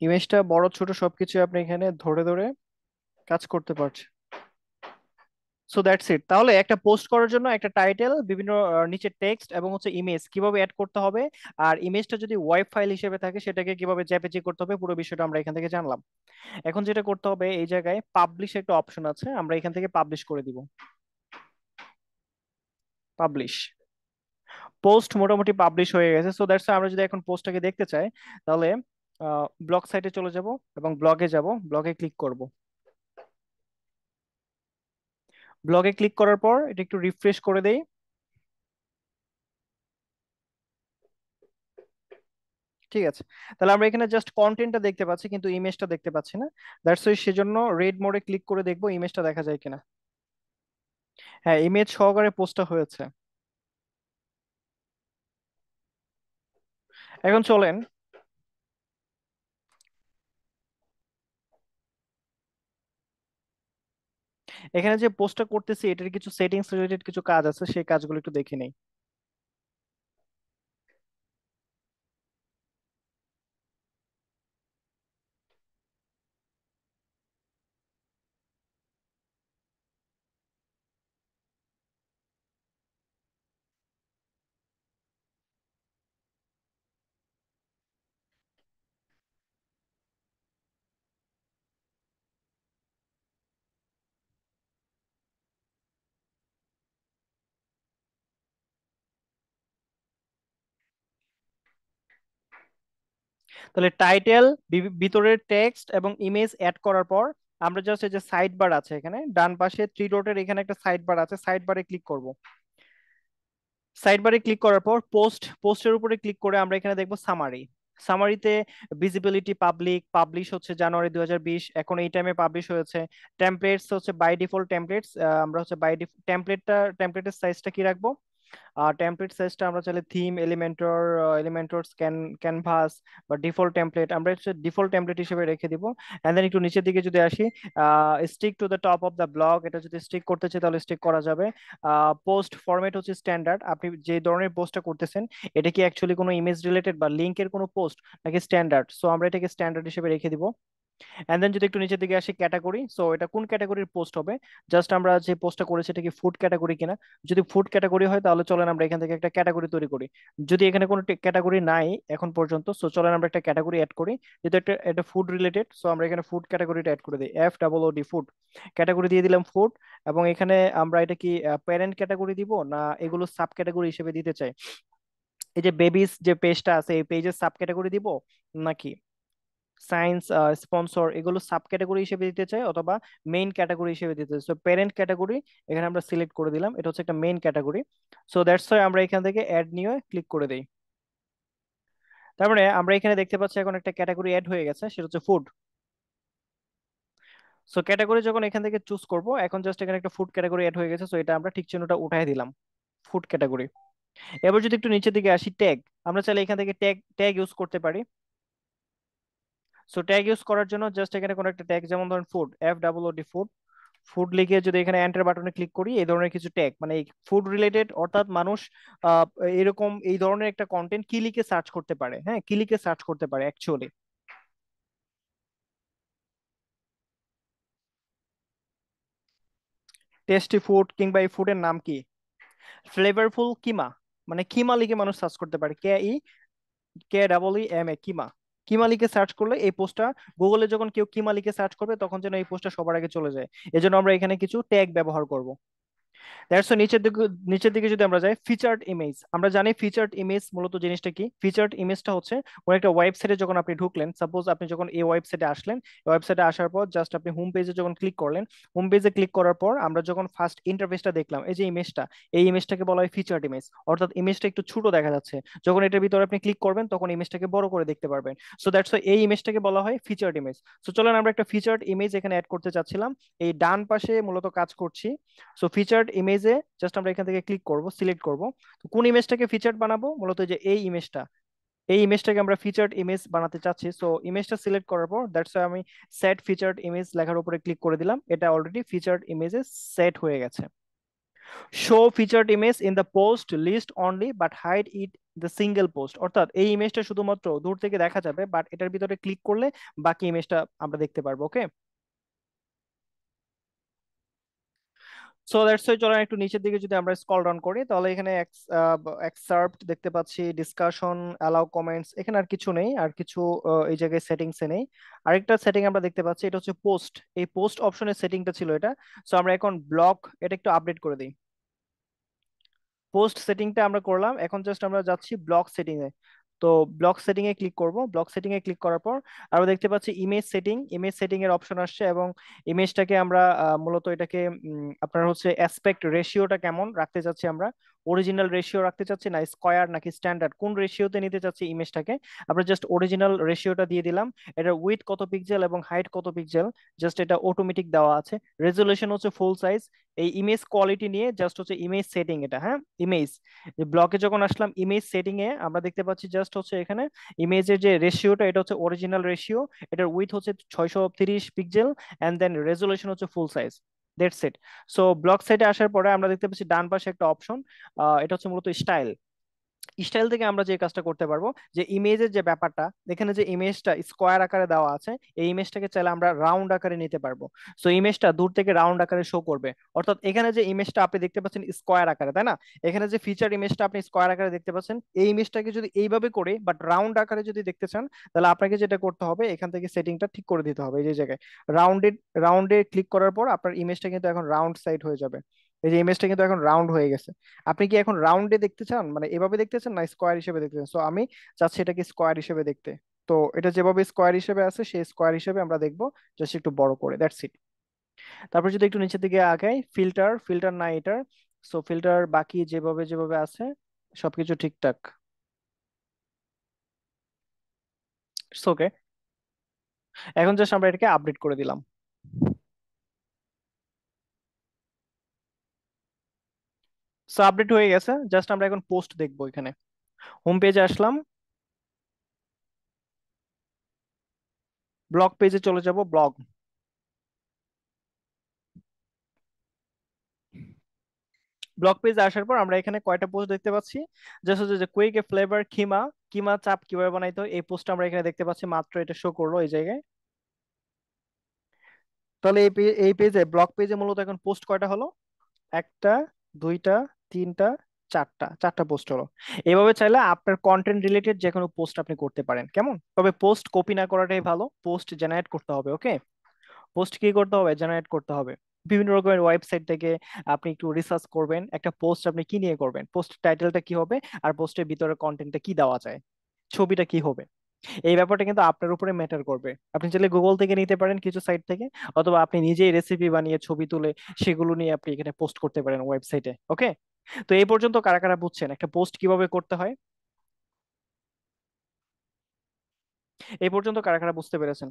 ইমেজটা বড় ছোট সবকিছু আপনি এখানে ধরে ধরে কাজ করতে পারছে। So that's it. তাহলে একটা পোস্ট করার জন্য একটা টাইটেল, বিভিন্ন নিচে টেক্সট এবং হচ্ছে ইমেজ কিভাবে অ্যাড করতে হবে, আর ইমেজটা যদি ওয়েব ফাইল হিসেবে থাকে সেটাকে কিভাবে জেপিজি করতে হবে, পুরো বিষয়টা আমরা এখান থেকে জানলাম। এখন যেটা করতে হবে, এই জায়গায় পাবলিশ একটা অপশন আছে, আমরা এখান থেকে পাবলিশ করে দিব। পাবলিশ, পোস্ট মোটামুটি পাবলিশ হয়ে গেছে। সো দ্যাটস, আমরা যদি এখন পোস্টটাকে দেখতে চাই তাহলে ব্লগ সাইটে চলে যাব এবং ব্লগে যাব, ব্লগে ক্লিক করব। ব্লগে ক্লিক করার পর এটা একটু রিফ্রেশ করে দেই। ঠিক আছে, তাহলে আমরা এখানে জাস্ট কন্টেন্টটা দেখতে পাচ্ছি কিন্তু ইমেজটা দেখতে পাচ্ছি না। দ্যাটস ওয়াই সেজন্য রেড মোডে ক্লিক করে দেখবো ইমেজটা দেখা যায় কিনা। হ্যাঁ, ইমেজ সহকারে পোস্টটা হয়েছে। এখন চলেন এখানে যে পোস্টটা করতেছি এটার কিছু সেটিংস রিলেটেড কিছু কাজ আছে, সেই কাজগুলো একটু দেখে নেই। তাহলে টাইটেল, ভিতরের টেক্সট এবং ইমেজ অ্যাড করার পর আমরা জাস্ট এই যে সাইড বার আছে এখানে ডান পাশে থ্রি ডটের এখানে একটা সাইড বার আছে, সাইড বারে ক্লিক করব। সাইড বারে ক্লিক করার পর পোস্টের উপরে ক্লিক করে আমরা এখানে দেখবো সামারি। সামারিতে ভিজিবিলিটি পাবলিক, পাবলিশ হচ্ছে জানুয়ারি 2020, এখন এই টাইমে পাবলিশ হয়েছে। টেমপ্লেটস হচ্ছে বাই ডিফল্ট টেমপ্লেটস, আমরা হচ্ছে টেমপ্লেটের সাইজটা কি রাখবো, টেমপ্লেট সাইজটা আমরা চাইলে থিম, এলিমেন্টর ক্যানভাস বা ডিফল্ট টেমপ্লেট আমরা ডিফল্ট টেমপ্লেট হিসেবে রেখে দিব। এন্ড দেন একটু নিচের দিকে যদি আসি, stick to the top of the blog, এটা যদি স্টিক করতে চাই তাহলে স্টিক করা যাবে। পোস্ট ফরম্যাট হচ্ছে স্ট্যান্ডার্ড, আপনি যে ধরনের পোস্টটা করতেছেন এটা কি অ্যাকচুয়ালি কোনো ইমেজ রিলেটেড বা লিঙ্কের কোনো পোস্ট নাকি স্ট্যান্ডার্ড, সো আমরা এটাকে স্ট্যান্ডার্ড হিসেবে রেখে দিব। এন্ড দেন যদি একটু নিচের দিকে আসি ক্যাটাগরি, সো এটা কোন ক্যাটাগরির পোস্ট হবে, জাস্ট আমরা যে পোস্টটা করেছি এটা কি ফুড ক্যাটাগরি কিনা। যদি ফুড ক্যাটাগরি হয় তাহলে চলেন আমরা এখান থেকে একটা ক্যাটাগরি তৈরি করি। যদি এখানে কোনো ক্যাটাগরি নাই এখন পর্যন্ত, সো চলেন আমরা একটা ক্যাটাগরি অ্যাড করি। যেহেতু এটা ফুড রিলেটেড, সো আমরা এখানে ফুড ক্যাটাগরিটা অ্যাড করে দিই, FOOD ফুড ক্যাটাগরি দিয়ে দিলাম ফুড। এবং এখানে আমরা এটা কি প্যারেন্ট ক্যাটাগরি দিব না এগুলো সাব ক্যাটাগরি হিসেবে দিতে চাই, এই যে বেবিস যে পেজটা আছে এই পেজের সাব ক্যাটাগরি দিব, নাকি সায়েন্স স্পন্সর এগুলো সাব ক্যাটাগরি হিসেবে দিতে চাই অথবা মেইন ক্যাটাগরি হিসেবে দিতে চাই। সো প্যারেন্ট ক্যাটাগরি এখানে আমরা সিলেক্ট করে দিলাম, এটা হচ্ছে একটা main category. So that's why আমরা এখান থেকে অ্যাড নিয়ে ক্লিক করে দেই। তারপরে আমরা এখানে দেখতে পাচ্ছি এখন একটা ক্যাটাগরি অ্যাড হয়ে গেছে, সেটা হচ্ছে ফুড। সো ক্যাটাগরি যখন এখান থেকে চুজ করব, এখন জাস্ট এখানে একটা ফুড ক্যাটাগরি অ্যাড হয়ে গেছে, সো এটা আমরা ঠিক চিহ্নটা উঠাই দিলাম, ফুড ক্যাটাগরি। এবার যদি একটু নিচের দিকে আসি, ট্যাগ, আমরা চাইলে এখান থেকে ট্যাগ ট্যাগ ইউজ করতে পারি। সো ট্যাগ ইউজ করার জন্য জাস্ট এখানে কোনো একটা ট্যাগ, যেমন ধরুন ফুড, FOOD ফুড, ফুড লিখে যদি এখানে এন্টার বাটনে ক্লিক করি এই ধরনের কিছু ট্যাগ, মানে ফুড রিলেটেড, অর্থাৎ মানুষ আহ, এরকম এই ধরনের একটা কন্টেন্ট কি লিখে সার্চ করতে পারে, হ্যাঁ কি লিখে সার্চ করতে পারে অ্যাকচুয়ালি। টেস্টি ফুড, কিংবা এই ফুডের নাম কি, ফ্লেভারফুল কিমা, মানে কিমা লিখে মানুষ সার্চ করতে পারে, KEEMA কিমা। কিমা লিখে সার্চ করলে এই পোস্টটা গুগলে যখন কেউ কিমা লিখে সার্চ করবে তখন যেন এই পোস্টটা সবার আগে চলে যায়, এজন্য আমরা এখানে কিছু ট্যাগ ব্যবহার করব। দ্যাটস নিচের দিকে যদি আমরা যাই, ফিচার্ড ইমেজ, আমরা জানি ফিচার্ড ইমেজ মূলত জিনিসটা কি। ফিচার্ড ইমেজটা হচ্ছে কোন একটা ওয়েবসাইটে যখন আপনি ঢুকলেন, সাপোজ আপনি যখন এই ওয়েবসাইটে আসলেন, ওয়েবসাইটে আসার পর জাস্ট আপনি হোম পেজে যখন ক্লিক করলেন, হোম পেজে ক্লিক করার পর আমরা যখন ফার্স্ট ইন্টারফেসটা দেখলাম, এই যে ইমেজটা, এই ইমেজটাকে বলা হয় ফিচার্ড ইমেজ, অর্থাৎ ইমেজটা একটু ছোট দেখা যাচ্ছে, যখন এটার ভিতরে আপনি ক্লিক করবেন তখন ইমেজটাকে বড় করে দেখতে পারবেন। সো দ্যাটস এই ইমেজটাকে বলা হয় ফিচার্ড ইমেজ। সো চলেন আমরা একটা ফিচার্ড ইমেজ এখানে অ্যাড করতে চাচ্ছিলাম, এই ডান পাশে মূলত কাজ করছি। সো ফিচার্ড ইমেজে জাস্ট আমরা এখান থেকে ক্লিক করব, সিলেক্ট করব। তো কোন ইমেজটাকে ফিচার্ড বানাবো, মূলত যে এই ইমেজটা, এই ইমেজটাকে আমরা ফিচার্ড ইমেজ বানাতে চাচ্ছি। সো ইমেজটা সিলেক্ট করার পর দ্যাটস আমি সেট ফিচার্ড ইমেজ লেখার উপরে ক্লিক করে দিলাম, এটা অলরেডি ফিচার্ড ইমেজে সেট হয়ে গেছে। Show featured image in the post list only but hide it the single post, অর্থাৎ এই ইমেজটা শুধুমাত্র দূর থেকে দেখা যাবে বাট এটার ভিতরে ক্লিক করলে বাকি ইমেজটা আমরা দেখতে পারবো। ওকে, সো দ্যাটস ওয়াই চলেন একটু নিচের দিকে যদি আমরা স্ক্রল ডাউন করি তাহলে এখানে এক্সার্পট দেখতে পাচ্ছি, ডিসকাশন, অ্যালাউ কমেন্টস, এখানে আর কিছু নেই, আর কিছু এই জায়গায় সেটিংস এ নেই। আরেকটা সেটিং আমরা দেখতে পাচ্ছি, এটা হচ্ছে পোস্ট। এই পোস্ট অপশনের সেটিংটা ছিল এটা। সো আমরা এখন ব্লক এটা একটু আপডেট করে দিই। পোস্ট সেটিংটা আমরা করলাম, এখন জাস্ট আমরা যাচ্ছি ব্লক সেটিং এ। তো ব্লক সেটিং এ ক্লিক করব। ব্লক সেটিং এ ক্লিক করার পর আমরা দেখতে পাচ্ছি ইমেজ সেটিং, ইমেজ সেটিং এর অপশন আসছে এবং ইমেজটাকে আমরা মূলত এটাকে আপনার হচ্ছে অ্যাসপেক্ট রেশিওটা কেমন রাখতে চাচ্ছি আমরা, অরিজিনাল রেশিও রাখতে চাচ্ছি না স্কয়ার নাকি স্ট্যান্ডার্ড, কোন রেশিওতে নিতে চাচ্ছি ইমেজটাকে। আমরা জাস্ট অরিজিনাল রেশিওটা দিয়ে দিলাম। এটার উইথ কত পিক্সেল এবং হাইট কত পিক্সেল জাস্ট এটা অটোমেটিক দেওয়া আছে। রেজলিউশন হচ্ছে ফুল সাইজ। এই ইমেজ কোয়ালিটি নিয়ে জাস্ট হচ্ছে ইমেজ সেটিং এটা, হ্যাঁ ইমেজ। ব্লকে যখন আসলাম ইমেজ সেটিং এ আমরা দেখতে পাচ্ছি জাস্ট হচ্ছে এখানে ইমেজের যে রেশিওটা এটা হচ্ছে অরিজিনাল রেশিও, এটার উইথ হচ্ছে 630 পিক্সেল এন্ড দেন রেজলিউশন হচ্ছে ফুল size. That's it. So block সাইটে আসার পরে আমরা দেখতে পাচ্ছি ডান পাশে একটা অপশন, এটা হচ্ছে মূলত স্টাইল। স্টাইল থেকে আমরা যে কাজটা করতে পারবো যে ইমেজের যে ব্যাপারটা, এখানে যে ইমেজটা স্কোয়ার আকারে দেওয়া আছে এই ইমেজটাকে চাইলে আমরা রাউন্ড আকারে নিতে পারবো। সো ইমেজটা দূর থেকে রাউন্ড আকারে শো করবে, অর্থাৎ এখানে যে ইমেজটা আপনি দেখতে পাচ্ছেন স্কোয়ার আকারে, তাই না? এখানে যে ফিচার ইমেজটা আপনি স্কোয়ার আকারে দেখতে পাচ্ছেন, এই ইমেজটাকে যদি এইভাবে করে বাট রাউন্ড আকারে যদি দেখতে চান তাহলে আপনাকে যেটা করতে হবে এখান থেকে সেটিংটা ঠিক করে দিতে হবে। এই যে জায়গায় রাউন্ডেড, রাউন্ডে ক্লিক করার পর আপনার ইমেজটা কিন্তু এখন রাউন্ড সাইড হয়ে যাবে। এই যে ইমেজটা কিন্তু এখন রাউন্ড হয়ে গেছে। আপনি কি এখন রাউন্ডে দেখতে চান, মানে এভাবে দেখতে চান না স্কোয়ার হিসেবে দেখতে চান? সো আমি চাচ্ছি এটাকে স্কোয়ার হিসেবে দেখতে। তো এটা যেভাবে স্কোয়ার হিসেবে আছে সেই স্কোয়ার হিসেবে আমরা দেখবো, জাস্ট একটু বড় করে, দ্যাটস ইট। তারপর যদি একটু নিচের দিকে আগাই, ফিল্টার, ফিল্টার নাই এটার। সো ফিল্টার বাকি যেভাবে যেভাবে আছে সবকিছু ঠিকঠাক, ওকে। এখন জাস্ট আমরা এটাকে আপডেট করে দিলাম। সো আপডেট হয়ে গেছে, জাস্ট আমরা এখন পোস্ট দেখবো। এখানে হোম পেজে আসলাম, ব্লগ পেজে চলে যাব, ব্লগ। ব্লগ পেজে আসার পর আমরা এখানে কয়টা পোস্ট দেখতে পাচ্ছি, জাস্ট হচ্ছে যে কুইক এ ফ্লেভার কিমা, কিমা চাপ কিভাবে বানাইতে হয় এই পোস্ট আমরা এখানে দেখতে পাচ্ছি, মাত্র এটা শো করলো এই জায়গায়। তাহলে এই পেজে, ব্লগ পেজে মূলত এখন পোস্ট কয়টা হলো? একটা, দুইটা, তিনটা, চারটা, চারটা পোস্ট হলো। এভাবে চাইলে আপনার কন্টেন্ট রিলেটেড যে কোনো পোস্ট আপনি করতে পারেন, কেমন? তবে পোস্ট কপি না করাটাই ভালো, পোস্ট জেনারেট করতে হবে, ওকে। পোস্ট কি করতে হবে? জেনারেট করতে হবে। বিভিন্ন রকমের ওয়েবসাইট থেকে আপনি একটু রিসার্চ করবেন একটা পোস্ট আপনি কি নিয়ে করবেন, পোস্ট টাইটেলটা কি হবে, আর পোস্টের ভিতরে কন্টেন্টটা কি দেওয়া যায়, ছবিটা কি হবে। এই ব্যাপারটা কিন্তু আপনার উপরে ম্যাটার করবে। আপনি চাইলে গুগল থেকে নিতে পারেন কিছু সাইট থেকে, অথবা আপনি নিজেই রেসিপি বানিয়ে ছবি তুলে সেগুলো নিয়ে আপনি এখানে পোস্ট করতে পারেন ওয়েবসাইটে, ওকে। তো এই পর্যন্ত কারা কারা বুঝছেন একটা পোস্ট কিভাবে করতে হয়? এই পর্যন্ত কারা কারা বুঝতে পেরেছেন?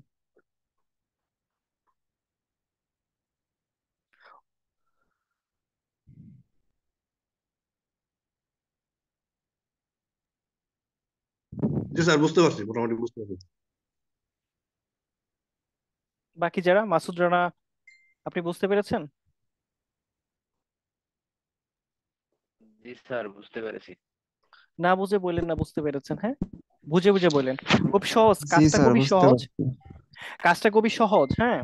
জি স্যার, বুঝতে পারছি, মোটামুটি বুঝতে পারছি। বাকি যারা, মাসুদ রানা, আপনি বুঝতে পেরেছেন? জি স্যার, বুঝতে পেরেছি। না বুঝে বললেন না বুঝতে পেরেছেন, হ্যাঁ বুঝে বুঝে বললেন। খুব সহজ জি কাজটা, স্যার, খুবই বুঝতে সহজ পারছি। কাজটা, খুবই সহজ, হ্যাঁ।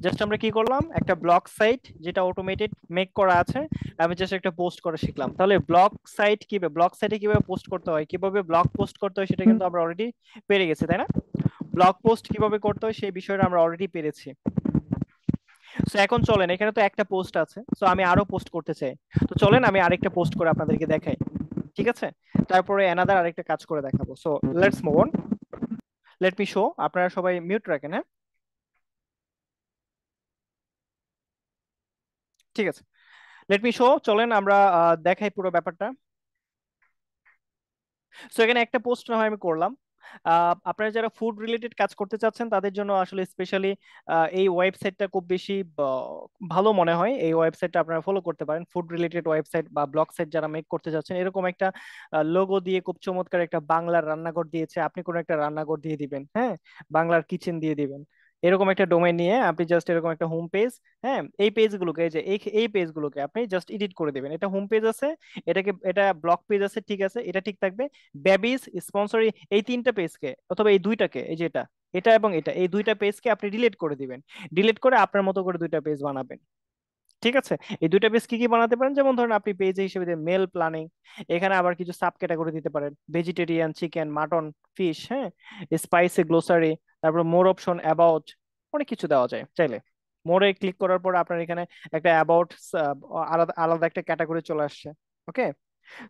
জাস্ট আমরা কি করলাম, একটা ব্লগ সাইট যেটা অটোমেটেড মেক করা আছে, আমি জাস্ট একটা পোস্ট করে শিখলাম। তাহলে ব্লগ সাইট কিভাবে, ব্লগ সাইটে কিভাবে পোস্ট করতে হয়, কিভাবে ব্লগ পোস্ট করতে হয় সেটা কিন্তু আমরা অলরেডি পেরে গেছি, তাই না? ব্লগ পোস্ট কিভাবে করতে হয় সেই বিষয়টা আমরা অলরেডি পেরেছি। সো এখন চলেন, এখানে তো একটা পোস্ট আছে, সো আমি আরো পোস্ট করতে চাই। তো চলেন আমি আরেকটা পোস্ট করে আপনাদেরকে দেখাই, ঠিক আছে? তারপরে অ্যানাদার আরেকটা কাজ করে দেখাবো। So let's move on, let me show. আপনারা সবাই মিউট রাখেন, হ্যাঁ, ঠিক আছে। লেট মি শো, চলেন আমরা দেখাই পুরো ব্যাপারটা। সো এখানে একটা পোস্ট না হয় আমি করলাম। আপনারা যারা ফুড রিলেটেড কাজ করতে চাচ্ছেন তাদের জন্য আসলে স্পেশালি এই ওয়েবসাইটটা খুব বেশি ভালো মনে হয়। এই ওয়েবসাইটটা আপনারা ফলো করতে পারেন, ফুড রিলেটেড ওয়েবসাইট বা ব্লগ সাইট যারা মেক করতে যাচ্ছেন। এরকম একটা লোগো দিয়ে খুব চমৎকার একটা বাংলার রান্নাঘর দিয়েছে, আপনি কোনো একটা রান্নাঘর দিয়ে দিবেন, হ্যাঁ, বাংলার কিচেন দিয়ে দিবেন। এরকম একটা ডোমেইন নিয়ে আপনি জাস্ট এরকম একটা হোম পেজ, হ্যাঁ, এই পেজগুলোকে, এই যে এই পেজগুলোকে আপনি জাস্ট এডিট করে দিবেন। এটা হোম পেজ আছে, এটাকে, এটা ব্লগ পেজ আছে, ঠিক আছে, এটা ঠিক থাকবে। বেবিস, স্পন্সরি, এই তিনটা পেজকে অথবা এই দুইটাকে, এই যে এটা, এটা এবং এটা, এই দুইটা পেজকে আপনি ডিলিট করে দিবেন। ডিলিট করে আপনার মতো করে দুইটা পেজ বানাবেন, ঠিক আছে, এই দুইটা পেজ কি কি বানাতে পারেন, যেমন ধরেন আপনি পেজ হিসেবে মেল প্ল্যানিং, এখানে আবার কিছু সাব ক্যাটাগরি দিতে পারেন, ভেজিটেরিয়ান, চিকেন, মাটন, ফিশ, হ্যাঁ, স্পাইসি, গ্লোসারি, তারপর মোর অপশন, অ্যাবাউট, অনেক কিছু দেওয়া যায় চাইলে। মোরে ক্লিক করার পর আপনার এখানে একটা অ্যাবাউট, আলাদা আলাদা একটা ক্যাটাগরি চলে আসছে। ওকে,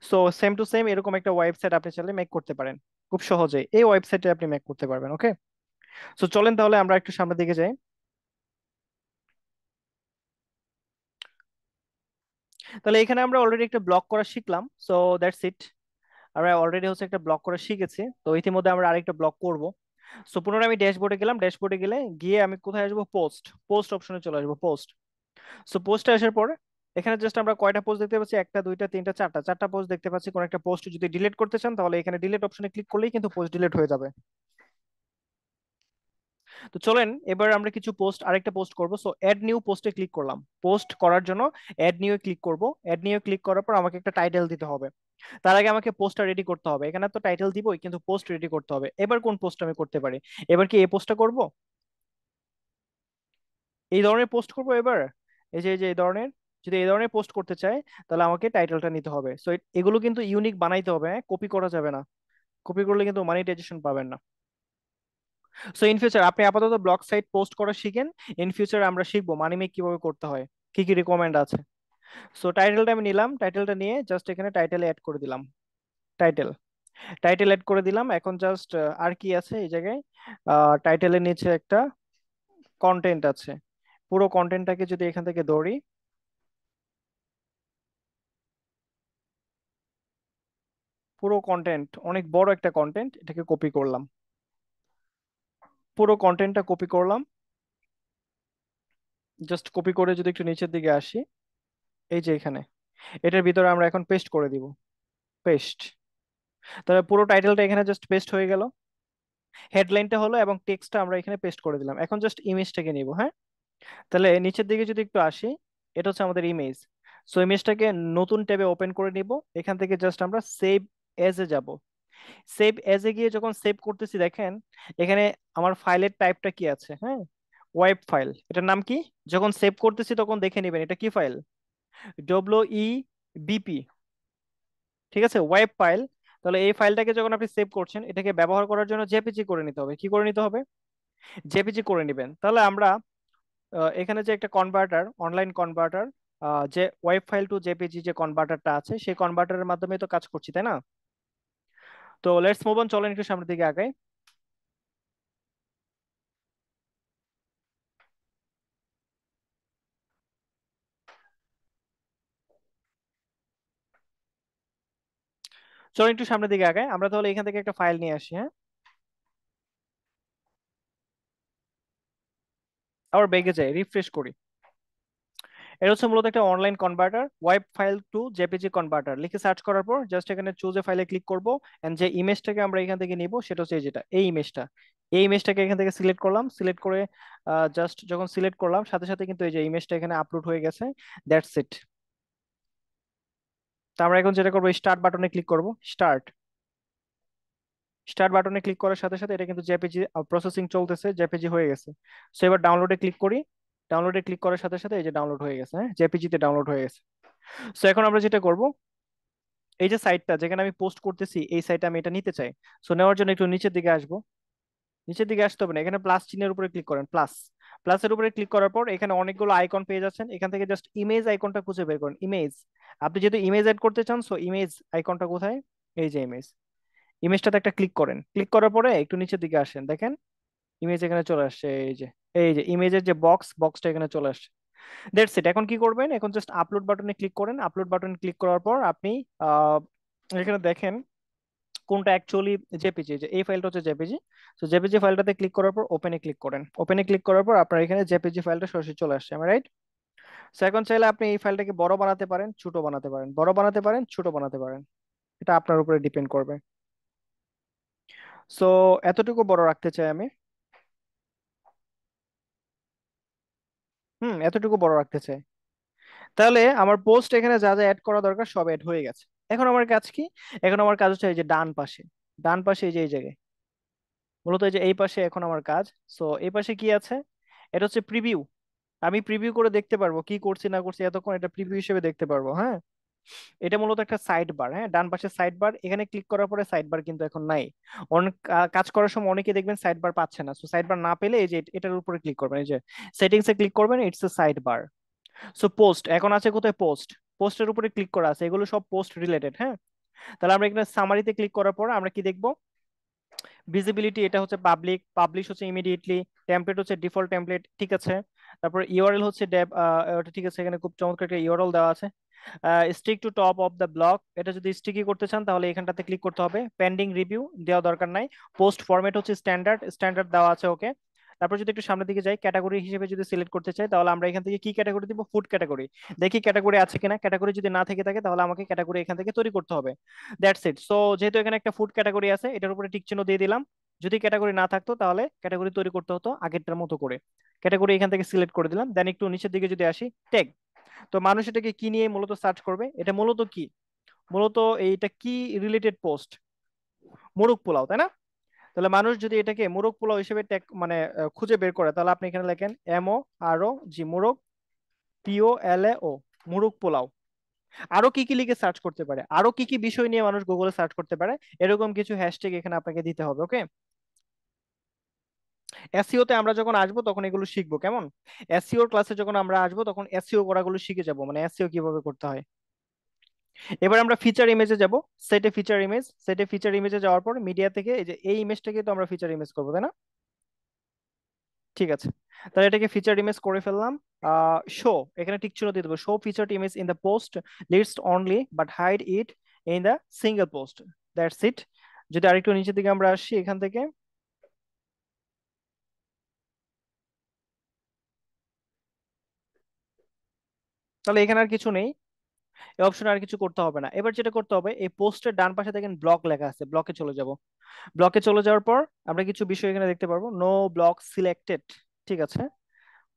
সো সেম টু সেম এরকম একটা ওয়েবসাইট আপনি চাইলে মেক করতে পারেন খুব সহজে, এই ওয়েবসাইটে আপনি মেক করতে পারবেন। ওকে, সো চলেন তাহলে আমরা একটু সামনের দিকে যাই। তাহলে এখানে আমরা অলরেডি একটা ব্লগ করা শিখলাম, সো দ্যাটস ইট। আমরা অলরেডি হচ্ছে একটা ব্লক করা শিখেছি, তো ইতিমধ্যে আমরা আরেকটা ব্লক করব। সো পুনরায় আমি ড্যাশবোর্ডে গেলাম, ড্যাশবোর্ডে গেলে গিয়ে আমি কোথায় আসবো, পোস্ট, পোস্ট অপশনে চলে আসবো, পোস্ট। সো পোস্টে আসার পর এখানে জাস্ট আমরা কয়টা পোস্ট দেখতে পাচ্ছি, একটা, দুইটা, তিনটা, চারটা, চারটা পোস্ট দেখতে পাচ্ছি। কোন একটা পোস্ট যদি ডিলিট করতে চান তাহলে এখানে ডিলিট অপশনে ক্লিক করলেই কিন্তু পোস্ট ডিলিট হয়ে যাবে। তো চলেন এবার আমরা কিছু পোস্ট, আরেকটা পোস্ট করব। সো অ্যাড নিউ পোস্টে ক্লিক করলাম, পোস্ট করার জন্য অ্যাড নিউ ক্লিক করব। অ্যাড নিউ ক্লিক করার পর আমাকে একটা টাইটেল দিতে হবে, তার আগে আমাকে পোস্টটা রেডি করতে হবে। এখানে তো টাইটেল দিবই, কিন্তু পোস্ট রেডি করতে হবে। এবার কোন পোস্ট আমি করতে পারি, এবার কি এই পোস্টটা করব, এই ধরনের পোস্ট করব এবার, এই যে এই ধরনের, যদি এই ধরনের পোস্ট করতে চাই তাহলে আমাকে টাইটেলটা নিতে হবে। সো এগুলো কিন্তু ইউনিক বানাইতে হবে, কপি করা যাবে না, কপি করলে কিন্তু মনিটাইজেশন পাবেন না। সো ইন ফিউচার আপনি আপাতত ব্লগ সাইট পোস্ট করা শিখেন, ইন ফিউচার আমরা শিখবো মানি মেক কিভাবে করতে হয়, কি কি রিকমেন্ড আছে। সো টাইটেলটা আমি নিলাম, টাইটেলটা নিয়ে জাস্ট এখানে টাইটেলে অ্যাড করে দিলাম, টাইটেল, টাইটেল এড করে দিলাম। এখন জাস্ট আর কি আছে এই জায়গায়, টাইটেলের নিচে একটা কন্টেন্ট আছে, পুরো কন্টেন্টটাকে যদি এখান থেকে ধরি, পুরো কন্টেন্ট, অনেক বড় একটা কন্টেন্ট, এটাকে কপি করলাম, পুরো কন্টেন্টটা কপি করলাম। জাস্ট কপি করে যদি একটু নিচের দিকে আসি, এই যে এখানে, এটার ভিতরে আমরা এখন পেস্ট করে দিব, পেস্ট। তাহলে পুরো টাইটেলটা এখানে জাস্ট পেস্ট হয়ে গেল, হেডলাইনটা হলো, এবং টেক্সটটা আমরা এখানে পেস্ট করে দিলাম। এখন জাস্ট ইমেজটাকে নিব, হ্যাঁ, তাহলে নিচের দিকে যদি একটু আসি, এটা হচ্ছে আমাদের ইমেজ। সো ইমেজটাকে নতুন ট্যাবে ওপেন করে নিব, এখান থেকে জাস্ট আমরা সেভ এজ এ যাব। সেভ এজ এ গিয়ে যখন সেভ করতেছি দেখেন এখানে আমার ফাইলের টাইপটা কি আছে, হ্যাঁ, ওয়েব ফাইল, এটার নাম কি, যখন সেভ করতেছি তখন দেখে নেবেন এটা কি ফাইল, WEBP, ঠিক আছে, ওয়েব ফাইল। তাহলে এই ফাইলটাকে যখন আপনি সেভ করছেন এটাকে ব্যবহার করার জন্য জেপিজি করে নিতে হবে, কি করে নিতে হবে, জেপিজি করে নেবেন। তাহলে আমরা এখানে যে একটা কনভার্টার, অনলাইন কনভার্টার, যে ওয়েব ফাইল টু জেপিজি যে কনভার্টারটা আছে সেই কনভার্টারের মাধ্যমে তো কাজ করছি, তাই না? তো লেটস মুভ অন, চলেন একটু সামনের দিকে আগাই। চলেন একটু সামনের দিকে আগাই, আমরা তাহলে এখান থেকে একটা ফাইল নিয়ে আসি, হ্যাঁ, আবার বেগে যাই, রিফ্রেশ করি। এটা হচ্ছে মূলত একটা online converter, web file two JPG converter লিখে সার্চ করার পর জাস্ট এখানে চুজ এ ফাইলে ক্লিক করব, এন্ড যে ইমেজটাকে আমরা এখান থেকে নিব সেটা হচ্ছে এই যেটা, এই ইমেজটা, এই ইমেজটাকে এখান থেকে সিলেক্ট করলাম, সিলেক্ট করে জাস্ট যখন সিলেক্ট করলাম সাথে সাথে কিন্তু এই যে ইমেজটা এখানে আপলোড হয়ে গেছে, দ্যাটস ইট। তো আমরা এখন যেটা করবো, স্টার্ট বাটনে ক্লিক করব, স্টার্ট, স্টার্ট বাটনে ক্লিক করার সাথে সাথে এটা কিন্তু জেপিজি প্রসেসিং চলতেছে, জেপিজি হয়ে গেছে। সো এবার ডাউনলোডে ক্লিক করি, ডাউনলোডে ক্লিক করার সাথে সাথে এই যে ডাউনলোড হয়ে গেছে, হ্যাঁ, জেপিজি তে ডাউনলোড হয়ে গেছে। সো এখন আমরা যেটা করব, এই যে সাইটটা যেখানে আমি পোস্ট করতেছি এই সাইটে আমি এটা নিতে চাই। সো নেওয়ার জন্য একটু নিচের দিকে আসবো, নিচের দিকে আসতে হবে না, এখানে প্লাস চিহ্নের উপরে ক্লিক করেন, প্লাস, প্লাসের উপরে ক্লিক করার পর এখানে অনেকগুলো আইকন পেয়ে যাচ্ছেন, এখান থেকে জাস্ট ইমেজ আইকনটা খুঁজে বের করেন, ইমেজ। আপনি যদি ইমেজ এড করতে চান, সো ইমেজ আইকনটা কোথায়, এই যে ইমেজ, ইমেজটাতে একটা ক্লিক করেন, ক্লিক করার পরে একটু নিচের দিকে আসেন, দেখেন ইমেজ এখানে চলে আসছে, এই যে ইমেজের যে বক্সটা এখানে চলে আসছে। That's it. এখন কি করবেন, এখন জাস্ট আপলোড বাটনে ক্লিক করেন, আপলোড বাটনে ক্লিক করার পর আপনি আহ, এখানে দেখেন কোনটা অ্যাকচুয়ালি জেপিজি, যে এই ফাইলটা হচ্ছে জেপিজি। তো জেপিজি ফাইলটাতে ক্লিক করার পর ওপেনে ক্লিক করেন, ওপেনে ক্লিক করার পর আপনার এখানে জেপিজি ফাইলটা সরাসরি চলে আসছে, আমি রাইট? সো এখন চাইলে আপনি এই ফাইলটাকে বড় বানাতে পারেন, ছোট বানাতে পারেন, বড় বানাতে পারেন, ছোট বানাতে পারেন, এটা আপনার উপরে ডিপেন্ড করবে। সো এতটুকু বড় রাখতে চাই আমি, এতটুকু বড় রাখতে চাই। তাহলে আমার পোস্ট এখানে যা যা অ্যাড করা দরকার সব অ্যাড হয়ে গেছে। এখন আমার কাজ কি, এখন আমার কাজ হচ্ছে এই যে ডান পাশে, ডান পাশে এই যে এই জায়গায়, মূলত এই যে এই পাশে এখন আমার কাজ। সো এই পাশে কি আছে, এটা হচ্ছে প্রিভিউ। আমি প্রিভিউ করে দেখতে পারবো কি করছি না করছি, এতক্ষণ এটা প্রিভিউ হিসেবে দেখতে পারবো। হ্যাঁ, এটা মূলত একটা সাইড বার। হ্যাঁ, ডান পাশে সাইড বার, এখানে ক্লিক করার পরে সাইড বার কিন্তু এখন নাই। অনেক কাজ করার সময় অনেকে দেখবেন সাইড বার পাচ্ছে না, সো সাইড বার না পেলে এই যে এটার উপরে ক্লিক করবেন, এই যে সেটিংস এ ক্লিক করবেন, it's a side bar. So post এখন আছে কোথায়? পোস্ট, পোস্টের উপরে ক্লিক করা আছে, এগুলো সব পোস্ট রিলেটেড। হ্যাঁ, তাহলে আমরা এখানে সামারিতে ক্লিক করার পর আমরা কি দেখবো? ভিজিবিলিটি এটা হচ্ছে পাবলিক, পাবলিশ হচ্ছে ইমিডিয়েটলি, টেমপ্লেট হচ্ছে ডিফল্ট টেমপ্লেট, ঠিক আছে। তারপর ইউআরএল হচ্ছে ডেব, ওটা ঠিক আছে, এখানে খুব চমৎকার একটা ইউআরএল দেওয়া আছে। Stick to top of the block, এটা যদি স্টিকি করতে চান তাহলে এখানটাতে ক্লিক করতে হবে। পেন্ডিং রিভিউ দেওয়া দরকার নাই। পোস্ট ফরম্যাট হচ্ছে স্ট্যান্ডার্ড, স্ট্যান্ডার্ড দেওয়া আছে, ওকে। তারপর যদি একটু সামনের দিকে যাই, ক্যাটাগরি হিসেবে যদি সিলেক্ট করতে চাই তাহলে আমরা এখান থেকে কি ক্যাটাগরি দিব? Food category. দেখি ক্যাটাগরি আছে কিনা, ক্যাটাগরি যদি না থেকে থাকে তাহলে আমাকে ক্যাটাগরি এখান থেকে তৈরি করতে হবে। That's it. সো যেহেতু এখানে একটা ফুড ক্যাটাগরি আছে, এটার উপরে টিক চিহ্ন দিয়ে দিলাম। যদি ক্যাটাগরি না থাকতো তাহলে ক্যাটাগরি তৈরি করতে হতো আগেরটার মতো করে। ক্যাটাগরি এখান থেকে সিলেক্ট করে দিলাম, দেন একটু নিচের দিকে যদি আসি, ট্যাগ। তো মানুষ এটাকে কি নিয়ে মূলত সার্চ করবে? এটা মূলত কি, মূলত এইটা কি রিলেটেড পোস্ট? মোরগ পোলাও, তাই না? তাহলে মানুষ যদি এটাকে মোরগ পোলাও হিসেবে ট্যাগ মানে খুঁজে বের করে, তাহলে আপনি এখানে লেখেন MOROG, মোরগ, POLAO, মোরগ পোলাও। আরো কি কি লিখে সার্চ করতে পারে, আরো কি কি বিষয় নিয়ে মানুষ গুগলে সার্চ করতে পারে, এরকম কিছু হ্যাশট্যাগ এখানে আপনাকে দিতে হবে, ওকে। এসইও তে আমরা যখন আসবো তখন এগুলো শিখবো, কেমন? এসইও ক্লাসে যখন আমরা আসবো তখন এসইও করাগুলো শিখে যাব, মানে এসইও কিভাবে করতে হয়। এবার আমরা ফিচার ইমেজে যাব, সেটে ফিচার ইমেজ, সেটে ফিচার ইমেজে যাওয়ার পর মিডিয়া থেকে এই যে এই ইমেজটাকে তো আমরা ফিচার ইমেজ করবো, তাই না? ঠিক আছে, তাহলে এটাকে ফিচার ইমেজ করে ফেললাম। শো, এখানে টিক চিহ্ন দিয়ে দেবো, show featured image in the post list only but hide it in the single post, that's it. যদি আরেকটু নিচের দিকে আমরা আসি এখান থেকে, তাহলে এখানে আর কিছু নেই, এই অপশনে আর কিছু করতে হবে না। এবার যেটা করতে হবে, এই পোস্টের ডান পাশে দেখেন ব্লক লেখা আছে, ব্লকে চলে যাব। ব্লকে চলে যাওয়ার পর আমরা কিছু বিষয় এখানে দেখতে পারবো, নো ব্লক সিলেক্টেড, ঠিক আছে।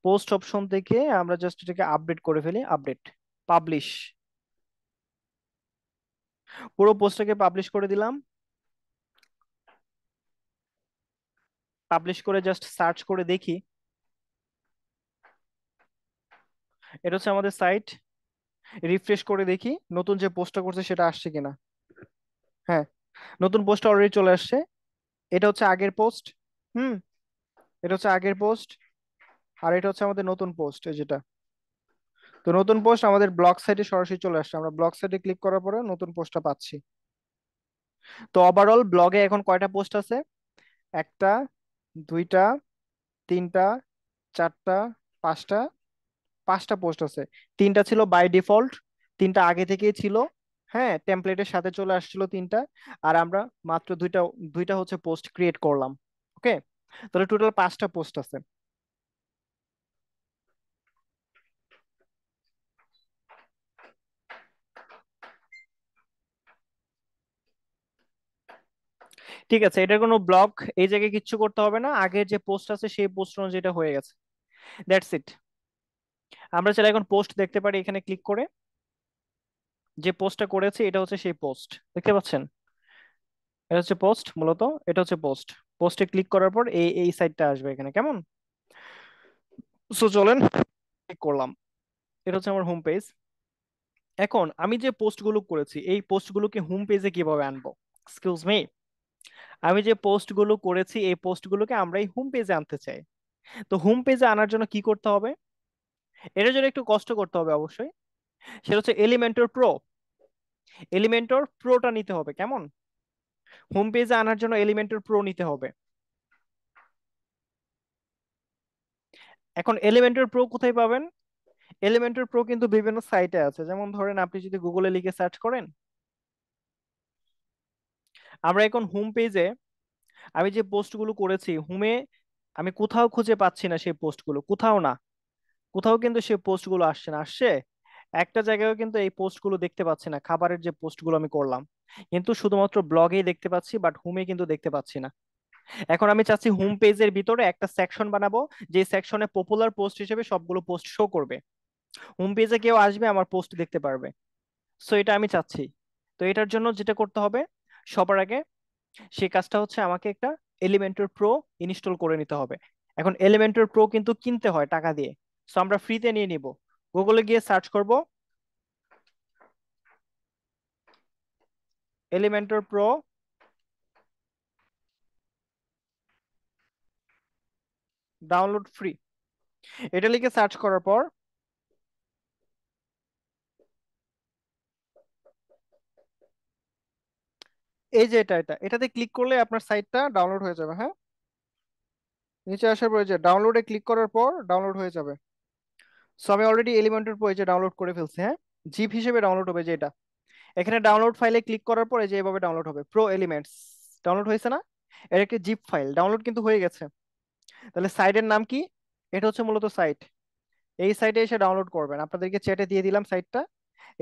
পোস্ট অপশন থেকে আমরা জাস্ট এটাকে আপডেট করে ফেলি, আপডেট, পাবলিশ, পুরো পোস্টটাকে পাবলিশ করে দিলাম। পাবলিশ করে জাস্ট সার্চ করে দেখি, এটা হচ্ছে আমাদের সাইট। রিফ্রেশ করে দেখি নতুন যে পোস্টটা করছে সেটা আসছে কিনা। হ্যাঁ, নতুন পোস্ট অলরেডি চলে আসছে। এটা হচ্ছে আগের পোস্ট, হুম, এটা হচ্ছে আগের পোস্ট, আর এটা হচ্ছে আমাদের নতুন পোস্ট, যেটা। তো নতুন পোস্ট আমাদের ব্লগ সাইটে সরাসরি চলে আসছে, আমরা ব্লগ সাইটে ক্লিক করার পরে নতুন পোস্টটা পাচ্ছি। তো ওভারঅল ব্লগে এখন কয়টা পোস্ট আছে? একটা, দুইটা, তিনটা, চারটা, পাঁচটা, পাঁচটা পোস্ট আছে। তিনটা ছিল বাই ডিফল্ট, তিনটা আগে থেকেই ছিল, হ্যাঁ, টেমপ্লেটের সাথে চলে আসছিল তিনটা। আর আমরা মাত্র দুইটা, দুইটা হচ্ছে পোস্ট ক্রিয়েট করলাম, ওকে। তাহলে টোটাল পাঁচটা পোস্ট আছে। ঠিক আছে, এটার কোনো ব্লক এই জায়গায় কিচ্ছু করতে হবে না, আগের যে পোস্ট আছে সেই পোস্ট অনুযায়ী এটা হয়ে গেছে, দ্যাটস ইট। আমরা চাইলে এখন পোস্ট দেখতে পারি এখানে ক্লিক করে, যে পোস্টটা করেছে এটা হচ্ছে সেই পোস্ট, দেখতে পাচ্ছেন? এটা হচ্ছে পোস্ট মূলত, এটা হচ্ছে পোস্ট। পোস্টে ক্লিক করার পর এই এই সাইটটা আসবে এখানে, কেমন? সো চলেন, ক্লিক করলাম, এটা হচ্ছে আমার হোম পেজ। এখন আমি যে পোস্টগুলো করেছি এই পোস্টগুলোকে হোম পেজে কিভাবে আনবো? এক্সকিউজ মি, আমি যে পোস্টগুলো করেছি এই পোস্টগুলোকে আমরা এই হোম পেজে আনতে চাই। তো হোম পেজে আনার জন্য কি করতে হবে? এটার জন্য একটু কষ্ট করতে হবে অবশ্যই, সেটা হচ্ছে এলিমেন্টর প্রো। এলিমেন্টর প্রোটা নিতে হবে, কেমন? হোম পেজে আনার জন্য এলিমেন্টর প্রো নিতে হবে। এখন এলিমেন্টর প্রো কোথায় পাবেন? এলিমেন্টর প্রো কিন্তু বিভিন্ন সাইটে আছে, যেমন ধরেন আপনি যদি গুগলে লিখে সার্চ করেন, আমরা এখন হোম পেজে আমি যে পোস্টগুলো করেছি হোমে আমি কোথাও খুঁজে পাচ্ছি না সেই পোস্টগুলো, কোথাও না, কোথাও কিন্তু সেই পোস্টগুলো আসছে না। আসছে একটা জায়গায়ও কিন্তু এই পোস্টগুলো দেখতে পাচ্ছি না, খাবারের যে পোস্টগুলো আমি করলাম, কিন্তু শুধুমাত্র ব্লগেই দেখতে পাচ্ছি, বাট হোমে কিন্তু দেখতে পাচ্ছি না। এখন আমি চাচ্ছি হোম পেজের ভিতরে একটা সেকশন বানাবো, যে সেকশনে পপুলার পোস্ট হিসেবে সবগুলো পোস্ট শো করবে, হোম পেজে কেউ আসবে আমার পোস্ট দেখতে পারবে। সো এটা আমি চাচ্ছি। তো এটার জন্য যেটা করতে হবে সবার আগে, সেই কাজটা হচ্ছে আমাকে একটা এলিমেন্টর প্রো ইনস্টল করে নিতে হবে। এখন এলিমেন্টর প্রো কিন্তু কিনতে হয় টাকা দিয়ে, সো আমরা ফ্রিতে নিয়ে নিব। গুগলে গিয়ে সার্চ করব এলিমেন্টর প্রো ডাউনলোড ফ্রি, এটা লিখে সার্চ করার পর এই যে এটাতে ক্লিক করলে আপনার সাইটটা ডাউনলোড হয়ে যাবে। হ্যাঁ, নিচে আসার পর যে ডাউনলোডে ক্লিক করার পর ডাউনলোড হয়ে যাবে। সো আমি অলরেডি এলিমেন্টর প্রো এই যে ডাউনলোড করে ফেলছি। হ্যাঁ, জিপ হিসেবে ডাউনলোড হবে যে এটা। এখানে ডাউনলোড ফাইলে ক্লিক করার পরে যে এভাবে ডাউনলোড হবে, প্রো এলিমেন্টস ডাউনলোড হয়েছে না? এর একটা জিপ ফাইল ডাউনলোড কিন্তু হয়ে গেছে। তাহলে সাইটের নাম কি? এটা হচ্ছে মূলত সাইট। এই সাইটে এসে ডাউনলোড করবেন, আপনাদেরকে চ্যাটে দিয়ে দিলাম সাইটটা।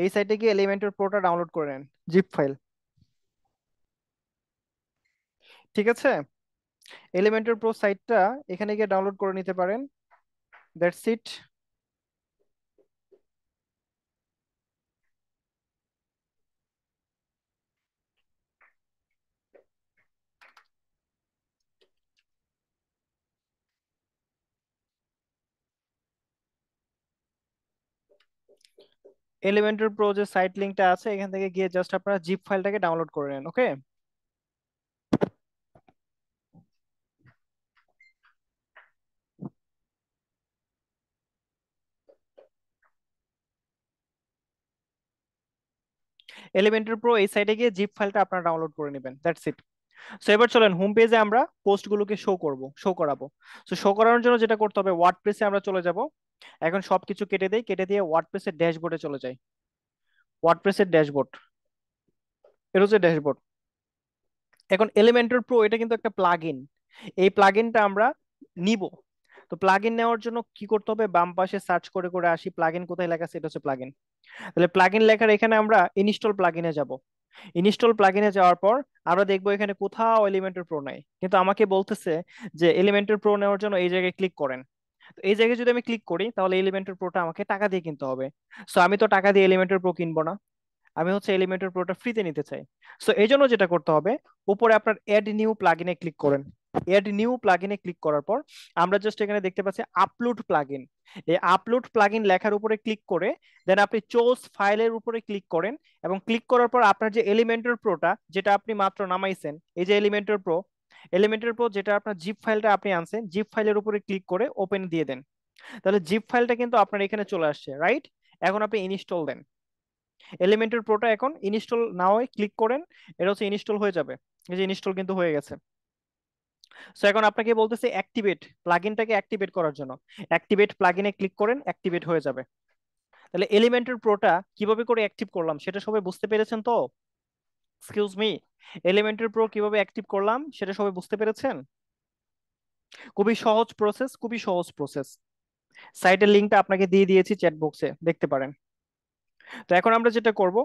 এই সাইটে গিয়ে এলিমেন্টর প্রোটা ডাউনলোড করে নেন, জিপ ফাইল। ঠিক আছে, এলিমেন্টর প্রো সাইটটা এখানে গিয়ে ডাউনলোড করে নিতে পারেন। That's it. এলিমেন্টর প্রো যে সাইট লিংকটা আছে এখান থেকে গিয়ে জাস্ট আপনারা জিপ ফাইলটাকে ডাউনলোড করে নেন। ওকে, এলিমেন্টর প্রো এই সাইটে গিয়ে জিপ ফাইলটা আপনারা ডাউনলোড করে নেবেন। That's it. সো এবার চলেন হোম পেজে আমরা পোস্টগুলোকে শো করাবো। সো শো করানোর জন্য যেটা করতে হবে, ওয়ার্ডপ্রেসে আমরা চলে যাব। এখন সবকিছু কেটে দিয়ে ওয়ার্ডপ্রেসের ড্যাশবোর্ডে চলে যাই। ওয়ার্ডপ্রেসের ড্যাশবোর্ড, এটা হচ্ছে ড্যাশবোর্ড। এখন এলিমেন্টর প্রো এটা কিন্তু একটা প্লাগইন, এই প্লাগইনটা আমরা নিব। তো প্লাগইন নেওয়ার জন্য কি করতে হবে, বাম পাশে সার্চ করে করে আসি প্লাগইন কোথায় লেখা আছে, এটা হচ্ছে প্লাগইন। তাহলে প্লাগইন লেখার এখানে আমরা ইনস্টল প্লাগইনে যাব। ইনস্টল প্লাগইনে যাওয়ার পর আমরা দেখবো এখানে কোথাও এলিমেন্টর প্রো নাই, কিন্তু আমাকে বলতেছে যে এলিমেন্টর প্রো নেওয়ার জন্য এই জায়গায় ক্লিক করেন। তো এই জায়গায় যদি আমি ক্লিক করি তাহলে এলিমেন্টর প্রোটা আমাকে টাকা দিয়ে কিনতে হবে। সো আমি তো টাকা দিয়ে এলিমেন্টর প্রো কিনবো না, আমি হচ্ছে এলিমেন্টর প্রোটা ফ্রিতে নিতে চাই। সো এই জন্য যেটা করতে হবে, উপরে আপনার এড নিউ প্লাগইনে ক্লিক করেন। এড নিউ প্লাগইনে ক্লিক করার পর আমরা জাস্ট এখানে দেখতে পাচ্ছি আপলোড প্লাগইন। এই আপলোড প্লাগইন লেখার উপরে ক্লিক করে দেন আপনি চোজ ফাইলের উপরে ক্লিক করেন, এবং ক্লিক করার পর আপনার যে এলিমেন্টর প্রোটা যেটা আপনি মাত্র নামাইছেন, এই যে এলিমেন্টর প্রো যেটা আপনার জিপ ফাইলটা আপনি আনছেন, জিপ ফাইলের উপরে ক্লিক করে ওপেন দিয়ে দেন। তাহলে জিপ ফাইলটা কিন্তু আপনার এখানে চলে আসছে, রাইট? এখন আপনি ইনস্টল দেন। এলিমেন্টর প্রোটা এখন ইনস্টল নাও ক্লিক করেন, এটা হচ্ছে ইনস্টল হয়ে যাবে। এই যে ইনস্টল কিন্তু হয়ে গেছে। সো এখন আপনাকে বলতেছে অ্যাক্টিভেট প্লাগইনটাকে অ্যাক্টিভেট করার জন্য, অ্যাক্টিভেট প্লাগইনে ক্লিক করেন, অ্যাক্টিভেট হয়ে যাবে। তাহলে এলিমেন্টর প্রোটা কিভাবে করে অ্যাক্টিভ করলাম সেটা সবাই বুঝতে পেরেছেন তো? এক্সকিউজ মি, এলিমেন্টর প্রো কিভাবে অ্যাক্টিভ করলাম সেটা সবাই বুঝতে পেরেছেন? খুবই সহজ প্রসেস, খুবই সহজ প্রসেস। সাইটের লিংকটা আপনাকে দিয়ে দিয়েছি চ্যাট বক্সে, দেখতে পারেন। তো এখন আমরা যেটা করব,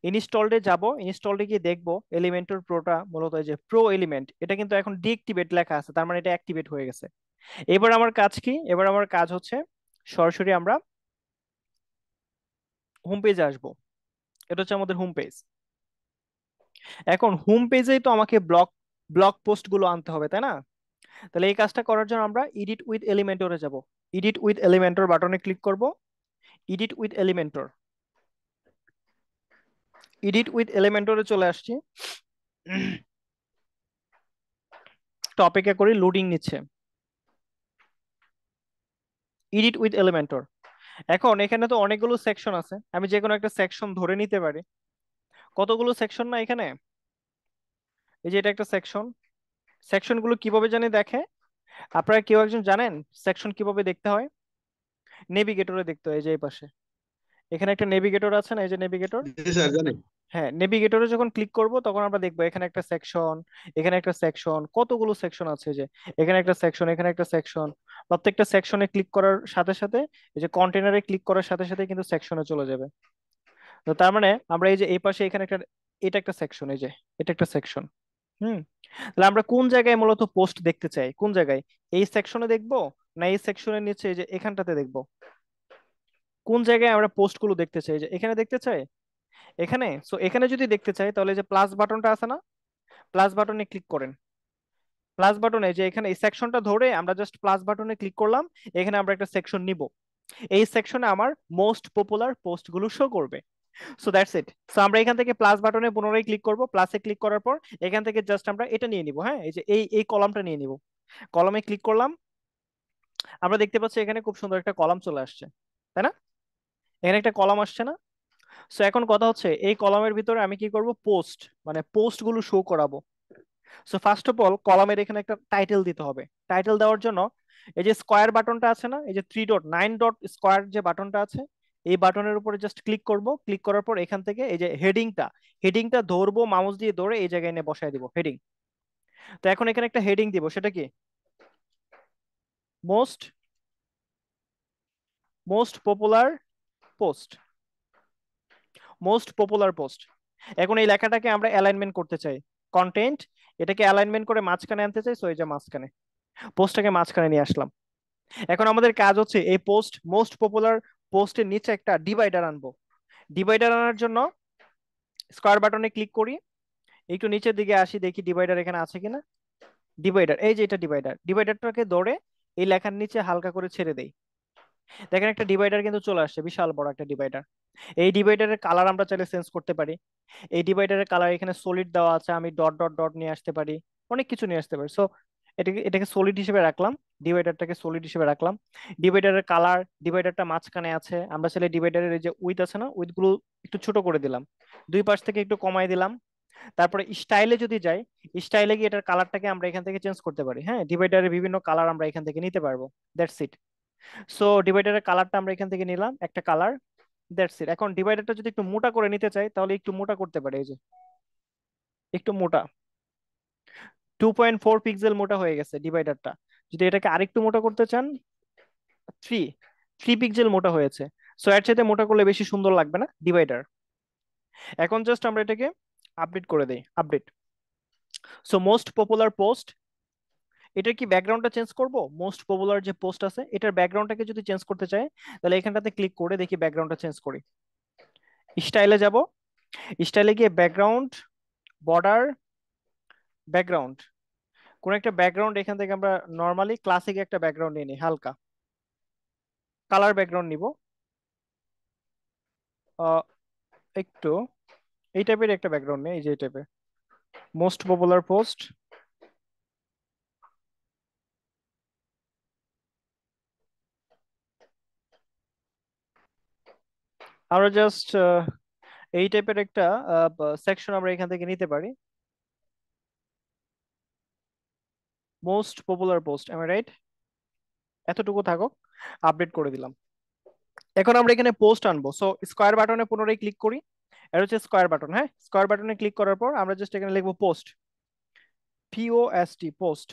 ইনস্টলডে যাব, ইনস্টলডে গিয়ে দেখবো এলিমেন্টর প্রোটা মূলত এই যে প্রো এলিমেন্ট, এটা কিন্তু এখন ডিএক্টিভেট লেখা আছে, তার মানে এটা অ্যাক্টিভেট হয়ে গেছে। এবার আমার কাজ কি? এবার আমার কাজ হচ্ছে সরাসরি আমরা হোম পেজে আসবো। এটা হচ্ছে আমাদের হোম পেজ। এখন হোম পেজেই তো আমাকে ব্লগ ব্লগ পোস্ট গুলো আনতে হবে, তাই না? তাহলে এই কাজটা করার জন্য আমরা এডিট উইথ এলিমেন্টরে যাব। এডিট উইথ এলিমেন্টর বাটনে ক্লিক করব। Edit with Elementor, edit with এলিমেন্টরে চলে আসছি। টপিকে করি, লোডিং নিচ্ছে। Edit with Elementor. এখন এখানে তো অনেকগুলো সেকশন আছে, আমি যে কোনো একটা সেকশন ধরে নিতে পারি। কতগুলো সেকশন না এখানে, এই যে এটা একটা সেকশন। সেকশন গুলো কিভাবে জানি দেখে, আপনারা কেউ একজন জানেন সেকশন কিভাবে দেখতে হয়? নেভিগেটরে দেখতে হয়, এই যে এই পাশে এখানে একটা নেভিগেটর আছে না, এই যে নেভিগেটর। জি স্যার জানি। হ্যাঁ, নেভিগেটরে যখন ক্লিক করব তখন আমরা দেখবো এখানে একটা সেকশন, এখানে একটা সেকশন, কতগুলো সেকশন আছে, যে এখানে একটা সেকশন, এখানে একটা সেকশন। প্রত্যেকটা সেকশনে ক্লিক করার সাথে সাথে, এই যে কন্টেনারে ক্লিক করার সাথে সাথে কিন্তু সেকশনে চলে যাবে। তো তার মানে আমরা এই যে এই পাশে এখানে একটা, এটা একটা সেকশন, এই যে এটা একটা সেকশন। হুম, তাহলে আমরা কোন জায়গায় মূলত পোস্ট দেখতে চাই, কোন জায়গায়? এই সেকশনে দেখবো না এই সেকশনের নিচে এই যে এখানটাতে দেখবো? কোন জায়গায় আমরা পোস্ট গুলো দেখতে চাই, যে এখানে দেখতে চাই, এখানে। সো এখানে যদি দেখতে চাই তাহলে যে প্লাস বাটনটা আছে না, প্লাস বাটনে ক্লিক করেন। প্লাস বাটনে যে এখানে এই সেকশনটা ধরে আমরা জাস্ট প্লাস বাটনে ক্লিক করলাম, এখানে আমরা একটা সেকশন নিব। এই সেকশনে আমার মোস্ট পপুলার পোস্ট গুলো শো করবে। So that's it. সো আমরা এখান থেকে প্লাস বাটনে পুনরায় ক্লিক করব, প্লাসে ক্লিক করার পর এখান থেকে জাস্ট আমরা এটা নিয়ে নিব। হ্যাঁ, এই যে এই কলামটা নিয়ে নিব। কলামে ক্লিক করলাম, আমরা দেখতে পাচ্ছি এখানে খুব সুন্দর একটা কলাম চলে আসছে, তাই না? এখানে একটা কলাম আসছে না? সো এখন কথা হচ্ছে এই কলামের ভিতরে আমি কি করব, পোস্ট মানে পোস্ট গুলো শো করাবো। সো ফার্স্ট অফ অল কলামের এখানে একটা টাইটেল দিতে হবে। টাইটেল দেওয়ার জন্য এই যে স্কোয়ার বাটনটা আছে না, এই যে 3 ডট 9 ডট স্কোয়ার যে বাটনটা আছে, এই বাটনের উপরে জাস্ট ক্লিক করব। ক্লিক করার পর এখান থেকে এই যে হেডিংটা ধরবো, মাউস দিয়ে ধরে এই জায়গায় এনে বসায় দিব হেডিং। তো এখন এখানে একটা হেডিং দিব, সেটা কি most most popular post. Most popular post. এখন এই লেখাটাকে আমরা অ্যালাইনমেন্ট করতে চাই, কন্টেন্ট এটাকে অ্যালাইনমেন্ট করে মাঝখানে আনতে চাই। সো এই যে মাঝখানে পোস্টটাকে মাঝখানে নিয়ে আসলাম। এখন আমাদের কাজ হচ্ছে এই মোস্ট পপুলার পোস্টের নিচে একটা ডিভাইডার আনবো। ডিভাইডার আনার জন্য স্কয়ার বাটনে ক্লিক করি, একটু নিচের দিকে আসি, দেখি ডিভাইডার এখানে আছে কিনা। ডিভাইডার, এই যে এটা ডিভাইডারটাকে ধরে এই লেখার নিচে হালকা করে ছেড়ে দেই। দেখেন একটা ডিভাইডার কিন্তু চলে আসছে, বিশাল বড় একটা ডিভাইডার। এই ডিভাইডারের কালার আমরা চাইলে চেঞ্জ করতে পারি। এই ডিভাইডারের কালার এখানে সলিড দেওয়া আছে, আমি ডট ডট ডট নিয়ে আসতে পারি, অনেক কিছু নিয়ে আসতে পারি। সো এটাকে সলিড হিসেবে রাখলাম, ডিভাইডারটাকে সলিড হিসেবে রাখলাম। ডিভাইডারের কালার, ডিভাইডারটা মাঝখানে আছে, আমরা চাইলে ডিভাইডারের এই যে উইথ আছে না, উইথ গুলো একটু ছোট করে দিলাম, দুই পাশ থেকে একটু কমাই দিলাম। তারপরে স্টাইলে যদি যাই, স্টাইলে গিয়ে এটার কালারটাকে আমরা এখান থেকে চেঞ্জ করতে পারি। হ্যাঁ, ডিভাইডারের বিভিন্ন কালার আমরা এখান থেকে নিতে পারবো। That's it. সো ডিভাইডারের কালারটা আমরা এখান থেকে নিলাম একটা কালার। That's it. এখন ডিভাইডারটা যদি একটু মোটা করে নিতে চাই তাহলে একটু মোটা করতে পারি, এই যে একটু মোটা, 2.4 পিক্সেল মোটা হয়ে গেছে ডিভাইডারটা। যদি এটাকে আরেকটু মোটা করতে চান, থ্রি 3 পিক্সেল মোটা হয়েছে। সো এর চাইতে মোটা করলে বেশি সুন্দর লাগবে না ডিভাইডার? এখন জাস্ট আমরা এটাকে আপডেট করে দেই, update. So most popular post, এটার কি ব্যাকগ্রাউন্ডটা চেঞ্জ করব? মোস্ট পপুলার যে পোস্ট আছে এটার ব্যাকগ্রাউন্ডটাকে যদি চেঞ্জ করতে চাই তাহলে এখানটাতে ক্লিক করে দেখি ব্যাকগ্রাউন্ডটা চেঞ্জ করি। স্টাইলে যাব, স্টাইলে গিয়ে ব্যাকগ্রাউন্ড, বর্ডার, ব্যাকগ্রাউন্ড, কোন একটা ব্যাকগ্রাউন্ড এখান থেকে আমরা নর্মালি ক্লাসিক একটা ব্যাকগ্রাউন্ড নিয়ে নিই, হালকা কালার ব্যাকগ্রাউন্ড নিব। আহ, একটু এই টাইপের একটা ব্যাকগ্রাউন্ড নেই, এই যে এই টাইপের মোস্ট পপুলার পোস্ট। আমরা জাস্ট এই টাইপের একটা সেকশন আমরা এখান থেকে নিতে পারি। Most popular post, am I right? এতটুকু থাকুক, আপডেট করে দিলাম। এখন আমরা এখানে পোস্ট আনবো। সো স্কোয়ার বাটনে পুনরায় ক্লিক করি, এটা হচ্ছে স্কোয়ার বাটন। হ্যাঁ, স্কোয়ার বাটনে ক্লিক করার পর আমরা জাস্ট এখানে লিখবো পোস্ট, POST, পোস্ট।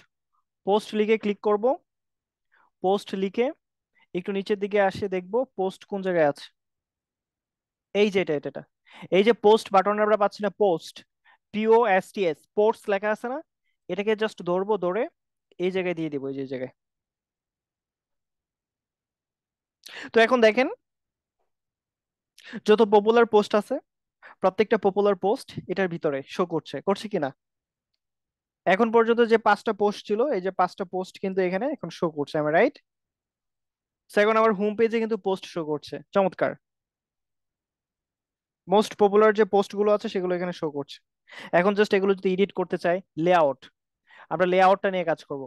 পোস্ট লিখে ক্লিক করব। পোস্ট লিখে একটু নিচের দিকে আসে, দেখবো পোস্ট কোন জায়গায় আছে। এই যে এটা এই যে পোস্ট বাটন আমরা পাচ্ছি না, পোস্ট, POSTS, পোস্ট লেখা আছে না, এটাকে জাস্ট ধরবো, ধরে এই জায়গায় দিয়ে দিব, এই যে জায়গায়। তো এখন দেখেন যত পপুলার পোস্ট আছে প্রত্যেকটা পপুলার পোস্ট এটার ভিতরে শো করছে, করছে কিনা? এখন পর্যন্ত যে 5টা পোস্ট ছিল, এই যে 5টা পোস্ট কিন্তু এখানে এখন শো করছে, আমি রাইট? এখন আমার হোম পেজে কিন্তু পোস্ট শো করছে, চমৎকার। মোস্ট পপুলার যে পোস্ট গুলো আছে সেগুলো এখানে শো করছে। এখন জাস্ট এগুলো যদি এডিট করতে চাই, লেআউট, আমরা লেআউটটা নিয়ে কাজ করব।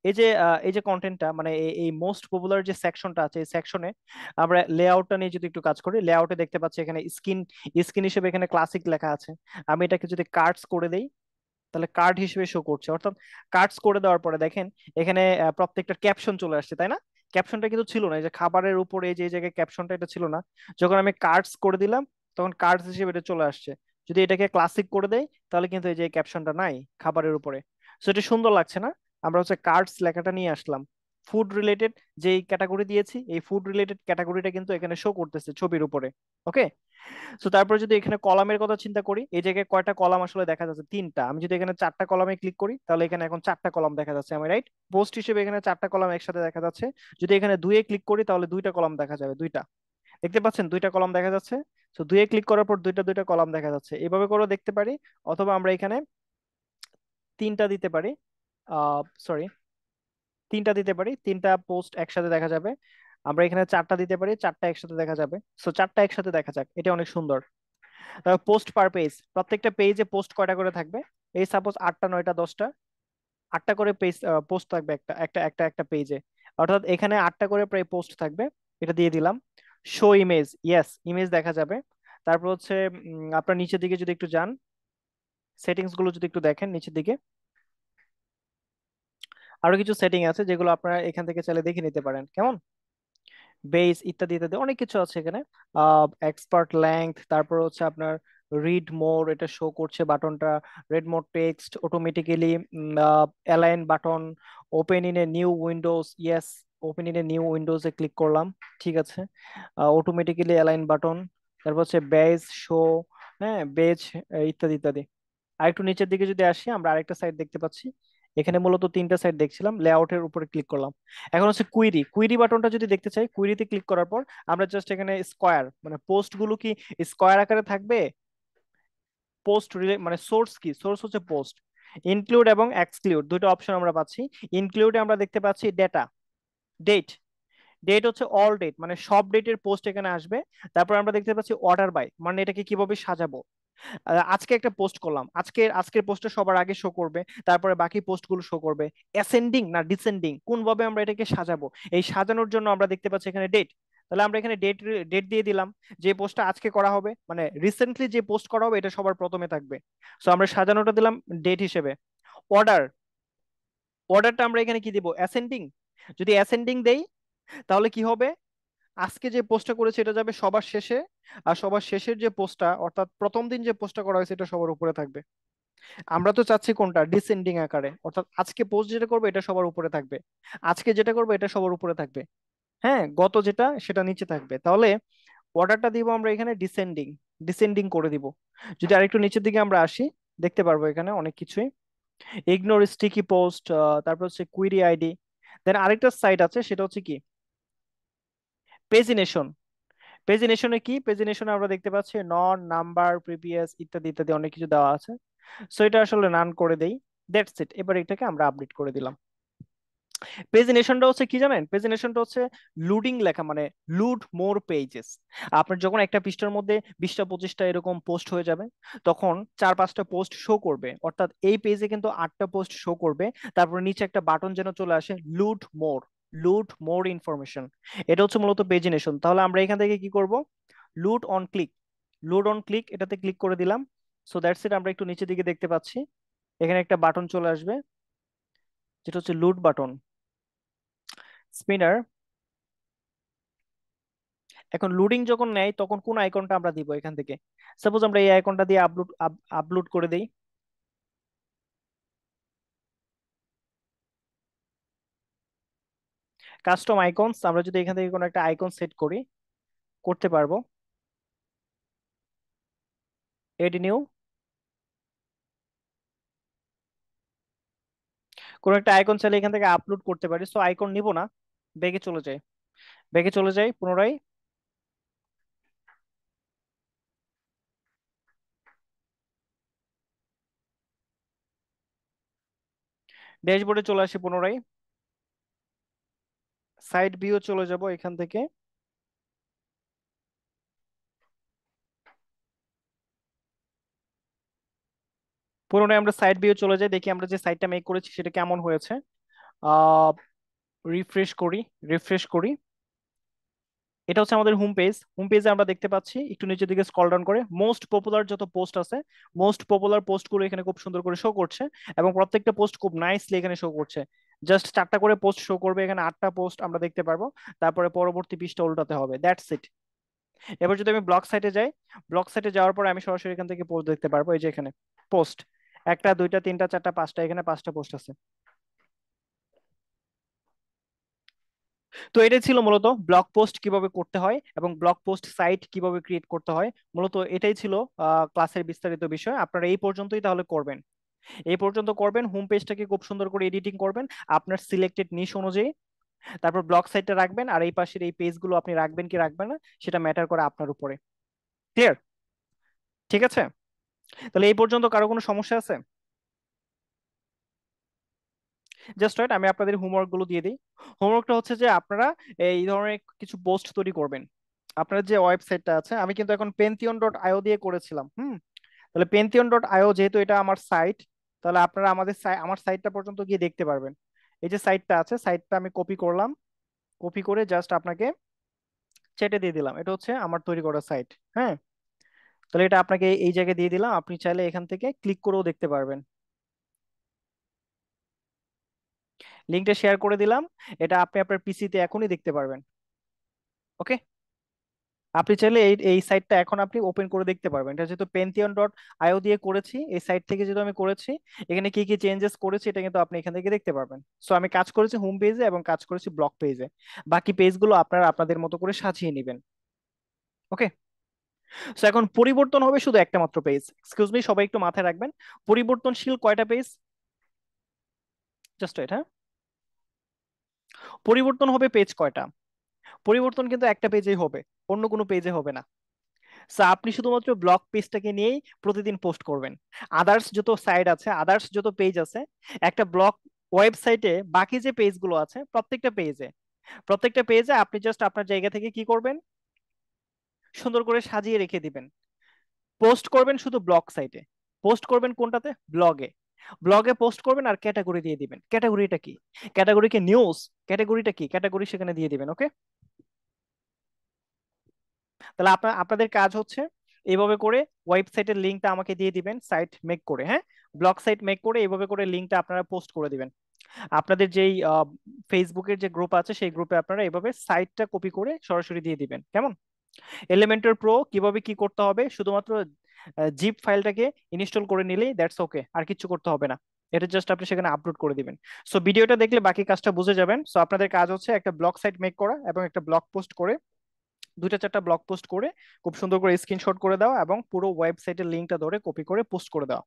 এই যে কন্টেন্টটা মানে এই মোস্ট পপুলার যে সেকশনটা আছে, এই সেকশনে আমরা লেআউটটা নিয়ে যদি একটু কাজ করি, লেআউটে দেখতে পাচ্ছি এখানে স্ক্রিন, স্ক্রিন হিসেবে এখানে ক্লাসিক লেখা আছে। আমি এটাকে যদি কার্ডস করে দেই তাহলে কার্ড হিসেবে শো করছে। অর্থাৎ কার্ডস করে দেওয়ার পরে দেখেন এখানে প্রত্যেকটা ক্যাপশন চলে আসছে, তাই না? ক্যাপশনটা কিন্তু ছিল না, এই যে খাবারের উপরে এই যে এই জায়গায় ক্যাপশনটা, এটা ছিল না। যখন আমি কার্ডস করে দিলাম তখন কার্ডস হিসেবে এটা চলে আসছে। যদি এটাকে ক্লাসিক করে দেই তাহলে কিন্তু এই যে ক্যাপশনটা নাই খাবারের উপরে। সো এটা সুন্দর লাগছে না? আমরা হচ্ছে কার্ডস লেখাটা নিয়ে আসলাম। ফুড রিলেটেড যেই ক্যাটাগরি দিয়েছি, এই ফুড রিলেটেড ক্যাটাগরিটা কিন্তু এখানে শো করতেছে ছবির উপরে। ওকে। সো তারপর যদি এখানে কলামের কথা চিন্তা করি, এই জায়গায় কয়টা কলাম আসলে দেখা যাচ্ছে? 3টা। আমি যদি এখানে 4টা কলামে ক্লিক করি তাহলে এখানে এখন 4টা কলাম দেখা যাচ্ছে, আমি রাইট? পোস্ট হিসেবে এখানে 4টা কলাম একসাথে দেখা যাচ্ছে। যদি এখানে 2-এ ক্লিক করি তাহলে 2টা কলাম দেখা যাবে, 2টা। দেখতে পাচ্ছেন 2টা কলাম দেখা যাচ্ছে। তো 2-এ ক্লিক করার পর 2টা কলাম দেখা যাচ্ছে, এভাবে করেও দেখতে পারি। অথবা আমরা এখানে 3টা দিতে পারি, সরি 3টা দিতে পারি, 3টা পোস্ট একসাথে দেখা যাবে। আমরা এখানে চারটা দিতে পারি, চারটা একসাথে দেখা যাবে। সো চারটা একসাথে দেখা যাক, এটা অনেক সুন্দর। তারপর পোস্ট পার পেজ, প্রত্যেকটা পেজে পোস্ট কয়টা করে থাকবে? এই সাপোজ 8টা 9টা 10টা, 8টা করে পেজ পোস্ট থাকবে একটা একটা একটা একটা পেজে, অর্থাৎ এখানে 8টা করে প্রায় পোস্ট থাকবে। এটা দিয়ে দিলাম। শো ইমেজ, ইয়েস ইমেজ দেখা যাবে। তারপর হচ্ছে আপনার নিচের দিকে যদি একটু যান, সেটিংস গুলো যদি একটু দেখেন নিচের দিকে, আরো কিছু সেটিং আছে যেগুলো আপনারা এখান থেকে চাইলে দেখে নিতে পারেন, কেমন বেস ইত্যাদি ইত্যাদি অনেক কিছু আছে এখানে। এক্সপার্ট লেংথ, তারপর হচ্ছে আপনার রিড মোর, এটা শো করছে বাটনটা। Read more text automatically, align button, open in a new windows, yes open in a new উইন্ডোজে ক্লিক করলাম, ঠিক আছে। অটোমেটিক্যালি অ্যালাইন বাটন, তারপর হচ্ছে বেজ শো, হ্যাঁ বেজ, ইত্যাদি ইত্যাদি। আর একটু নিচের দিকে যদি আসি, আমরা আরেকটা সাইট দেখতে পাচ্ছি। এখানে মূলত তিনটা সাইট দেখছিলাম, লেআউটের উপরে ক্লিক করলাম। এখন হচ্ছে কুইরি, কুইরি বাটনটা যদি দেখতে চাই, কুইরিতে ক্লিক করার পর আমরা জাস্ট এখানে স্কোয়ার, মানে পোস্ট গুলো কি স্কোয়ার আকারে থাকবে, পোস্ট মানে সোর্স কি, সোর্স হচ্ছে পোস্ট। ইনক্লুড এবং এক্সক্লুড দুটো অপশন আমরা পাচ্ছি। ইনক্লুডে আমরা দেখতে পাচ্ছি ডেটা, ডেট, ডেট হচ্ছে অল ডেট, মানে সব ডেটের পোস্ট এখানে আসবে। তারপর আমরা দেখতে পাচ্ছি অর্ডার বাই, মানে এটাকে কিভাবে সাজাবো। আজকে একটা পোস্ট করলাম, আজকের আজকের পোস্টটা সবার আগে শো করবে, তারপরে বাকি পোস্টগুলো শো করবে। অ্যাসেন্ডিং না ডিসেন্ডিং, কোনভাবে আমরা এটাকে সাজাবো, এই সাজানোর জন্য আমরা দেখতে পাচ্ছি এখানে ডেট। তাহলে আমরা এখানে ডেট ডেট দিয়ে দিলাম, যে পোস্টটা আজকে করা হবে, মানে রিসেন্টলি যে পোস্ট করা হবে এটা সবার প্রথমে থাকবে। সো আমরা সাজানোটা দিলাম ডেট হিসেবে। অর্ডার, অর্ডারটা আমরা এখানে কি দিব, অ্যাসেন্ডিং। যদি অ্যাসেন্ডিং দেই তাহলে কি হবে, আজকে যে পোস্টটা করেছে এটা যাবে সবার শেষে, আর সবার শেষের যে পোস্টটা, অর্থাৎ প্রথম দিন যে পোস্টটা করা হয়েছে এটা সবার উপরে থাকবে। আমরা তো চাচ্ছি কোনটা, ডিসেন্ডিং আকারে, অর্থাৎ আজকে পোস্ট যেটা করবে এটা সবার উপরে থাকবে, আজকে যেটা করবে এটা সবার উপরে থাকবে, হ্যাঁ গত যেটা সেটা নিচে থাকবে। তাহলে অর্ডারটা দিব আমরা এখানে ডিসেন্ডিং, ডিসেন্ডিং করে দিব। যদি আরেকটু নিচের দিকে আমরা আসি, দেখতে পারবো এখানে অনেক কিছুই। ইগনোর স্টিকি পোস্ট, তারপর হচ্ছে কুইরি আইডি। দেন আরেকটা সাইট আছে, সেটা হচ্ছে কি পেজিনেশন। পেজিনেশনে কি, পেজিনেশনে আমরা দেখতে পাচ্ছি নন, নাম্বার, প্রিভিয়াস ইত্যাদি ইত্যাদি অনেক কিছু দেওয়া আছে। সো এটা আসলে নান করে দেই, দ্যাটস ইট। এবার এটাকে আমরা আপডেট করে দিলাম। পেজিনেশনটা হচ্ছে কি জানেন, পেজিনেশনটা হচ্ছে লুডিং লেখা, মানে লুড মোর পেজেস। আপনার যখন একটা পৃষ্ঠার মধ্যে 20টা 25টা এরকম পোস্ট হয়ে যাবে, তখন 4-5টা পোস্ট শো করবে, অর্থাৎ এই পেজে কিন্তু 8টা পোস্ট শো করবে। তারপর নিচে একটা বাটন যেন চলে আসে, লুড মোর, লুড মোর ইনফরমেশন। এটা হচ্ছে মূলত পেজিনেশন। তাহলে আমরা এখান থেকে কি করব, load on click, load on click এটাতে ক্লিক করে দিলাম। So that's it. আমরা একটু নিচের দিকে দেখতে পাচ্ছি এখানে একটা বাটন চলে আসবে, যেটা হচ্ছে লুড বাটন, স্পিনার। এখন লোডিং যখন নেয় তখন কোন আইকনটা আমরা দিব এখান থেকে, সাপোজ আমরা এই আইকনটা দিয়ে আপলোড আপলোড করে দেই। কাস্টম আইকনস, আমরা যদি এখান থেকে কোনো একটা আইকন সেট করি, করতে পারবো। এড নিউ, কোন একটা আইকন চাইলে এখান থেকে আপলোড করতে পারি। সো আইকন নিব না, ব্যাগে চলে যাই, ব্যাগে চলে যাই পুনরায়। ড্যাশবোর্ডে চলে আসি পুনরায়, সাইড ভিউ চলে যাব এখান থেকে। পুনরায় আমরা সাইড ভিউ চলে যাই, দেখি আমরা যে সাইটটা মেক করেছি সেটা কেমন হয়েছে। আহ রিফ্রেশ করি, রিফ্রেশ করি। এটা হচ্ছে আমাদের হোম পেজ। হোম পেজে আমরা দেখতে পাচ্ছি একটু নিচের দিকে স্ক্রল ডাউন করে মোস্ট পপুলার যত পোস্ট আছে, মোস্ট পপুলার পোস্টগুলো এখানে খুব সুন্দর করে শো করছে, এবং প্রত্যেকটা পোস্ট খুব নাইসলি এখানে শো করছে। জাস্ট 4টা করে পোস্ট শো করবে, এখানে 8টা পোস্ট আমরা দেখতে পারবো। তারপরে পরবর্তী পৃষ্ঠা উল্টাতে হবে, দ্যাটস ইট। এবার যদি আমি ব্লগ সাইটে যাই, ব্লগ সাইটে যাওয়ার পরে আমি সরাসরি এখান থেকে পোস্ট দেখতে পারবো। এই যে এখানে পোস্ট, 1টা 2টা 3টা 4টা 5টা, এখানে 5টা পোস্ট আছে। তো এটাই ছিল মূলত ব্লগ পোস্ট কিভাবে করতে হয় এবং ব্লগ পোস্ট সাইট কিভাবে ক্রিয়েট করতে হয়। মূলত এটাই ছিল ক্লাসের বিস্তারিত বিষয়। আপনারা এই পর্যন্তই তাহলে করবেন, এই পর্যন্ত করবেন। হোম পেজটাকে খুব সুন্দর করে এডিটিং করবেন আপনার সিলেক্টেড নিশ অনুযায়ী, তারপর ব্লগ সাইটটা রাখবেন, আর এই পাশের এই পেজগুলো আপনি রাখবেন কি রাখবেন না সেটা ম্যাটার করে আপনার উপরে। ক্লিয়ার? ঠিক আছে, তাহলে এই পর্যন্ত কারো কোনো সমস্যা আছে? জাস্ট ওয়েট, আমি আপনাদের হোমওয়ার্ক গুলো দিয়ে দিই। হোমওয়ার্কটা হচ্ছে যে আপনারা এই ধরনের কিছু পোস্ট তৈরি করবেন। আপনার যে ওয়েবসাইটটা আছে, আমি কিন্তু এখন Pantheon.io দিয়ে করেছিলাম। তাহলে Pantheon.io যেহেতু এটা আমার সাইট, তাহলে আপনারা আমার সাইটটা পর্যন্ত গিয়ে দেখতে পারবেন। এই যে সাইটটা আছে, সাইটটা আমি কপি করলাম, কপি করে জাস্ট আপনাকে চ্যাটে দিয়ে দিলাম। এটা হচ্ছে আমার তৈরি করা সাইট। হ্যাঁ, তাহলে এটা আপনাকে এই জায়গায় দিয়ে দিলাম, আপনি চাইলে এখান থেকে ক্লিক করেও দেখতে পারবেন। লিঙ্কটা শেয়ার করে দিলাম, এটা আপনি আপনার পিসিতে এখনই দেখতে পারবেন। ওকে, আপনি চাইলে এই এই সাইটটা এখন আপনি ওপেন করে দেখতে পারবেন। এটা যেহেতু Pantheon.io দিয়ে করেছি, এই সাইট থেকে যেহেতু আমি করেছি, এখানে কি কি চেঞ্জেস করেছি এটা কিন্তু আপনি এখান থেকে দেখতে পারবেন। সো আমি কাজ করেছি হোম পেজে এবং কাজ করেছি ব্লগ পেজে। বাকি পেজগুলো আপনারা আপনাদের মতো করে সাজিয়ে নেবেন। ওকে, সো এখন পরিবর্তন হবে শুধু একটা মাত্র পেজ। এক্সকিউজ মি, সবাই একটু মাথায় রাখবেন, পরিবর্তনশীল কয়টা পেজ? জাস্ট এটা, পরিবর্তন হবে পেজ কয়টা? পরিবর্তন কিন্তু একটা পেজেই হবে, অন্য কোনো পেজে হবে না। সো আপনি শুধুমাত্র ব্লগ পেজটাকে নিয়েই প্রতিদিন পোস্ট করবেন। আদার্স যত সাইট আছে, আদার্স যত পেজ আছে, একটা ব্লগ ওয়েবসাইটে বাকি যে পেজগুলো আছে প্রত্যেকটা পেজে আপনি জাস্ট আপনার জায়গা থেকে কি করবেন, সুন্দর করে সাজিয়ে রেখে দিবেন। পোস্ট করবেন শুধু ব্লগ সাইটে, পোস্ট করবেন কোনটাতে? ব্লগে। ব্লগে পোস্ট করবেন আর ক্যাটাগরি দিয়ে দিবেন। ক্যাটাগরিটা কি? ক্যাটাগরিকে নিউজ, ক্যাটাগরিটা কি? ক্যাটাগরি সেখানে দিয়ে দিবেন। ওকে, তাহলে আপনাদের কাজ হচ্ছে এইভাবে করে ওয়েবসাইটের লিঙ্কটা আমাকে দিয়ে দিবেন সাইট মেক করে। হ্যাঁ, ব্লগ সাইট মেক করে এইভাবে করে লিঙ্কটা আপনারা পোস্ট করে দিবেন। আপনাদের যেই ফেসবুকের যে গ্রুপ আছে সেই গ্রুপে আপনারা এইভাবে সাইটটা কপি করে সরাসরি দিয়ে দিবেন। কেমন? এলিমেন্টর প্রো কিভাবে কি করতে হবে, শুধুমাত্র জিপ ফাইলটাকে ইনস্টল করে নিলেই দ্যাটস ওকে, আর কিছু করতে হবে না। এটা জাস্ট আপনি সেখানে আপলোড করে দিবেন। সো ভিডিওটা দেখলে বাকি কাজটা বুঝে যাবেন। সো আপনাদের কাজ হচ্ছে একটা ব্লগ সাইট মেক করা এবং একটা ব্লগ পোস্ট করে, দুইটা চারটা ব্লগ পোস্ট করে খুব সুন্দর করে স্ক্রিনশট করে দাও এবং পুরো ওয়েবসাইটের লিঙ্কটা ধরে কপি করে পোস্ট করে দাও।